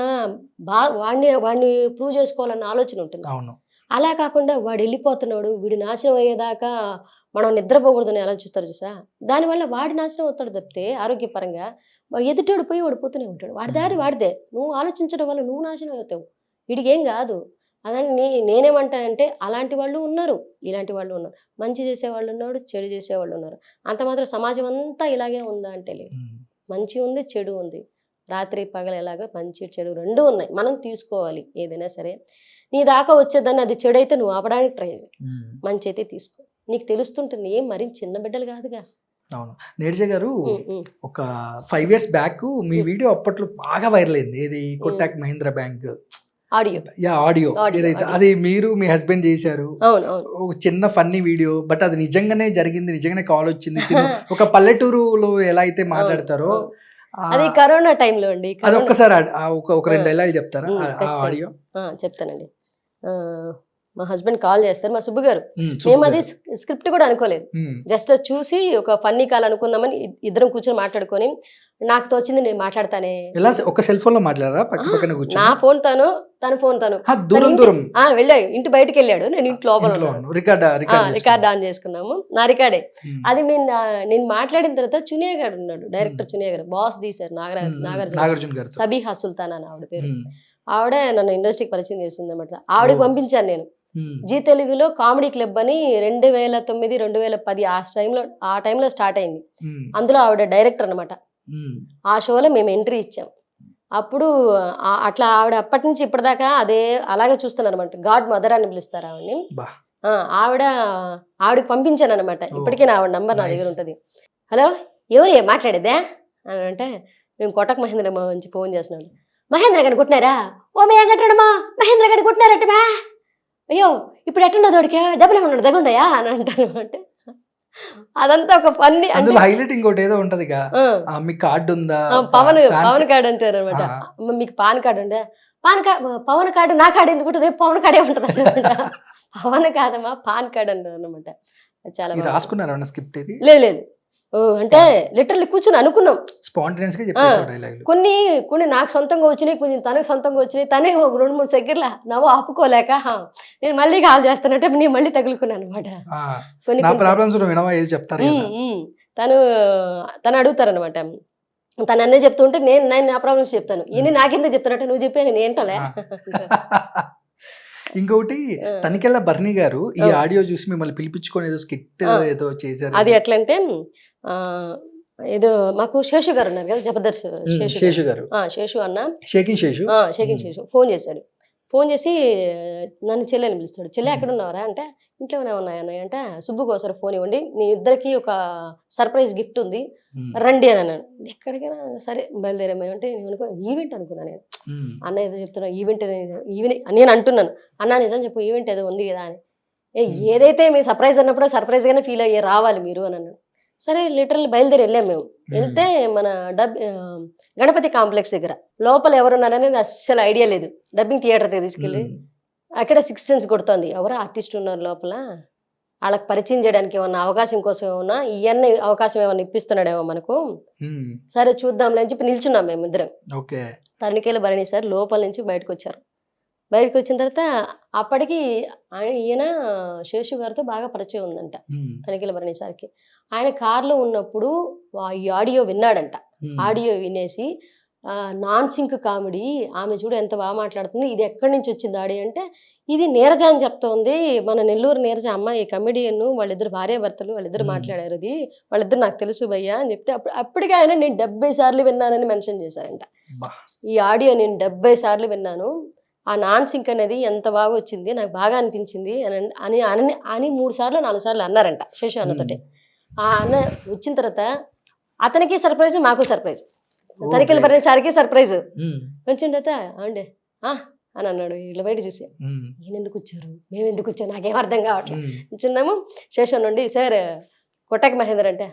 Speaker 2: వాడిని ప్రూవ్ చేసుకోవాలన్న ఆలోచన ఉంటుంది.
Speaker 1: అవును.
Speaker 2: అలా కాకుండా వాడు వెళ్ళిపోతున్నాడు, వీడు నాశనం అయ్యేదాకా మనం నిద్రపోకూడదని ఎలా చూస్తారు చూసా, దానివల్ల వాడి నాశనం అవుతాడు తప్పితే ఆరోగ్యపరంగా ఎదుటోడు పోయి వాడు పోతూనే ఉంటాడు. వాడి దారి వాడిదే. నువ్వు ఆలోచించడం వల్ల నువ్వు నాశనం అవుతావు, వీడికి ఏం కాదు. అదని నేనేమంటానంటే అలాంటి వాళ్ళు ఉన్నారు, ఇలాంటి వాళ్ళు ఉన్నారు, మంచి చేసేవాళ్ళు ఉన్నారు, చెడు చేసేవాళ్ళు ఉన్నారు. అంత మాత్రం సమాజం అంతా ఇలాగే ఉందా అంటే లేదు. మంచి ఉంది, చెడు ఉంది. రాత్రి పగలు ఎలాగో మంచి చెడు రెండూ ఉన్నాయి. మనం తీసుకోవాలి ఏదైనా సరే. నీ దాకా వచ్చేదాన్ని అది చెడు అయితే నువ్వు ఆపడానికి ట్రై చేయి, మంచి అయితే తీసుకో. నీకు తెలుస్తుంటుంది, ఏం మరి చిన్న బిడ్డలు కాదుగా.
Speaker 1: అవును. నీరజ గారు ఒక 5 years బ్యాక్ మీ వీడియో అప్పట్లో బాగా వైరల్ అయింది. ఇది కోటక్ మహీంద్రా బ్యాంక్ ఆడియో ఏదైతే అది మీరు మీ హస్బెండ్ చేశారు. ఒక చిన్న ఫన్నీ వీడియో, బట్ అది నిజంగానే జరిగింది, నిజంగానే కాల్ వచ్చింది. ఒక పల్లెటూరులో ఎలా అయితే మాట్లాడతారో
Speaker 2: అది కరోనా టైంలో అండి.
Speaker 1: అది ఒక్కసారి ఒక 2 డైలాగులు చెప్తారా ఆడియో?
Speaker 2: చెప్తానండి. మా హస్బెండ్ కాల్ చేస్తారు, మా సుబ్బు గారు. మేము అది స్క్రిప్ట్ కూడా అనుకోలేదు, జస్ట్ చూసి ఒక ఫన్నీ కాల్ అనుకుందామని ఇద్దరం కూర్చొని మాట్లాడుకొని నాకు తోచింది నేను మాట్లాడతానే.
Speaker 1: ఒక సెల్ ఫోన్ లో మాట్లాడారా?
Speaker 2: నా ఫోన్ తను, తన ఫోన్ తను. వెళ్ళాడు, ఇంటి బయటకు వెళ్ళాడు, నేను ఇంటి లోపల రికార్డ్ ఆన్ చేసుకున్నాము, నా రికార్డే అది. నేను మాట్లాడిన తర్వాత చునియా గారు ఉన్నాడు, డైరెక్టర్ చునియా గారు, బాస్ తీశారు, నాగార్జున గారు, సబీహా సుల్తాన్ అని ఆవిడ పేరు. ఆవిడ నన్ను ఇండస్ట్రీకి పరిచయం చేసింది అనమాట. ఆవిడకి పంపించాను నేను. జీ తెలుగులో కామెడీ క్లబ్ అని 2009, 2010 ఆ టైంలో స్టార్ట్ అయింది. అందులో ఆవిడ డైరెక్టర్ అనమాట. ఆ షోలో మేము ఎంట్రీ ఇచ్చాం. అప్పుడు అట్లా ఆవిడ అప్పటి నుంచి ఇప్పటిదాకా అలాగే చూస్తున్నారు అనమాట. గాడ్ మదర్ అని పిలుస్తారు ఆవిడని. ఆవిడకి పంపించాను అనమాట. ఇప్పటికీ ఆవిడ నంబర్ నా దగ్గర ఉంటుంది. హలో, ఎవరు మాట్లాడేదే అని అంటే, మేము కోటక్ మహేంద్ర నుంచి ఫోన్ చేస్తున్నాను. మహేంద్ర గారిని కొట్టినారా? ఓ మే వెంకటరమా, మహేంద్ర గారిని కొట్టినారటమా? అయ్యో ఇప్పుడు ఎట్టున్నా తోడికా, డబ్బులు ఏమన్నా దగ్గుండయా అని అంటాను. అంటే అదంతా ఒక ఫన్నీ.
Speaker 1: అందులో హైలైట్ ఇంకోటి ఏదో ఉంటది, మీ కార్డు ఉందా?
Speaker 2: పవన్ కార్డు అంటారు అనమాట. మీకు పాన్ కార్డు ఉండే? పవన్ కార్డు నా కార్డు ఎందుకు ఉంటుంది? పవన్ కార్డే ఉంటుంది అనమాట. పవన్ కాదమ్మా, పాన్ కార్డు అంటారు అనమాట. చాలా
Speaker 1: రాసుకున్నారా స్క్రిప్ట్?
Speaker 2: లేదు, అంటే లిటరల్లీ కూర్చొని అనుకున్నాం,
Speaker 1: స్పాంటేనియస్ గా చెప్పేసారు డైలాగులు.
Speaker 2: కొన్ని నాకు సొంతంగా వచ్చినాయి, కొంచెం తనకు సొంతంగా వచ్చినాయి. తనే ఒక 2-3 సెకండ్ల నవ్వు ఆపుకోలేక నేను మళ్ళీ కాల్ చేస్తానంటే నేను మళ్ళీ తగులుకున్నాను అనమాట. తను అడుగుతారనమాట. తను అన్నీ చెప్తుంటే నేను నా ప్రాబ్లమ్స్ చెప్తాను. ఇన్ని నాకెందుకు చెప్తానంటే నువ్వు చెప్పే నేను ఏంటలే.
Speaker 1: ఇంకొకటి, తనికెళ్ళ బర్నీ గారు ఈ ఆడియో చూసి మిమ్మల్ని పిలిపించుకొని ఏదో స్కిట్ ఏదో చేశారు.
Speaker 2: అది ఎట్లంటే, ఏదో మాకు శేషు గారు ఉన్నారు కదా, జబర్దస్త్ శేషు గారు, శేషు అన్న, షేకింగ్ శేషు ఫోన్ చేశాడు. ఫోన్ చేసి నన్ను చెల్లెని పిలుస్తాడు. చెల్లె ఎక్కడ ఉన్నావరా అంటే, ఇంట్లోనే ఉన్నాయన్నాయి అంటే, సుబ్బుకు ఒకసారి ఫోన్ ఇవ్వండి, నీ ఇద్దరికి ఒక సర్ప్రైజ్ గిఫ్ట్ ఉంది, రండి అని అన్నాను. ఎక్కడికైనా సరే బయలుదేరామంటే ఈవెంట్ అనుకున్నాను నేను. అన్న ఏదో చెప్తున్నా, ఈవెంట్ నేను అంటున్నాను. అన్న నిజం చెప్పు, ఈవెంట్ ఏదో ఉంది కదా అని. ఏదైతే మీ సర్ప్రైజ్ అన్నప్పుడు సర్ప్రైజ్గానే ఫీల్ అయ్యే రావాలి మీరు అని అన్నాడు. సరే లిటరల్లీ బయలుదేరి వెళ్ళాం మేము. వెళ్తే మన గణపతి కాంప్లెక్స్ దగ్గర లోపల ఎవరున్నారనేది అస్సలు ఐడియా లేదు. డబ్బింగ్ థియేటర్ దగ్గర తీసుకెళ్ళి అక్కడ 6 సెన్స్ కొడుతోంది, ఎవరో ఆర్టిస్ట్ ఉన్నారు లోపల, వాళ్ళకి పరిచయం చేయడానికి ఏమన్నా అవకాశం కోసం ఏమన్నా ఇవన్నీ అవకాశం ఏమన్నా ఇప్పిస్తున్నాడేమో మనకు, సరే చూద్దాంలే అని చెప్పి నిల్చున్నాం మేము ఇద్దరం. తనిఖీల భరణి సార్ లోపల నుంచి బయటకు వచ్చారు. బయటకు వచ్చిన తర్వాత అప్పటికి ఈయన శేషు గారితో బాగా పరిచయం ఉందంట తనిఖీల భరణి సార్కి. ఆయన కార్లో ఉన్నప్పుడు ఈ ఆడియో విన్నాడంట. ఆడియో వినేసి నాన్ సింక్ కామెడీ, ఆమె చూడు ఎంత బాగా మాట్లాడుతుంది, ఇది ఎక్కడి నుంచి వచ్చింది ఆడియో అంటే, ఇది నీరజ అని చెప్తోంది, మన నెల్లూరు నీరజ అమ్మాయి కమెడియన్, వాళ్ళిద్దరు భార్యాభర్తలు, వాళ్ళిద్దరు మాట్లాడారు, అది వాళ్ళిద్దరు నాకు తెలుసు భయ్యా అని చెప్తే, అప్పటికే ఆయన నేను 70 సార్లు విన్నానని మెన్షన్ చేశారంట. ఈ ఆడియో నేను 70 సార్లు విన్నాను, ఆ నాన్ సింక్ అనేది ఎంత బాగా వచ్చింది, నాకు బాగా అనిపించింది అని అని 3 సార్లు 4 సార్లు అన్నారంట శేషు అన్నతోటి. ఆ అన్న వచ్చిన తర్వాత అతనికి సర్ప్రైజ్, మాకు సర్ప్రైజ్, తనిఖీల భరణి సార్కి సర్ప్రైజ్. వచ్చిన తర్వాత అండే అని అన్నాడు. వీళ్ళు బయట చూసి, ఈయన ఎందుకు వచ్చారు, మేము ఎందుకు వచ్చాం, నాకేం అర్థం కావట్లేదు. చిన్నాము శేషు నుండి, సార్ కోటక్ మహేంద్ర అంటే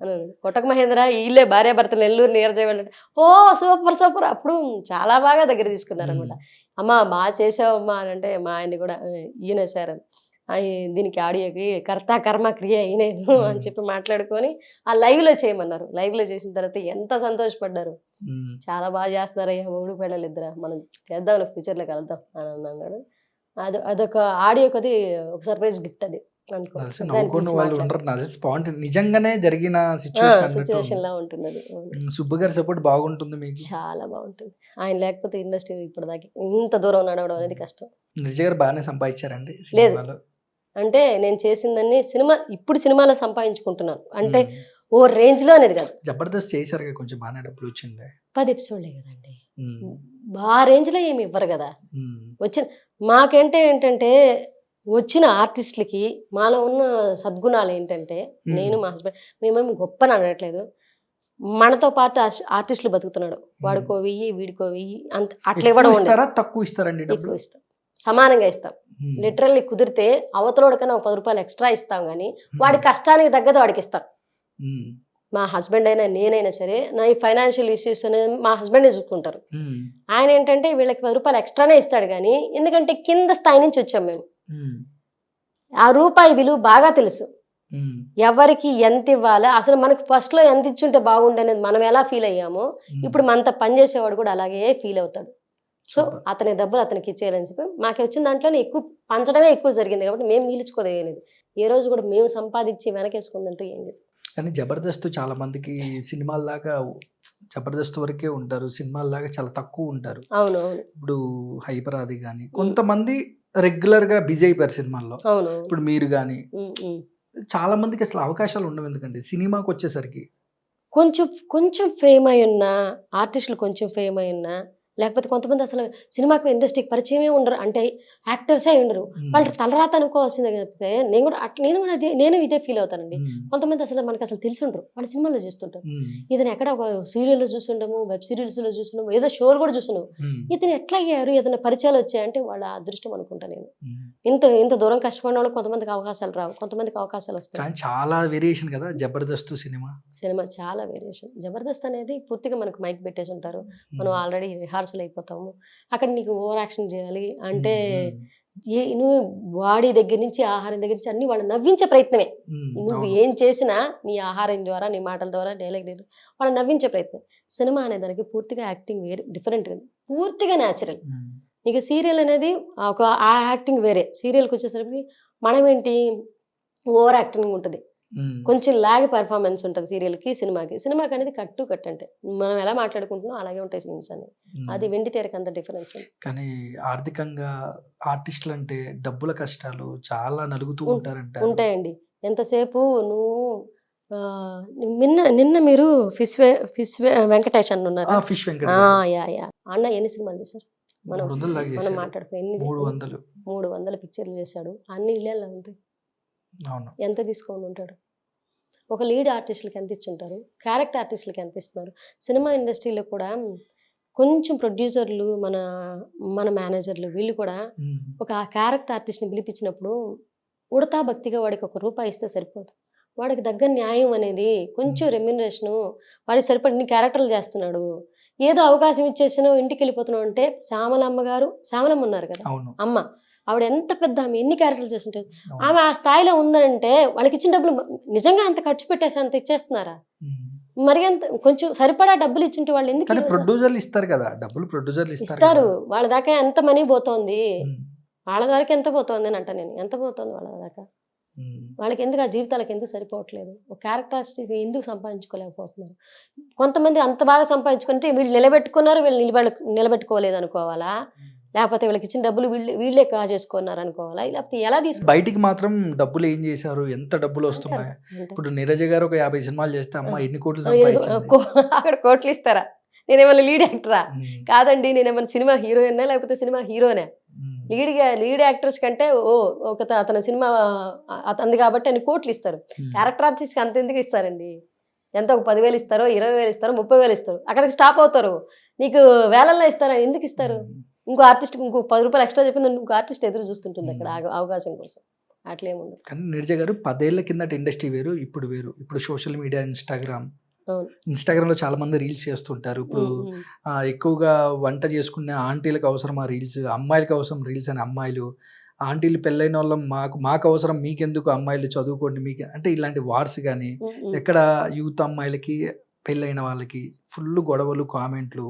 Speaker 2: అన్నాడు. కోటక్ మహేంద్ర వీళ్ళే భార్యాభర్తలు నెల్లూరు నీరజ వెళ్ళంటే, ఓ సూపర్ సూపర్. అప్పుడు చాలా బాగా దగ్గర తీసుకున్నారు అనమాట. అమ్మ బాగా చేసావమ్మా అని అంటే, మా ఆయన్ని కూడా ఈయన సార్ దీనికి ఆడియోకి కర్త కర్మ క్రియ అయినేను అని చెప్పి మాట్లాడుకొని ఆ లైవ్లో చేయమన్నారు. లైవ్లో చేసిన తర్వాత ఎంత సంతోషపడ్డారు. చాలా బాగా చేస్తున్నారయ్యా మొగుడు పిల్లలు ఇద్దరు, మనం చేద్దాం ఫ్యూచర్లో కలుద్దాం అని అన్నాడు. అదొక ఆడియోకి అది ఒక సర్ప్రైజ్ గిఫ్ట్ అది అనుకో.
Speaker 1: నిజంగానే జరిగిన
Speaker 2: సిచ్యువేషన్ లా ఉంటుంది అది.
Speaker 1: సుబ్బు గారి సపోర్ట్ బాగుంటుంది మీకు?
Speaker 2: చాలా బాగుంటుంది. ఆయన లేకపోతే ఇండస్ట్రీ ఇప్పటిదాకా ఇంత దూరం నడవడం అనేది కష్టం.
Speaker 1: నిజ గారు బాగానే సంపాదించారండి
Speaker 2: లేదు అంటే నేను చేసిందని ఇప్పుడు సినిమాలో సంపాదించుకుంటున్నాను అంటే ఓ రేంజ్ లో అనేది కాదు.
Speaker 1: జబర్దస్త్ చేశారు కొంచెం బాగానే డబ్బులు వచ్చింది.
Speaker 2: 10 ఎపిసోడ్లే కదండి, ఆ రేంజ్ లో ఏమి ఇవ్వరు కదా. వచ్చిన ఏంటంటే వచ్చిన ఆర్టిస్టులకి మాలో ఉన్న సద్గుణాలు ఏంటంటే, నేను మా హస్బెండ్ మేమేమి గొప్పని అనట్లేదు, మనతో పాటు ఆర్టిస్టులు బతుకుతున్నాడు, వాడికో 1000 వీడికో 1000 అంత అట్లా ఇవ్వడం ఉండదు.
Speaker 1: తక్కువ ఇస్తారండి?
Speaker 2: ఎక్కువ ఇస్తాం, సమానంగా ఇస్తాం. లిటరల్లీ కుదిరితే అవతలోడి కన్నా 10 రూపాయలు ఎక్స్ట్రా ఇస్తాం కానీ వాడి కష్టానికి తగ్గదు వాడికి ఇస్తాం. మా హస్బెండ్ అయినా నేనైనా సరే నా ఈ ఫైనాన్షియల్ ఇష్యూస్ అనేది మా హస్బెండే చూసుకుంటారు. ఆయన ఏంటంటే వీళ్ళకి 10 రూపాయలు ఎక్స్ట్రానే ఇస్తాడు కానీ, ఎందుకంటే కింద స్థాయి నుంచి వచ్చాం మేము, ఆ రూపాయి విలువ బాగా తెలుసు. ఎవరికి ఎంత ఇవ్వాలో అసలు మనకు ఫస్ట్ లో ఎంత ఇచ్చుంటే బాగుండనేది మనం ఎలా ఫీల్ అయ్యామో ఇప్పుడు మనతో పనిచేసేవాడు కూడా అలాగే ఫీల్ అవుతాడు. సో అతని డబ్బులు అతనికి ఇచ్చేయాలని చెప్పి మాకు వచ్చిన దాంట్లోనే ఎక్కువ పంచడమే ఎక్కువ జరిగింది కాబట్టి మేము మిగిల్చుకోలేదు. ఏ రోజు కూడా మేము సంపాదించి వెనకేసుకుందంటూ ఏం లేదు.
Speaker 1: కానీ జబర్దస్త్ చాలా మందికి సినిమాల్లాగా జబర్దస్త్ వరకే ఉంటారు, సినిమాల్లాగా చాలా తక్కువ ఉంటారు.
Speaker 2: అవును,
Speaker 1: ఇప్పుడు హైపర్ అది కానీ కొంతమంది రెగ్యులర్ గా బిజీ అయిపోయారు సినిమాల్లో. ఇప్పుడు మీరు కానీ చాలా మందికి అసలు అవకాశాలు ఉండవు. ఎందుకంటే సినిమాకి వచ్చేసరికి
Speaker 2: కొంచెం ఫేమ్ అయి ఉన్నా ఆర్టిస్టులు, కొంచెం ఫేమ్ అయి ఉన్నా, లేకపోతే కొంతమంది అసలు సినిమాకి ఇండస్ట్రీకి పరిచయమే ఉండరు, అంటే యాక్టర్సే ఉండరు, వాళ్ళు తలరాత అనుకోవాల్సిందే. చెప్తే నేను ఇదే ఫీల్ అవుతానండి. కొంతమంది అసలు మనకు అసలు తెలిసి ఉండరు, వాళ్ళు సినిమాలో చేస్తుంటారు. ఇతను ఎక్కడ ఒక సీరియల్లో చూస్తుండము, వెబ్ సిరీస్ లో చూస్తున్నాము, ఏదో షోలు కూడా చూస్తున్నాము. ఇతను ఎట్లా అయ్యారు, ఏదైనా పరిచయాలు వచ్చాయంటే వాళ్ళ అదృష్టం అనుకుంటా నేను. ఇంత దూరం కష్టపడిన వాళ్ళకి కొంతమందికి అవకాశాలు రావు, కొంతమందికి అవకాశాలు వస్తాయి.
Speaker 1: చాలా వేరియేషన్ కదా జబర్దస్త్ సినిమా
Speaker 2: చాలా వేరియేషన్. జబర్దస్త్ అనేది పూర్తిగా మనకు మైక్ పెట్టేసి ఉంటారు, మనం ఆల్రెడీ రిహార్సల్ అయిపోతాము. అక్కడ నీకు ఓవర్ యాక్షన్ చేయాలి అంటే నువ్వు బాడీ దగ్గర నుంచి ఆహారం దగ్గర నుంచి అన్ని వాళ్ళు నవ్వించే ప్రయత్నమే. నువ్వు ఏం చేసినా నీ ఆహారం ద్వారా, నీ మాటల ద్వారా, డైలాగ్ వాళ్ళు నవ్వించే ప్రయత్నం. సినిమా అనే దానికి పూర్తిగా యాక్టింగ్ వేరే, డిఫరెంట్, పూర్తిగా న్యాచురల్. నీకు సీరియల్ అనేది ఒక ఆ యాక్టింగ్ వేరే. సీరియల్కి వచ్చేసరికి మనం ఏంటి ఓవర్ యాక్టింగ్ ఉంటుంది, కొంచెం లాగ్ పెర్ఫార్మెన్స్ ఉంటుంది సీరియల్కి సినిమాకి అనేది కట్టు అంటే మనం ఎలా మాట్లాడుకుంటున్నాం అలాగే ఉంటాయి సీన్స్ అని. అది వెండి తెరకు అంత డిఫరెన్స్ ఉంది.
Speaker 1: కానీ ఆర్థికంగా ఆర్టిస్టులు అంటే డబ్బుల కష్టాలు చాలా నలుగుతూ
Speaker 2: ఉంటాయండి. ఎంతసేపు నువ్వు నిన్న మీరు ఫిష్ వెంకటేష్ అన్న ఉన్నారు, అన్న ఎన్ని సినిమాలు చేశారు మనం మాట్లాడుకుని 300 పిక్చర్లు చేశాడు, అన్ని ఇళ్ళల్లో ఉంటాయి. ఎంత తీసుకొని ఉంటాడు? ఒక లీడ్ ఆర్టిస్టులకి ఎంత ఇచ్చుంటారు, క్యారెక్టర్ ఆర్టిస్టులకి ఎంత ఇస్తున్నారు? సినిమా ఇండస్ట్రీలో కూడా కొంచెం ప్రొడ్యూసర్లు, మన మేనేజర్లు వీళ్ళు కూడా ఒక క్యారెక్టర్ ఆర్టిస్ట్ని పిలిపించినప్పుడు ఉడతా భక్తిగా వాడికి ₹1 ఇస్తే సరిపోదు. వాడికి దగ్గర న్యాయం అనేది, కొంచెం రెమ్యునరేషను, వాడికి సరిపడి ఇన్ని క్యారెక్టర్లు చేస్తున్నాడు, ఏదో అవకాశం ఇచ్చేసినా ఇంటికి వెళ్ళిపోతున్నావు అంటే. శ్యామలమ్మ ఉన్నారు కదా అమ్మ, ఆవిడ ఎంత పెద్ద ఆమె, ఎన్ని క్యారెక్టర్లు చేస్తుంటారు. ఆమె ఆ స్థాయిలో ఉందంటే వాళ్ళకి ఇచ్చిన డబ్బులు నిజంగా అంత ఖర్చు పెట్టేసి అంత ఇచ్చేస్తున్నారా? మరి అంత కొంచెం సరిపడా డబ్బులు ఇచ్చింటే వాళ్ళు ఎందుకు
Speaker 1: ప్రొడ్యూసర్లు ఇస్తారు కదా డబ్బులు, ప్రొడ్యూసర్లు
Speaker 2: ఇస్తారు. వాళ్ళ దాకా ఎంత మనీ పోతోంది, వాళ్ళ దాకా ఎంత పోతోంది అని అంట నేను. ఎంత పోతుంది వాళ్ళ దాకా? వాళ్ళకి ఎందుకు ఆ జీవితాలకు ఎందుకు సరిపోవట్లేదు? ఒక క్యారెక్టర్ ఆర్టిస్ట్ ఎందుకు సంపాదించుకోలేకపోతున్నారు? కొంతమంది అంత బాగా సంపాదించుకుంటే వీళ్ళు నిలబెట్టుకున్నారు, వీళ్ళు నిలబెట్టుకోలేదు అనుకోవాలా? లేకపోతే వీళ్ళకి ఇచ్చిన డబ్బులు వీళ్ళే కాజేసుకున్నారు అనుకోవాలా? లేకపోతే ఎలా తీసుకు
Speaker 1: బయటికి మాత్రం డబ్బులు ఏం చేశారు, ఎంత డబ్బులు వస్తున్నాయి? ఇప్పుడు నీరజ గారు ఒక 50 సినిమాలు చేస్తే అమ్మ ఎన్ని కోట్లు
Speaker 2: అక్కడ కోట్లు ఇస్తారా? నేనేమన్నా లీడ్ యాక్టరా? కాదండి, నేనేమన్నా సినిమా హీరోయినా లేకపోతే సినిమా హీరోనే? లీడ్ యాక్టర్స్ కంటే అతని సినిమా అతనిది కాబట్టి అన్ని కోట్లు ఇస్తారు. క్యారెక్టర్ ఆర్టిస్ట్కి అంత ఎందుకు ఇస్తారండి? ఎంత ఒక 10,000 ఇస్తారో, 20,000 ఇస్తారో, 30,000 ఇస్తారు, అక్కడికి స్టాప్ అవుతారు. నీకు వేలల్లో ఇస్తారా? ఎందుకు ఇస్తారు? ఇంకో ఆర్టిస్ట్కి ఇంకో ₹10 ఎక్స్ట్రా చెప్పింది ఇంకో ఆర్టిస్ట్ ఎదురు చూస్తుంటుంది అక్కడ అవకాశం కోసం. అట్లేముండదు.
Speaker 1: కానీ నీరజ గారు 10 ఏళ్ల కిందట ఇండస్ట్రీ వేరు, ఇప్పుడు వేరు. ఇప్పుడు సోషల్ మీడియా, ఇన్స్టాగ్రామ్లో చాలా మంది రీల్స్ చేస్తుంటారు. ఇప్పుడు ఎక్కువగా వంట చేసుకునే ఆంటీలకు అవసరం ఆ రీల్స్, అమ్మాయిలకు అవసరం రీల్స్ అని అమ్మాయిలు, ఆంటీలు పెళ్ళైన వాళ్ళం మాకు అవసరం మీకెందుకు అమ్మాయిలు చదువుకోండి మీకు అంటే ఇలాంటి వార్స్ కానీ ఎక్కడ యూత్ అమ్మాయిలకి పెళ్ళైన వాళ్ళకి ఫుల్ గొడవలు కామెంట్లు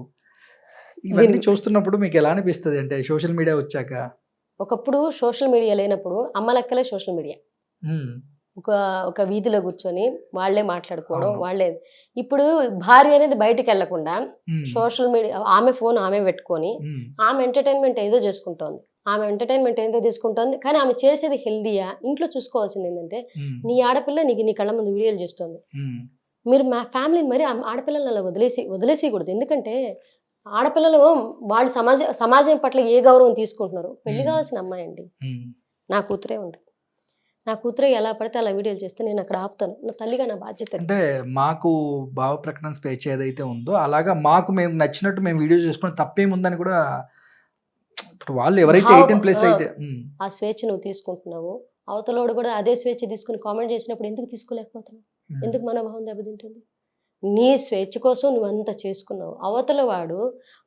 Speaker 1: ఇవన్నీ చూస్తున్నప్పుడు మీకు ఎలా అనిపిస్తుంది అంటే సోషల్ మీడియా వచ్చాక?
Speaker 2: ఒకప్పుడు సోషల్ మీడియా లేనప్పుడు అమ్మలక్కలే సోషల్ మీడియా. ఒక వీధిలో కూర్చొని వాళ్ళే మాట్లాడుకోవడం వాళ్ళే. ఇప్పుడు భార్య అనేది బయటికి వెళ్లకుండా సోషల్ మీడియా ఆమె ఫోన్ ఆమె పెట్టుకొని ఆమె ఎంటర్టైన్మెంట్ ఏదో చేసుకుంటోంది. కానీ ఆమె చేసేది హెల్దీయా? ఇంట్లో చూసుకోవాల్సింది ఏంటంటే నీ ఆడపిల్ల నీ కళ్ళ ముందు వీడియోలు చేస్తుంది. మీరు మా ఫ్యామిలీని మరి ఆడపిల్లలను అలా వదిలేసేయకూడదు. ఎందుకంటే ఆడపిల్లలు వాళ్ళు సమాజం పట్ల ఏ గౌరవం తీసుకుంటున్నారు? పెళ్లి కావాల్సిన అమ్మాయి అండి. నా కూతురే ఉంది. నా కూతురే ఎలా పడితే అలా వీడియోలు చేస్తే నేను అక్కడ ఆపుతాను. నా తల్లిగా నా బాధ్యత.
Speaker 1: అంటే మాకు భావ ప్రకటన స్వేచ్ఛ ఏదైతే ఉందో అలాగా మాకు మేము నచ్చినట్టు మేము వీడియో చేసుకుని తప్పేముందని కూడా ఇప్పుడు వాళ్ళు ఎవరైతే 18+ అయితే
Speaker 2: ఆ స్వేచ్ఛ నువ్వు తీసుకుంటున్నావు. అవతలోడు కూడా అదే స్వేచ్ఛ తీసుకుని కామెంట్ చేసినప్పుడు ఎందుకు తీసుకోలేకపోతున్నావు? ఎందుకు మనోభావం దెబ్బతింటుంది? నీ స్వేచ్ఛ కోసం నువ్వు అంతా చేసుకున్నావు. అవతల వాడు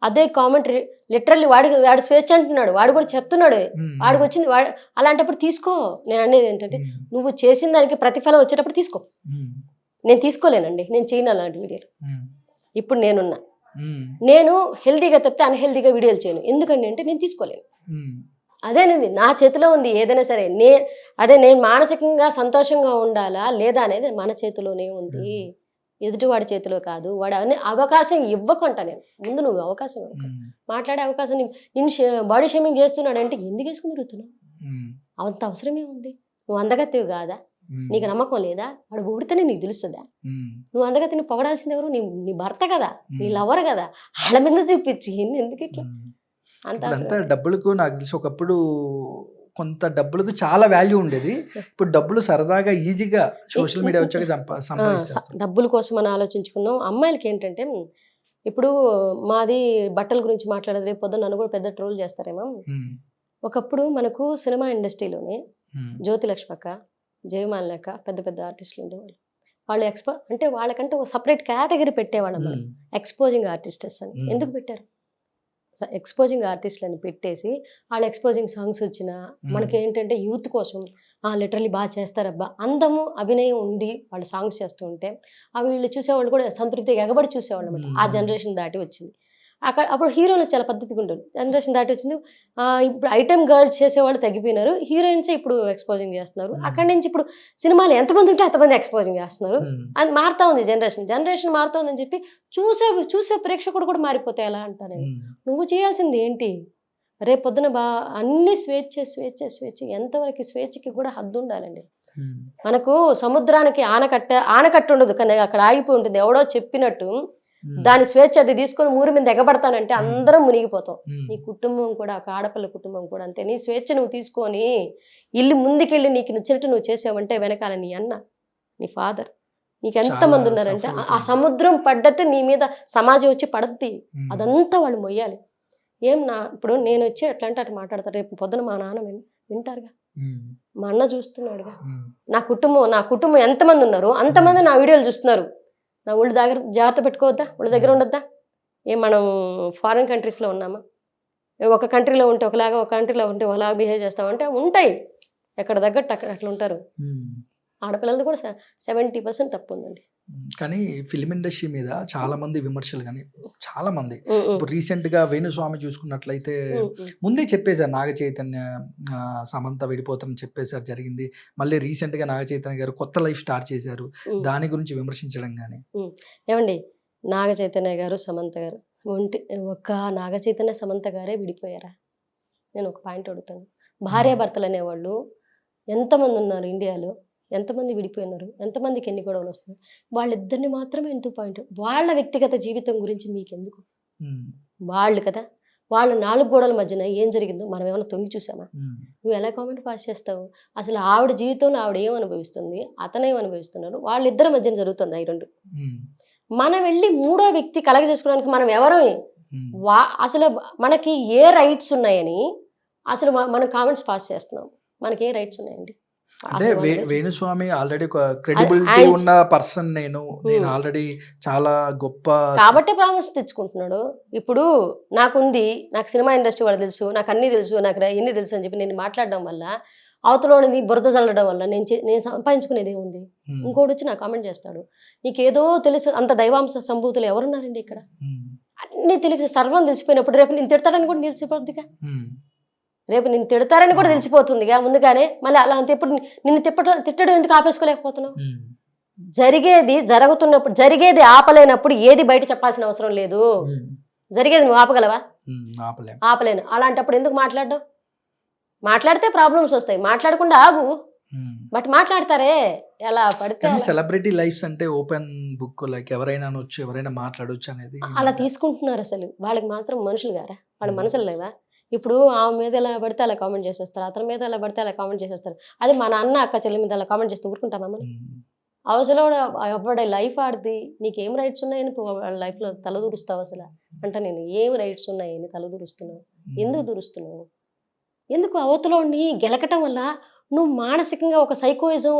Speaker 2: అదే కామెంట్ లిటరల్లీ వాడు స్వేచ్ఛ అంటున్నాడు. వాడు కూడా చెప్తున్నాడు. వాడికి వచ్చింది అలాంటప్పుడు తీసుకో. నేను అనేది ఏంటంటే నువ్వు చేసిన దానికి ప్రతిఫలం వచ్చేటప్పుడు తీసుకో. నేను తీసుకోలేనండి. నేను చేయను అలాంటి వీడియోలు. ఇప్పుడు నేను హెల్తీగా తప్పితే అన్హెల్తీగా వీడియోలు చేయను. ఎందుకంటే అంటే నేను తీసుకోలేను. అదేనండి నా చేతిలో ఉంది. ఏదైనా సరే నేను మానసికంగా సంతోషంగా ఉండాలా లేదా అనేది మన చేతిలోనే ఉంది. ఎదుటివాడి చేతిలో కాదు. వాడు అవకాశం ఇవ్వకుండా నేను ముందు నువ్వు అవకాశం మాట్లాడే అవకాశం నిన్ను బాడీ షేమింగ్ చేస్తున్నాడు అంటే ఎందుకు వేసుకుని తిరుగుతున్నావు? అంత అవసరమే ఉంది. నువ్వు అందగత్తివి కాదా? నీకు నమ్మకం లేదా? వాడు పొగిడితేనే నీకు తెలుస్తుందా? నువ్వు అందగత్తిని పొగడాల్సింది ఎవరు? నీ భర్త కదా, నీ లవర్ కదా. వాళ్ళ మీద చూపించి ఎందుకు ఇట్లా
Speaker 1: అంత డబ్బులకు నాకు తెలిసి ఒకప్పుడు కొంత డబ్బులకు చాలా వాల్యూ ఉండేది. ఇప్పుడు డబ్బులు సరదాగా ఈజీగా సోషల్ మీడియా వచ్చాక సంపాదిస్తారు.
Speaker 2: డబ్బుల కోసం మనం ఆలోచించుకుందాం. అమ్మాయిలకి ఏంటంటే ఇప్పుడు మాది బట్టల గురించి మాట్లాడేది. రేపు పొద్దున్న నన్ను కూడా పెద్ద ట్రోల్ చేస్తారేమో. ఒకప్పుడు మనకు సినిమా ఇండస్ట్రీలోనే జ్యోతిలక్ష్మక్క, జయమాలక్క పెద్ద పెద్ద ఆర్టిస్టులు ఉండేవాళ్ళు. వాళ్ళు అంటే వాళ్ళకంటే ఒక సపరేట్ కేటగిరీ పెట్టేవాళ్ళం మనం. ఎక్స్పోజింగ్ ఆర్టిస్టెస్ అని ఎందుకు పెట్టారు? ఎక్స్పోజింగ్ ఆర్టిస్టులని పెట్టేసి వాళ్ళు ఎక్స్పోజింగ్ సాంగ్స్ వచ్చినా మనకి ఏంటంటే యూత్ కోసం లిటరల్లీ బాగా చేస్తారబ్బా అందము అభినయం ఉండి వాళ్ళు సాంగ్స్ చేస్తూ ఉంటే వీళ్ళు చూసేవాళ్ళు కూడా సంతృప్తిగా ఎగబడి చూసేవాళ్ళు అనమాట. ఆ జనరేషన్ దాటి వచ్చింది. అప్పుడు హీరోలు చాలా పద్ధతిగా ఉంటారు. జనరేషన్ దాటి వచ్చింది. ఇప్పుడు ఐటమ్ గర్ల్స్ చేసేవాళ్ళు తగ్గిపోయినారు. హీరోయిన్సే ఇప్పుడు ఎక్స్పోజింగ్ చేస్తున్నారు. అక్కడి నుంచి ఇప్పుడు సినిమాలు ఎంతమంది ఉంటే అంతమంది ఎక్స్పోజింగ్ చేస్తున్నారు. అది మారుతా ఉంది. జనరేషన్ మారుతుందని చెప్పి చూసే ప్రేక్షకుడు కూడా మారిపోతే ఎలా అంటారు? నువ్వు చేయాల్సింది ఏంటి? రేపు పొద్దున అన్ని స్వేచ్ఛ ఎంతవరకు స్వేచ్ఛకి కూడా హద్దు ఉండాలండి. మనకు సముద్రానికి ఆనకట్ట ఉండదు, కానీ అక్కడ ఆగిపోయి ఉంటుంది. ఎవడో చెప్పినట్టు దాని స్వేచ్ఛ అది తీసుకొని ఊరి మీద ఎగబడతానంటే అందరం మునిగిపోతాం. నీ కుటుంబం కూడా, ఒక ఆడపిల్ల కుటుంబం కూడా అంతే. నీ స్వేచ్ఛ నువ్వు తీసుకొని ఇల్లు ముందుకెళ్ళి నీకు నచ్చినట్టు నువ్వు చేసావంటే వెనకాల నీ అన్న, నీ ఫాదర్, నీకు ఎంతమంది ఉన్నారంటే ఆ సముద్రం పడ్డట్టు నీ మీద సమాజం వచ్చి పడద్ది. అదంతా వాళ్ళు మొయ్యాలి. ఇప్పుడు నేను వచ్చి ఎట్లా అంటే అటు మాట్లాడతారు. రేపు పొద్దున మా నాన్న వింటారుగా, మా అన్న చూస్తున్నాడుగా. నా కుటుంబం ఎంతమంది ఉన్నారు అంతమంది నా వీడియోలు చూస్తున్నారు. నా ఒళ్ళు దగ్గర జాగ్రత్త పెట్టుకోవద్దా? ఒళ్ళ దగ్గర ఉండద్దా? మనం ఫారిన్ కంట్రీస్లో ఉన్నామా? ఒక కంట్రీలో ఉంటే ఒకలాగా, ఒక కంట్రీలో ఉంటే ఒకలాగా బిహేవ్ చేస్తామంటే ఉంటాయి. ఎక్కడ తగ్గట్టు అట్లా ఉంటారు. ఆడపిల్లలది కూడా 70% తప్పు ఉందండి.
Speaker 1: కానీ ఫిల్మ్ ఇండస్ట్రీ మీద చాలా మంది విమర్శలు, కానీ చాలా మంది ఇప్పుడు రీసెంట్ గా వేణుస్వామి చూసుకున్నట్లయితే ముందే చెప్పేశారు, నాగ చైతన్య సమంత విడిపోతారని చెప్పేశారు, జరిగింది. మళ్ళీ రీసెంట్ గా నాగ చైతన్య గారు కొత్త లైఫ్ స్టార్ట్ చేశారు. దాని గురించి విమర్శించడం కానీ
Speaker 2: ఏమండి, నాగ చైతన్య గారు సమంత గారు ఒక్క నాగ చైతన్య సమంత గారే విడిపోయారా? నేను ఒక పాయింట్ అడుగుతాను. భార్యాభర్తలు అనేవాళ్ళు ఎంతమంది ఉన్నారు ఇండియాలో? ఎంతమంది విడిపోయినారు? ఎంతమందికి ఎన్ని గొడవలు వస్తున్నాయి? వాళ్ళిద్దరిని మాత్రమే ఎందుకు పాయింట్? వాళ్ళ వ్యక్తిగత జీవితం గురించి మీకెందుకు? వాళ్ళు కదా, వాళ్ళ 4 గోడల మధ్యన ఏం జరిగిందో మనం ఏమైనా తొంగి చూసామా? నువ్వు ఎలా కామెంట్ పాస్ చేస్తావు? అసలు ఆవిడ జీవితంలో ఆవిడ ఏం అనుభవిస్తుంది, అతనేం అనుభవిస్తున్నారు, వాళ్ళిద్దరి మధ్యన జరుగుతుంది అవి 2. మనం వెళ్ళి 3వ వ్యక్తి కలగ చేసుకోవడానికి మనం ఎవరు? అసలు మనకి ఏ రైట్స్ ఉన్నాయని అసలు మనం కామెంట్స్ పాస్ చేస్తున్నాం? మనకి ఏ రైట్స్ ఉన్నాయండి?
Speaker 1: అంటే
Speaker 2: అసలు వాళ్ళ గురించి
Speaker 1: వేణుస్వామి ఆల్రెడీ ఒక క్రెడిబిలిటీ
Speaker 2: ఆయన
Speaker 1: ఉన్న పర్సన్. నేను ఆల్రెడీ చాలా గొప్ప
Speaker 2: కాబట్టే ప్రామిస్ తెచ్చుకుంటున్నాడు. ఇప్పుడు నాకుంది, నాకు సినిమా ఇండస్ట్రీ వాళ్ళు తెలుసు, నాకు అన్నీ తెలుసు, నాకు ఇన్ని తెలుసు అని చెప్పి నేను మాట్లాడడం వల్ల, అవతలోనిది బురద చల్లడం వల్ల నేను సంపాదించుకునేది ఏముంది?
Speaker 1: ఉమ్,
Speaker 2: ఇంకోటి వచ్చి నాకు కామెంట్ చేస్తాడు, నీకేదో తెలుసు, అంత దైవాంశ సంభూతులు ఎవరున్నారండి ఇక్కడ?
Speaker 1: ఉమ్,
Speaker 2: అన్నీ తెలిసి సర్వం తెలిసిపోయినప్పుడు రేపు నేను తిడతాడని కూడా తెలిసిపోద్దిగా.
Speaker 1: ఉమ్,
Speaker 2: రేపు నేను తిడతారని కూడా తెలిసిపోతుందిగా ముందుగానే. మళ్ళీ అలా అంత ఎప్పుడు నిన్ను తిట్టడం ఎందుకు ఆపేసుకోలేకపోతున్నావు?
Speaker 1: ఉమ్,
Speaker 2: జరిగేది జరుగుతున్నప్పుడు, జరిగేది ఆపలేనప్పుడు ఏది బయట చెప్పాల్సిన అవసరం లేదు.
Speaker 1: ఉమ్,
Speaker 2: జరిగేది నువ్వు ఆపగలవా?
Speaker 1: ఆపలేం.
Speaker 2: ఆపలేను. అలాంటప్పుడు ఎందుకు మాట్లాడడం? మాట్లాడితే ప్రాబ్లమ్స్ వస్తాయి, మాట్లాడకుండా ఆగు.
Speaker 1: ఉమ్.
Speaker 2: బట్ మాట్లాడతారే ఎలా పడితే
Speaker 1: కానీ
Speaker 2: అలా.
Speaker 1: సెలబ్రిటీ లైఫ్స్ అంటే ఓపెన్ బుక్, లైక్ ఎవరైనా అనొచ్చు, ఎవరైనా మాట్లాడొచ్చు అనేది.
Speaker 2: అలా తీసుకుంటున్నారు. అసలు వాళ్ళకి మాత్రం మనుషులు గారా? వాళ్ళ మనసులు లేవా? ఇప్పుడు ఆమె మీద ఎలా పడితే అలా కామెంట్ చేసేస్తారు, అతని మీద ఎలా పడితే అలా కామెంట్ చేసేస్తారు. అది మన అన్న అక్క చెల్లి మీద అలా కామెంట్ చేస్తే ఊరుకుంటామా మనం?
Speaker 1: ఉమ్,
Speaker 2: అవసరం ఎవడే లైఫ్ ఆడిది, నీకేం రైట్స్ ఉన్నాయని వాళ్ళ లైఫ్లో తలదూరుస్తావు అసలు అంటే? నేను ఏం రైట్స్ ఉన్నాయని తలదూరుస్తున్నావు? ఎందుకు దూరుస్తున్నావు? ఎందుకు అవతలోని గెలకటం వల్ల నువ్వు మానసికంగా ఒక సైకోయిజం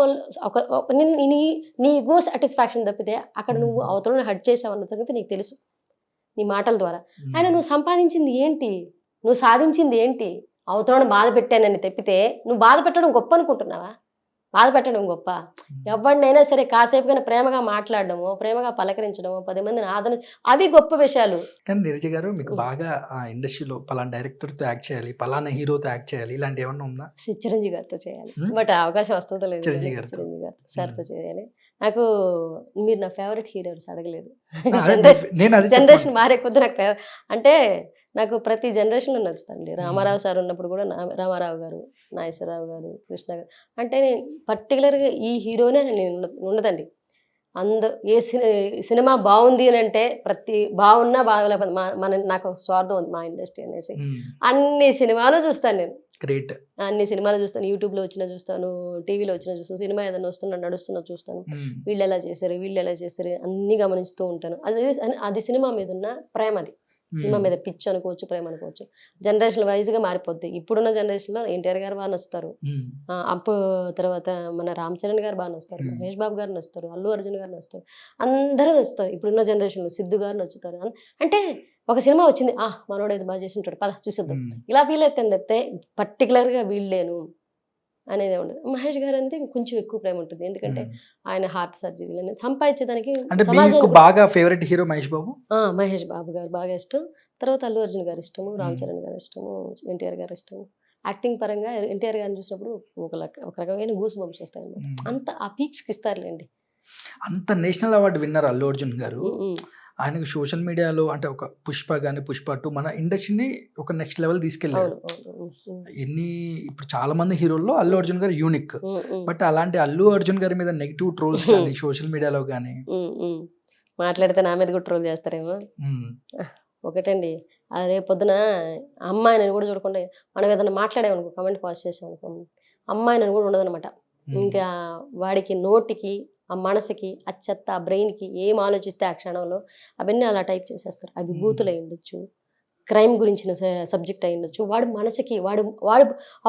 Speaker 2: నీ ఈగో సాటిస్ఫాక్షన్ తప్పితే అక్కడ నువ్వు అవతలని హర్ట్ చేసావు అన్న సంగతి నీకు తెలుసు నీ మాటల ద్వారా. ఆయన నువ్వు సంపాదించింది ఏంటి? నువ్వు సాధించింది ఏంటి? అవతలను బాధ పెట్టానని తప్పితే నువ్వు బాధ పెట్టడం గొప్ప అనుకుంటున్నావా? బాధ పెట్టడం గొప్ప? ఎవరినైనా సరే కాసేపుగా ప్రేమగా మాట్లాడడము, ప్రేమగా పలకరించడము, 10 మందిని ఆదరణ, అవి గొప్ప విషయాలు.
Speaker 1: కానీ నీరజ గారు, మీకు బాగా ఆ ఇండస్ట్రీలో పలానా డైరెక్టర్తో యాక్ట్ చేయాలి, పలానా హీరోతో యాక్ట్ చేయాలి, ఇలాంటి ఏమన్నా ఉందా?
Speaker 2: చిరంజీవి గారితో చేయాలి,
Speaker 1: Hmm?
Speaker 2: బట్ అవకాశం వస్తుందో లేదు.
Speaker 1: చిరంజీవి గారితో.
Speaker 2: చిరంజీవి గారితో సార్తో చేయాలి. నాకు మీరు నా ఫేవరెట్ హీరోస్ అడగలేదు.
Speaker 1: అదే నేను అది
Speaker 2: జనరేషన్ మారే కొద్ది నాకు అంటే నాకు ప్రతి జనరేషన్లో నచ్చుతండి. రామారావు సార్ ఉన్నప్పుడు కూడా రామారావు గారు, నాగేశ్వరరావు గారు, కృష్ణ గారు, అంటే నేను పర్టికులర్గా ఈ హీరోనే నేను ఉండదండి. ఏ సినిమా బాగుంది అని అంటే ప్రతి బాగున్నా బాగలేకపోతే నాకు స్వార్థం ఉంది మా ఇండస్ట్రీ అనేసి. అన్ని సినిమాలు చూస్తాను నేను,
Speaker 1: గ్రేట్.
Speaker 2: అన్ని సినిమాలు చూస్తాను. యూట్యూబ్లో వచ్చినా చూస్తాను, టీవీలో వచ్చినా చూస్తాను, సినిమా ఏదైనా వస్తున్నా నడుస్తున్నా చూస్తాను. వీళ్ళు ఎలా చేశారు, వీళ్ళు ఎలా చేశారు అన్నీ గమనిస్తూ ఉంటాను. అది సినిమా మీద ఉన్న ప్రేమ, అది సినిమా మీద పిచ్ అనుకోవచ్చు, ప్రేమ అనుకోవచ్చు. జనరేషన్ వైజ్గా మారిపోద్ది. ఇప్పుడున్న జనరేషన్లో ఎన్టీఆర్ గారు బాగా నచ్చుతారు, అప్పుడు తర్వాత మన రామ్ చరణ్ గారు బాగా నచ్చుతారు, మహేష్ బాబు గారు నచ్చుతారు, అల్లు అర్జున్ గారు నచ్చుతారు, అందరూ నచ్చుతారు. ఇప్పుడున్న జనరేషన్లో సిద్ధు గారు నచ్చుతారు. అంటే ఒక సినిమా వచ్చింది, మనోడు ఇది బాగా చేసి ఉంటాడు, పద చూసిద్దాం, ఇలా ఫీల్ అవుతాను తప్పితే పర్టికులర్గా వీళ్ళేను అనేది ఉండదు. మహేష్ గారు అంతే కొంచెం ఎక్కువ ప్రేమ ఉంటుంది, ఎందుకంటే ఆయన హార్ట్ సర్జరీ సంపాదించేదానికి.
Speaker 1: అంటే మీకు బాగా ఫేవరెట్ హీరో మహేష్ బాబు?
Speaker 2: మహేష్ బాబు గారు బాగా ఇష్టం, తర్వాత అల్లు అర్జున్ గారు ఇష్టము, రామ్ చరణ్ గారు ఇష్టము, ఎన్టీఆర్ గారు ఇష్టము. యాక్టింగ్ పరంగా ఎన్టీఆర్ గారిని చూసినప్పుడు ఒక రకమైన గూస్ బంప్స్ వస్తాయి అన్నమాట. అంత ఆ పీక్స్కి ఇస్తారులేండి.
Speaker 1: అంత national award winner Allu Arjun గారు, ఆయనకు సోషల్ మీడియాలో అంటే ఒక పుష్ప కానీ పుష్ప 2 మన ఇండస్ట్రీని ఒక నెక్స్ట్ లెవెల్ తీసుకెళ్ళారు. ఇప్పుడు చాలా మంది హీరోల్లో అల్లు అర్జున్ గారు యూనిక్, బట్ అలాంటి అల్లు అర్జున్ గారి మీద నెగిటివ్ ట్రోల్స్ కానీ సోషల్ మీడియాలో కానీ
Speaker 2: మాట్లాడితే నా మీద కూడా ట్రోల్ చేస్తారేమో. ఒకటండి, రేపు పొద్దున అమ్మాయిని కూడా చూడకుండా మనం ఏదైనా మాట్లాడేమనుకో, కమెంట్ పాస్ చేసామనుకో, అమ్మాయిని కూడా ఉండదన్నమాట. ఇంకా వాడికి నోటికి, ఆ మనసుకి, ఆ చెత్త, ఆ బ్రెయిన్కి ఏం ఆలోచిస్తే ఆ క్షణంలో అవన్నీ అలా టైప్ చేసేస్తారు. అవి బూతులు అయి ఉండొచ్చు, క్రైమ్ గురించిన సబ్జెక్ట్ అయి ఉండొచ్చు. వాడు మనసుకి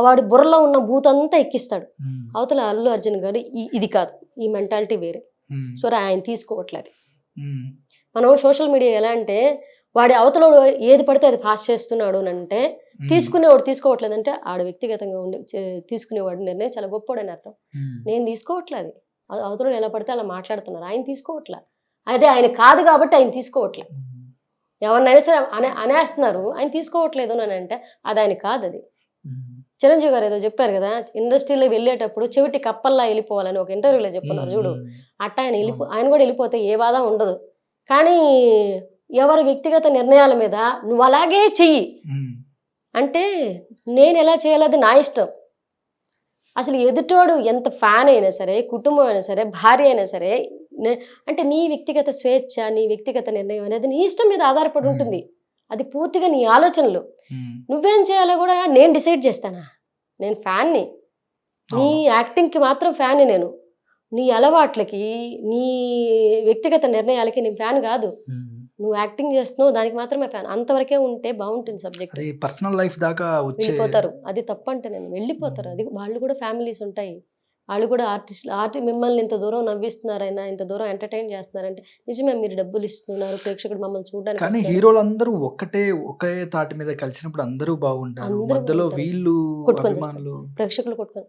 Speaker 2: వాడి బుర్రలో ఉన్న బూతంతా ఎక్కిస్తాడు. అవతల అల్లు అర్జున్ గారు ఇది కాదు, ఈ మెంటాలిటీ వేరే. సో ఆయన తీసుకోవట్లేదు. మనం సోషల్ మీడియా ఎలా అంటే వాడి అవతల ఏది పడితే అది పాస్ చేస్తున్నాడు అని అంటే, తీసుకునేవాడు తీసుకోవట్లేదు అంటే ఆడు వ్యక్తిగతంగా ఉండి తీసుకునేవాడు నిర్ణయం చాలా గొప్పవాడని అర్థం. నేను తీసుకోవట్లేదు, అవతల ఎలా పడితే అలా మాట్లాడుతున్నారు, ఆయన తీసుకోవట్లే. అదే ఆయన కాదు కాబట్టి ఆయన తీసుకోవట్లే. ఎవరినైనా సరే అనేస్తున్నారు, ఆయన తీసుకోవట్లేదు అని అంటే అది ఆయన కాదు. అది చిరంజీవి గారు ఏదో చెప్పారు కదా, ఇండస్ట్రీలో వెళ్ళేటప్పుడు చెవిటి కప్పల్లా వెళ్ళిపోవాలని ఒక ఇంటర్వ్యూలో చెప్పున్నారు చూడు. అట్ట ఆయన కూడా వెళ్ళిపోతే ఏ బాధ ఉండదు. కానీ ఎవరి వ్యక్తిగత నిర్ణయాల మీద నువ్వు అలాగే చెయ్యి అంటే నేను ఎలా చేయాలి, అది నా ఇష్టం. అసలు ఎదుటోడు ఎంత ఫ్యాన్ అయినా సరే, కుటుంబం అయినా సరే, భార్య అయినా సరే, అంటే నీ వ్యక్తిగత స్వేచ్ఛ, నీ వ్యక్తిగత నిర్ణయం అనేది నీ ఇష్టం మీద ఆధారపడి ఉంటుంది. అది పూర్తిగా నీ ఆలోచనలు. నువ్వేం చేయాలో కూడా నేను డిసైడ్ చేస్తానా? నేను ఫ్యాన్ని, నీ యాక్టింగ్కి మాత్రం ఫ్యాన్ని నేను. నీ అలవాట్లకి, నీ వ్యక్తిగత నిర్ణయాలకి నేను ఫ్యాన్ కాదు. నువ్వు యాక్టింగ్ చేస్తున్నావు, దానికి మాత్రమే ఫ్యాన్. అంతవరకే ఉంటే బాగుంటుంది సబ్జెక్ట్.
Speaker 1: పర్సనల్ లైఫ్ దాకా
Speaker 2: వెళ్ళిపోతారు, అది తప్పంటే నేను వెళ్ళిపోతారు. అది వాళ్ళు కూడా ఫ్యామిలీస్ ఉంటాయి, వాళ్ళు కూడా ఆర్టిస్టులు మిమ్మల్ని ఇంత దూరం నవ్విస్తున్నారైనా, ఇంత దూరం ఎంటర్టైన్ చేస్తున్నారంటే నిజమే, మీరు డబ్బులు ఇస్తున్నారు, ప్రేక్షకుడు మమ్మల్ని చూడడానికి
Speaker 1: కానీ
Speaker 2: వస్తున్నారు.
Speaker 1: హీరోలందరూ ఒకే తాటి మీద కలిసినప్పుడు అందరూ బాగుంటారు.
Speaker 2: అందరూ
Speaker 1: మధ్యలో
Speaker 2: బాగుంటారు.
Speaker 1: వీళ్ళు
Speaker 2: కొట్టుకొని
Speaker 1: అభిమానులు
Speaker 2: ప్రేక్షకులు కొట్టుకొని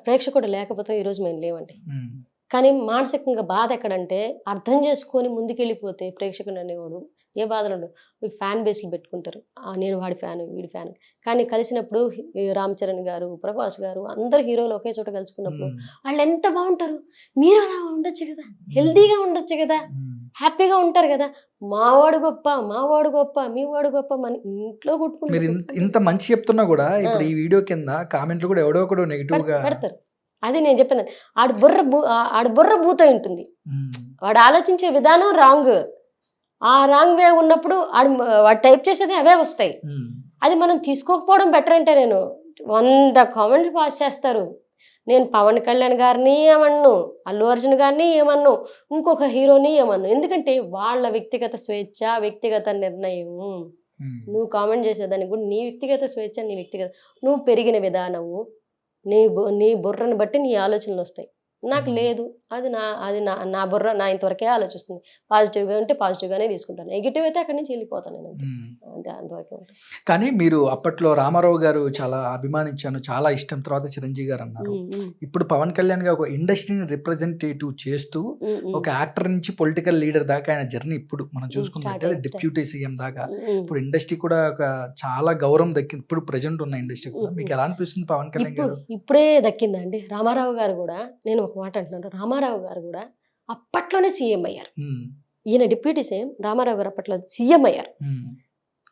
Speaker 2: ప్రేక్షకుడు లేకపోతే ఈరోజు మేము లేవండి.
Speaker 1: ఉమ్,
Speaker 2: కానీ మానసికంగా బాధ ఎక్కడంటే అర్థం చేసుకొని ముందుకెళ్ళిపోతే ప్రేక్షకుడు అనేవాడు ఏ బాధలు ఉండవు. ఈ ఫ్యాన్ బేస్లు పెట్టుకుంటారు, నేను వాడి ఫ్యాన్ వీడి ఫ్యాన్. కానీ కలిసినప్పుడు ఈ రామ్ చరణ్ గారు, ప్రభాస్ గారు, అందరు హీరోలు ఒకే చోట కలుసుకున్నప్పుడు
Speaker 1: ఉమ్,
Speaker 2: వాళ్ళు ఎంత బాగుంటారు. మీరు అలా ఉండొచ్చు కదా, హెల్తీగా ఉండొచ్చు కదా,
Speaker 1: ఉమ్.
Speaker 2: హ్యాపీగా ఉంటారు కదా. మావాడు గొప్ప, మావాడు గొప్ప, మీ వాడు గొప్ప, మన ఇంట్లో
Speaker 1: మీరు
Speaker 2: కొట్టుకుంటారు.
Speaker 1: ఇంత మంచి చెప్తున్నా కూడా ఇప్పుడు ఈ వీడియో కింద కామెంట్లు కూడా ఎవడో ఒకడు నెగిటివ్ గా
Speaker 2: పెడతారు. అది నేను చెప్పాను, ఆడు బుర్ర బూత ఉంటుంది,
Speaker 1: ఉమ్,
Speaker 2: వాడు ఆలోచించే విధానం రాంగ్. ఆ రాంగ్ వే ఉన్నప్పుడు వాడు టైప్ చేసేది అవే వస్తాయి.
Speaker 1: ఉమ్,
Speaker 2: అది మనం తీసుకోకపోవడం బెటర్. అంటే నేను 100 కామెంట్లు పాస్ చేస్తారు. నేను పవన్ కళ్యాణ్ గారిని ఏమన్ను, అల్లు అర్జున్ గారిని ఏమన్ను, ఇంకొక హీరోని ఏమన్ను. ఎందుకంటే వాళ్ళ వ్యక్తిగత స్వేచ్ఛ, వ్యక్తిగత నిర్ణయం.
Speaker 1: ఉమ్,
Speaker 2: నువ్వు కామెంట్ చేసేదానికి కూడా నీ వ్యక్తిగత స్వేచ్ఛ, నీ వ్యక్తిగత, నువ్వు పెరిగిన విధానము, నీ బుర్రని బట్టి నీ ఆలోచనలు వస్తాయి. నాకు లేదు, నా బుర్ర నా ఇంతవరకే ఆలోచిస్తుంది. పాజిటివ్గా ఉంటే పాజిటివ్గానే తీసుకుంటాను, నెగిటివ్ అయితే అక్కడి నుంచి వెళ్ళిపోతాను నేను.
Speaker 1: ఉమ్.
Speaker 2: అంతే, అంతవరకే ఉంటుంది.
Speaker 1: కానీ మీరు అప్పట్లో రామారావు గారు చాలా అభిమానించాను, చాలా ఇష్టం, తర్వాత చిరంజీవి గారు అన్నారు. ఇప్పుడు పవన్ కళ్యాణ్ గారు ఒక ఇండస్ట్రీని రిప్రజెంటేటివ్ చేస్తూ ఒక యాక్టర్ నుంచి పొలిటికల్ లీడర్ దాకా ఆయన జర్నీ ఇప్పుడు మనం చూసుకున్నట్లయితే డిప్యూటీ సీఎం దాకా ఇప్పుడు ఇండస్ట్రీ కూడా ఒక చాలా గౌరవం దక్కింది. ఇప్పుడు ప్రజెంట్ ఉన్న ఇండస్ట్రీ కూడా మీకు ఎలా అనిపిస్తుంది పవన్ కళ్యాణ్ గారు?
Speaker 2: ఇప్పుడే దక్కిందండి. రామారావు గారు కూడా, నేను ఒక మాట అంటున్నాను, రామారావు గారు కూడా అప్పట్లోనే సీఎం అయ్యారు. ఈయన డిప్యూటీ సీఎం, రామారావు గారు అప్పట్లో సీఎం అయ్యారు.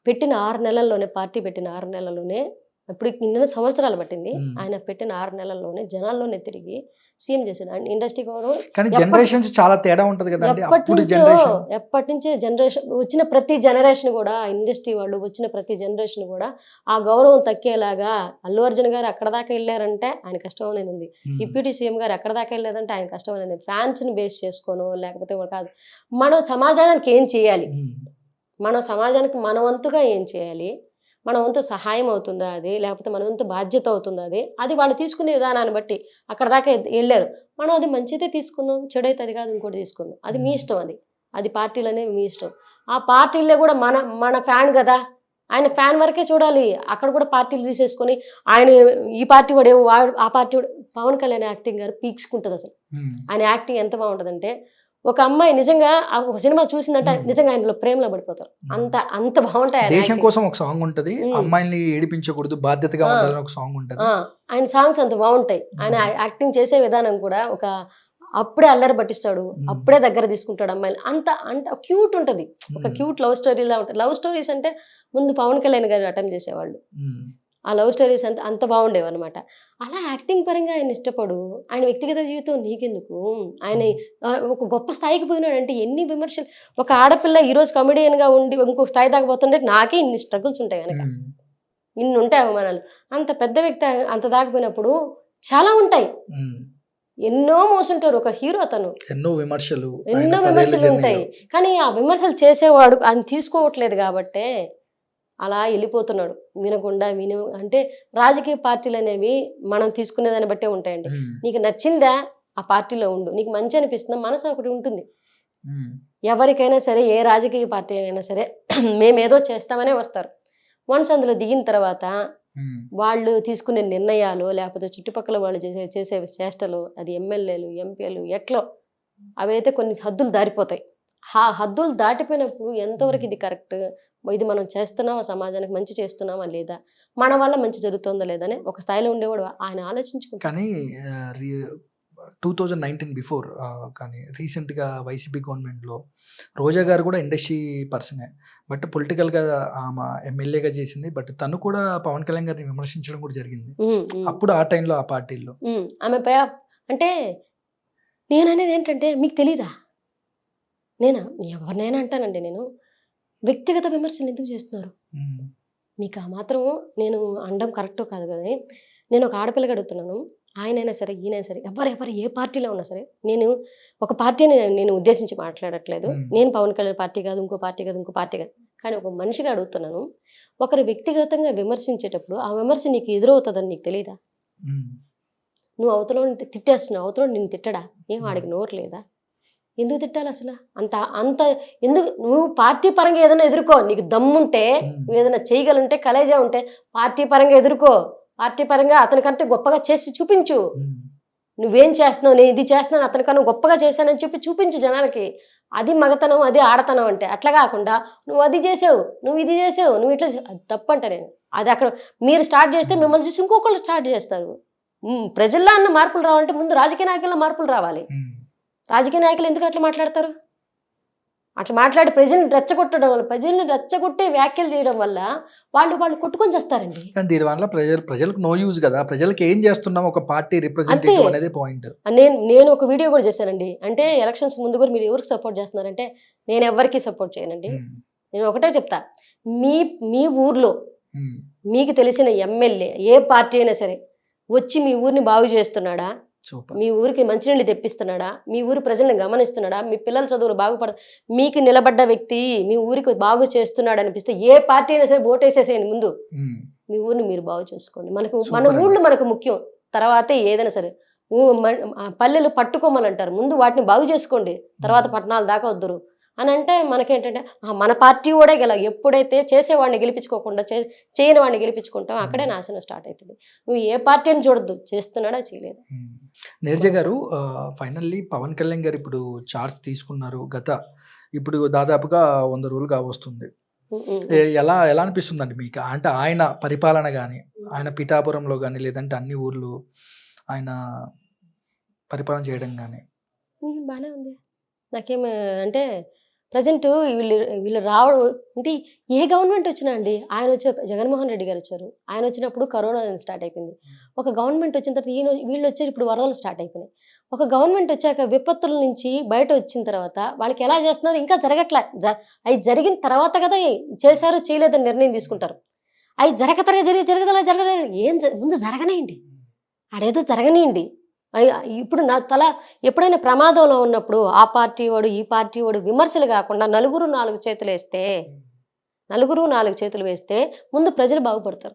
Speaker 2: పెట్టిన 6 నెలల్లోనే, పార్టీ పెట్టిన 6 నెలల్లోనే, ఇప్పుడు ఇన్ని సంవత్సరాలు పట్టింది, ఆయన పెట్టిన 6 నెలల్లోనే జనాల్లోనే తిరిగి సీఎం చేశాడు. అండ్ ఇండస్ట్రీ కూడా
Speaker 1: కానీ జనరేషన్స్ చాలా తేడా ఉంటది కదండి.
Speaker 2: ఎప్పటి నుంచో జనరేషన్ వచ్చిన ప్రతి జనరేషన్ కూడా, ఇండస్ట్రీ వాళ్ళు వచ్చిన ప్రతి జనరేషన్ కూడా ఆ గౌరవం తక్కేలాగా, అల్లు అర్జున్ గారు అక్కడ దాకా వెళ్ళారంటే ఆయన కష్టం అనేది ఉంది, డిప్యూటీ సీఎం గారు ఎక్కడ దాకా వెళ్ళారంటే ఆయన కష్టం అనేది ఉంది. ఫ్యాన్స్ని బేస్ చేసుకోను లేకపోతే కాదు, మనం సమాజానికి ఏం చేయాలి, మనం సమాజానికి మన వంతుగా ఏం చేయాలి, మన వంతు సహాయం అవుతుందా అది, లేకపోతే మన వంతు బాధ్యత అవుతుందా అది వాళ్ళు తీసుకునే విధానాన్ని బట్టి అక్కడ దాకా వెళ్ళారు. మనం అది మంచిదే తీసుకుందాం, చెడైతే అది కాదు ఇంకోటి తీసుకుందాం, అది మీ ఇష్టం. అది పార్టీలు అనేవి మీ ఇష్టం. ఆ పార్టీల్లో కూడా మన ఫ్యాన్ కదా, ఆయన ఫ్యాన్ వరకే చూడాలి. అక్కడ కూడా పార్టీలు తీసేసుకొని ఆయన ఈ పార్టీ వాడు ఆ పార్టీ వాడు. పవన్ కళ్యాణ్ యాక్టింగ్ గారు పీక్స్కుంటుంది అసలు. ఆయన యాక్టింగ్ ఎంత బాగుంటుందంటే, ఒక అమ్మాయి నిజంగా ఒక సినిమా చూసిందంటే నిజంగా ఆయనలో ప్రేమలో పడిపోతారు. అంత బాగుంటాయి.
Speaker 1: దేశం కోసం ఒక సాంగ్ ఉంటది, అమ్మాయిని ఏడిపించకూడదు, బాధ్యతగా ఉండాలని ఒక సాంగ్ ఉంటది.
Speaker 2: ఆయన సాంగ్స్ అంత బాగుంటాయి. ఆయన యాక్టింగ్ చేసే విధానం కూడా అప్పుడే అల్లరి పట్టిస్తాడు, అప్పుడే దగ్గర తీసుకుంటాడు అమ్మాయిలు. అంత క్యూట్ ఉంటుంది, ఒక క్యూట్ లవ్ స్టోరీలా ఉంటుంది. లవ్ స్టోరీస్ అంటే ముందు పవన్ కళ్యాణ్ గారు అటెంప్ట్ చేసేవాళ్ళు. ఆ లవ్ స్టోరీస్ అంత బాగుండేవి అనమాట. అలా యాక్టింగ్ పరంగా ఆయన ఇష్టపడు, ఆయన వ్యక్తిగత జీవితం నీకెందుకు, ఆయన ఒక గొప్ప స్థాయికి పోయినాడంటే ఎన్ని విమర్శలు. ఒక ఆడపిల్ల ఈరోజు కమెడియన్గా ఉండి ఇంకొక స్థాయి దాకా పోతుంటే నాకే ఇన్ని స్ట్రగుల్స్ ఉంటాయి కనుక, ఇన్ని ఉంటాయి అవమానాలు. అంత పెద్ద వ్యక్తి అంత దాకపోయినప్పుడు చాలా ఉంటాయి, ఎన్నో మోసుంటారు. ఒక హీరో అతను, ఎన్నో విమర్శలు ఉంటాయి. కానీ ఆ విమర్శలు చేసేవాడు ఆయన తీసుకోవట్లేదు కాబట్టే అలా వెళ్ళిపోతున్నాడు. అంటే రాజకీయ పార్టీలు అనేవి మనం తీసుకునే దాన్ని బట్టే ఉంటాయండి. నీకు నచ్చిందా ఆ పార్టీలో ఉండు, నీకు మంచి అనిపిస్తుందా, మనసు ఒకటి ఉంటుంది. ఎవరికైనా సరే, ఏ రాజకీయ పార్టీ అయినా సరే మేమేదో చేస్తామనే వస్తారు. వన్స్ అందులో దిగిన తర్వాత వాళ్ళు తీసుకునే నిర్ణయాలు, లేకపోతే చుట్టుపక్కల వాళ్ళు చేసే చేష్టలు, అది ఎమ్మెల్యేలు ఎంపీలు ఎట్లో, అవైతే కొన్ని హద్దులు దారిపోతాయి. ఆ హద్దులు దాటిపోయినప్పుడు ఎంతవరకు ఇది కరెక్ట్, ఇది మనం చేస్తున్నామా, సమాజానికి మంచి చేస్తున్నామా లేదా, మన వల్ల మంచి జరుగుతుందా లేదని ఒక స్థాయిలో ఉండేవాడు ఆయన ఆలోచించుకుంటారు.
Speaker 1: కానీ 2019 బిఫోర్ కానీ రీసెంట్గా వైసీపీ గవర్నమెంట్లో రోజా గారు కూడా ఇండస్ట్రీ పర్సనే, బట్ పొలిటికల్గా ఆమె ఎమ్మెల్యేగా చేసింది. బట్ తను కూడా పవన్ కళ్యాణ్ గారిని విమర్శించడం కూడా జరిగింది అప్పుడు, ఆ టైంలో ఆ పార్టీల్లో.
Speaker 2: ఆమె అంటే నేననేది ఏంటంటే, మీకు తెలీదా, ఎవరినైనా అంటానండి, నేను వ్యక్తిగత విమర్శలు ఎందుకు చేస్తున్నారు మీకు ఆ మాత్రం నేను అనడం కరెక్టో కాదు కదా. నేను ఒక ఆడపిల్లగా అడుగుతున్నాను, ఆయనైనా సరే ఈయనైనా సరే, ఎవరు ఏ పార్టీలో ఉన్నా సరే, నేను ఒక పార్టీని నేను ఉద్దేశించి మాట్లాడట్లేదు. నేను పవన్ కళ్యాణ్ పార్టీ కాదు, ఇంకో పార్టీ కాదు, కానీ ఒక మనిషిగా అడుగుతున్నాను. ఒకరు వ్యక్తిగతంగా విమర్శించేటప్పుడు ఆ విమర్శ నీకు ఎదురవుతుందని నీకు తెలీదా? నువ్వు అవతల తిట్టేస్తున్నావు, అవతల నిన్ను తిట్టడా? ఏం ఆడికి నోరు లేదా? ఎందుకు తిట్టాలి అసలు? అంత అంత ఎందుకు? నువ్వు పార్టీ పరంగా ఏదైనా ఎదుర్కో, నీకు దమ్ముంటే, నువ్వు ఏదైనా చేయగలంటే, కలేజా ఉంటే పార్టీ పరంగా ఎదుర్కో, పార్టీ పరంగా అతనికంటే గొప్పగా చేసి చూపించు. నువ్వేం చేస్తున్నావు, నేను ఇది చేస్తున్నాను, అతనికన్నా గొప్పగా చేశానని చెప్పి చూపించు జనాలకి. అది మగతనం, అది ఆడతనం అంటే. అట్లా కాకుండా నువ్వు అది చేసావు, నువ్వు ఇది చేసావు, నువ్వు ఇట్లా అది తప్పంట. నేను అది అక్కడ మీరు స్టార్ట్ చేస్తే మిమ్మల్ని చూసి ఇంకొకళ్ళు స్టార్ట్ చేస్తారు. ప్రజల్లో అన్న మార్పులు రావాలంటే ముందు రాజకీయ నాయకుల్లో మార్పులు రావాలి. రాజకీయ నాయకులు ఎందుకు అట్లా మాట్లాడతారు? అట్లా మాట్లాడి ప్రజల్ని రెచ్చగొట్టడం వల్ల, ప్రజల్ని రెచ్చగొట్టే వ్యాఖ్యలు చేయడం వల్ల వాళ్ళు కొట్టుకొని చేస్తారండి.
Speaker 1: కానీ దీనివల్ల ప్రజలకు నో యూజ్ కదా. ప్రజలకు ఏం చేస్తున్నాం, ఒక పార్టీ రిప్రజెంటేటివ్ అనేది పాయింట్.
Speaker 2: నేను ఒక వీడియో కూడా చేశానండి. అంటే ఎలక్షన్స్ ముందు కూడా మీరు ఎవరికి సపోర్ట్ చేస్తున్నారంటే, నేను ఎవరికి సపోర్ట్ చేయనండి. నేను ఒకటే చెప్తా, మీ ఊర్లో మీకు తెలిసిన ఎమ్మెల్యే ఏ పార్టీ అయినా సరే వచ్చి మీ ఊరిని బాగు చేస్తున్నాడా, మీ ఊరికి మంచినీళ్ళు తెప్పిస్తున్నాడా, మీ ఊరి ప్రజల్ని గమనిస్తున్నాడా, మీ పిల్లల చదువులు మీకు నిలబడ్డ వ్యక్తి మీ ఊరికి బాగు చేస్తున్నాడు అనిపిస్తే ఏ పార్టీ అయినా సరే ఓటేసేసేయండి. ముందు మీ ఊరిని మీరు బాగు చేసుకోండి. మన ఊళ్ళు మనకు ముఖ్యం, తర్వాతే ఏదైనా సరే. పల్లెలు పట్టుకోమని అంటారు, ముందు వాటిని బాగు చేసుకోండి, తర్వాత పట్టణాల దాకా వద్దురు అని అంటే మనకేంటంటే మన పార్టీ కూడా ఎప్పుడైతే చేసేవాడిని గెలిపించుకోకుండా చేయని వాడిని గెలిపించుకుంటాం, అక్కడే నాశనం స్టార్ట్ అవుతుంది. నువ్వు ఏ పార్టీ అని చూడద్దు, చేస్తున్నాడా చేయలేదు.
Speaker 1: నీరజ గారు, ఫైనల్లీ పవన్ కళ్యాణ్ గారు ఇప్పుడు చార్జ్ తీసుకున్నారు. ఇప్పుడు దాదాపుగా 100 రోజులు కావస్తుంది. ఎలా అనిపిస్తుందండి మీకు? అంటే ఆయన పరిపాలన కానీ, ఆయన పిఠాపురంలో కానీ, లేదంటే అన్ని ఊర్లు ఆయన పరిపాలన చేయడం కానీ?
Speaker 2: బాగానే ఉంది. నాకేం అంటే ప్రజెంట్ వీళ్ళు రావడం అంటే ఏ గవర్నమెంట్ వచ్చినా అండి, ఆయన వచ్చే జగన్మోహన్ రెడ్డి గారు వచ్చారు, ఆయన వచ్చినప్పుడు కరోనా స్టార్ట్ అయిపోయింది. ఒక గవర్నమెంట్ వచ్చిన తర్వాత వీళ్ళు వచ్చారు, ఇప్పుడు వరదలు స్టార్ట్ అయిపోయినాయి. ఒక గవర్నమెంట్ వచ్చాక విపత్తుల నుంచి బయట వచ్చిన తర్వాత వాళ్ళకి ఎలా చేస్తున్నారు ఇంకా జరగట్లే. అవి జరిగిన తర్వాత కదా చేశారు చేయలేదని నిర్ణయం తీసుకుంటారు. అవి జరగలేదు ఏం ముందు జరగనేయండి, ఆడేదో జరగనియండి. ఇప్పుడు ఎప్పుడైనా ప్రమాదంలో ఉన్నప్పుడు ఆ పార్టీ వాడు ఈ పార్టీ వాడు విమర్శలు కాకుండా నలుగురు 4 చేతులు వేస్తే ముందు ప్రజలు బాగుపడతారు.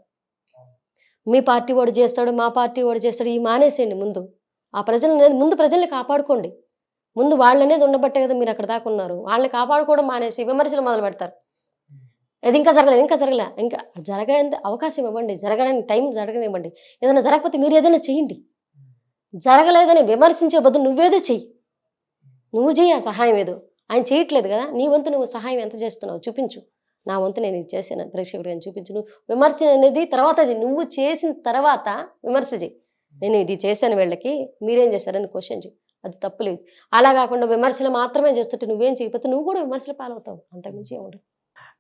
Speaker 2: మీ పార్టీ వాడు చేస్తాడు, మా పార్టీ వాడు చేస్తాడు, ఈ మానేసేయండి. ముందు ప్రజల్ని కాపాడుకోండి. ముందు వాళ్ళనేది ఉండబట్టే కదా మీరు అక్కడ దాకా ఉన్నారు. వాళ్ళని కాపాడుకోవడం మానేసి విమర్శలు మొదలు పెడతారు. అది ఇంకా జరగలే, ఇంకా జరగడానికి అవకాశం ఇవ్వండి, జరగడానికి టైం జరగనివ్వండి. ఏదైనా జరగకపోతే మీరు ఏదైనా చెయ్యండి. జరగలేదని విమర్శించే బదులు నువ్వేదో చెయ్యి, నువ్వు చెయ్యి ఆ సహాయం. ఏదో ఆయన చేయట్లేదు కదా, నీ వంతు నువ్వు సహాయం ఎంత చేస్తున్నావు చూపించు. నా వంతు నేను ఇది చేశాను ప్రేక్షకుడు అని చూపించు. నువ్వు విమర్శ అనేది తర్వాత నువ్వు చేసిన తర్వాత విమర్శ చేయి. నేను ఇది చేశాను, వీళ్ళకి మీరేం చేశారని క్వశ్చన్ చేయి, అది తప్పులేదు. అలా కాకుండా విమర్శలు మాత్రమే చేస్తుంటే నువ్వేం చేయకపోతే నువ్వు కూడా విమర్శలు పాలవుతావు, అంతకుమించి ఏముండదు.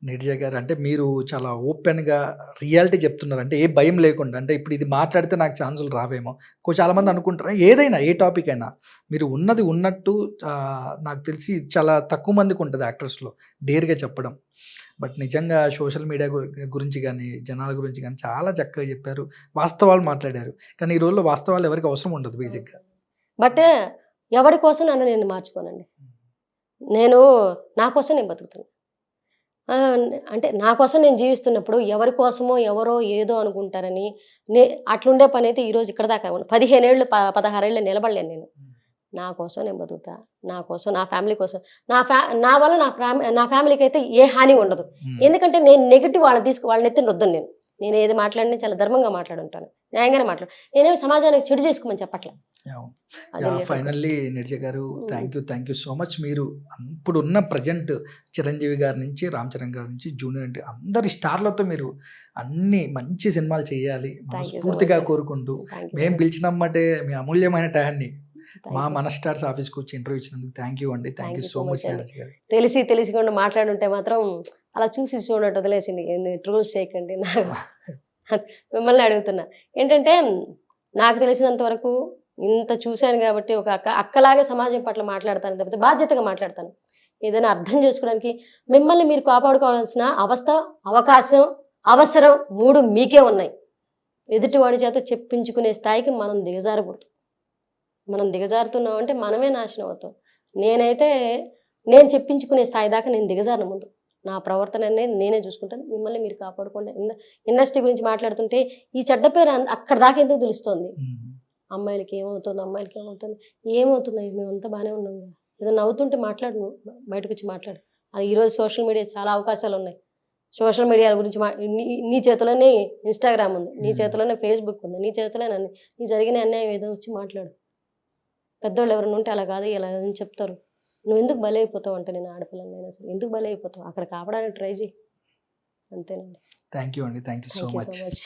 Speaker 1: నీరజ గారు, అంటే మీరు చాలా ఓపెన్గా రియాలిటీ చెప్తున్నారు. అంటే ఏ భయం లేకుండా, అంటే ఇప్పుడు ఇది మాట్లాడితే నాకు ఛాన్సులు రావేమో. చాలామంది అనుకుంటారు ఏదైనా ఏ టాపిక్ అయినా మీరు ఉన్నది ఉన్నట్టు, నాకు తెలిసి చాలా తక్కువ మందికి ఉంటుంది యాక్టర్స్లో డేర్గా చెప్పడం. బట్ నిజంగా సోషల్ మీడియా గురించి కానీ, జనాల గురించి కానీ చాలా చక్కగా చెప్పారు, వాస్తవాలు మాట్లాడారు. కానీ ఈ రోజుల్లో వాస్తవాలు ఎవరికి అవసరం ఉండదు బేసిక్గా.
Speaker 2: బట్ ఎవరి కోసం నన్ను నేను మార్చుకోనండి. నా కోసం నేను బతుకుతాను. అంటే నా కోసం నేను జీవిస్తున్నప్పుడు ఎవరి కోసమో ఎవరో ఏదో అనుకుంటారని అట్లుండే పని అయితే ఈరోజు ఇక్కడ దాకా 15 ఏళ్ళు 16 ఏళ్ళు నిలబడలేను. నేను నా కోసం నేను బతుకుతా, నా కోసం, నా ఫ్యామిలీ కోసం. నా వల్ల నా ఫ్యామిలీకి అయితే ఏ హాని ఉండదు. ఎందుకంటే నేను నెగిటివ్ వాళ్ళని ఎత్తిన వద్దని నేను ఏది మాట్లాడినా చాలా ధర్మంగా మాట్లాడుంటాను, న్యాయంగానే నేనేమి సమాజానికి చెడు చేసుకోమని చెప్పట్లే.
Speaker 1: ఫైనల్లీ నీరజ గారు, థ్యాంక్ యూ సో మచ్. మీరు ఇప్పుడున్న ప్రజెంట్ చిరంజీవి గారి నుంచి, రామ్ చరణ్ గారి నుంచి, జూనియర్ అందరి స్టార్లతో మీరు అన్ని మంచి సినిమాలు చేయాలి పూర్తిగా కోరుకుంటూ, మేము పిలిచినమ్మంటే మీ అమూల్యమైన టైంని మా మన స్టార్స్ ఆఫీస్కి వచ్చి ఇంటర్వ్యూ ఇచ్చినందుకు థ్యాంక్ యూ అండి. Thank you so much.
Speaker 2: తెలిసికుండా మాట్లాడుంటే మాత్రం అలా చూసి చూడటం వదిలేసింది, ట్రోల్స్ చేయకండి. మిమ్మల్ని అడుగుతున్నా ఏంటంటే, నాకు తెలిసినంత వరకు ఇంత చూశాను కాబట్టి ఒక అక్కలాగే సమాజం పట్ల మాట్లాడతాను, తప్పితే బాధ్యతగా మాట్లాడతాను. ఏదైనా అర్థం చేసుకోవడానికి మిమ్మల్ని మీరు కాపాడుకోవాల్సిన అవకాశం, అవసరం 3 మీకే ఉన్నాయి. ఎదుటివాడి చేత చెప్పించుకునే స్థాయికి మనం దిగజారకూడదు. మనం దిగజారుతున్నామంటే మనమే నాశనం అవుతాం. నేను చెప్పించుకునే స్థాయి దాకా నేను దిగజారను. ముందు నా ప్రవర్తన అనేది నేనే చూసుకుంటాను. మిమ్మల్ని మీరు కాపాడుకోండి. ఇండస్ట్రీ గురించి మాట్లాడుతుంటే ఈ చెడ్డ పేరు అక్కడ దాకా ఎందుకు తెలుస్తుంది? అమ్మాయిలకి ఏమవుతుంది ఏమవుతుంది మేమంతా బాగానే ఉన్నాం కదా. ఏదైనా నవ్వుతుంటే మాట్లాడు, నువ్వు బయటకు వచ్చి మాట్లాడు. అది ఈరోజు సోషల్ మీడియా చాలా అవకాశాలు ఉన్నాయి. సోషల్ మీడియా గురించి నీ చేతిలోనే ఇన్స్టాగ్రామ్ ఉంది, నీ చేతిలోనే ఫేస్బుక్ ఉంది, నీ చేతిలోనే నీ జరిగిన అన్యాయం ఏదో వచ్చి మాట్లాడు. పెద్దోళ్ళు ఎవరైనా ఉంటే అలా కాదు ఇలా అని చెప్తారు. నువ్వు ఎందుకు బలైపోతావు అంటే, నేను ఆడపిల్లనైనా సరే ఎందుకు బలైపోతావు, అక్కడ కాపాడానికి ట్రై చేయి, అంతేనండి.
Speaker 1: థ్యాంక్ యూ అండి, thank you so
Speaker 2: thank you so
Speaker 1: much.
Speaker 2: Much.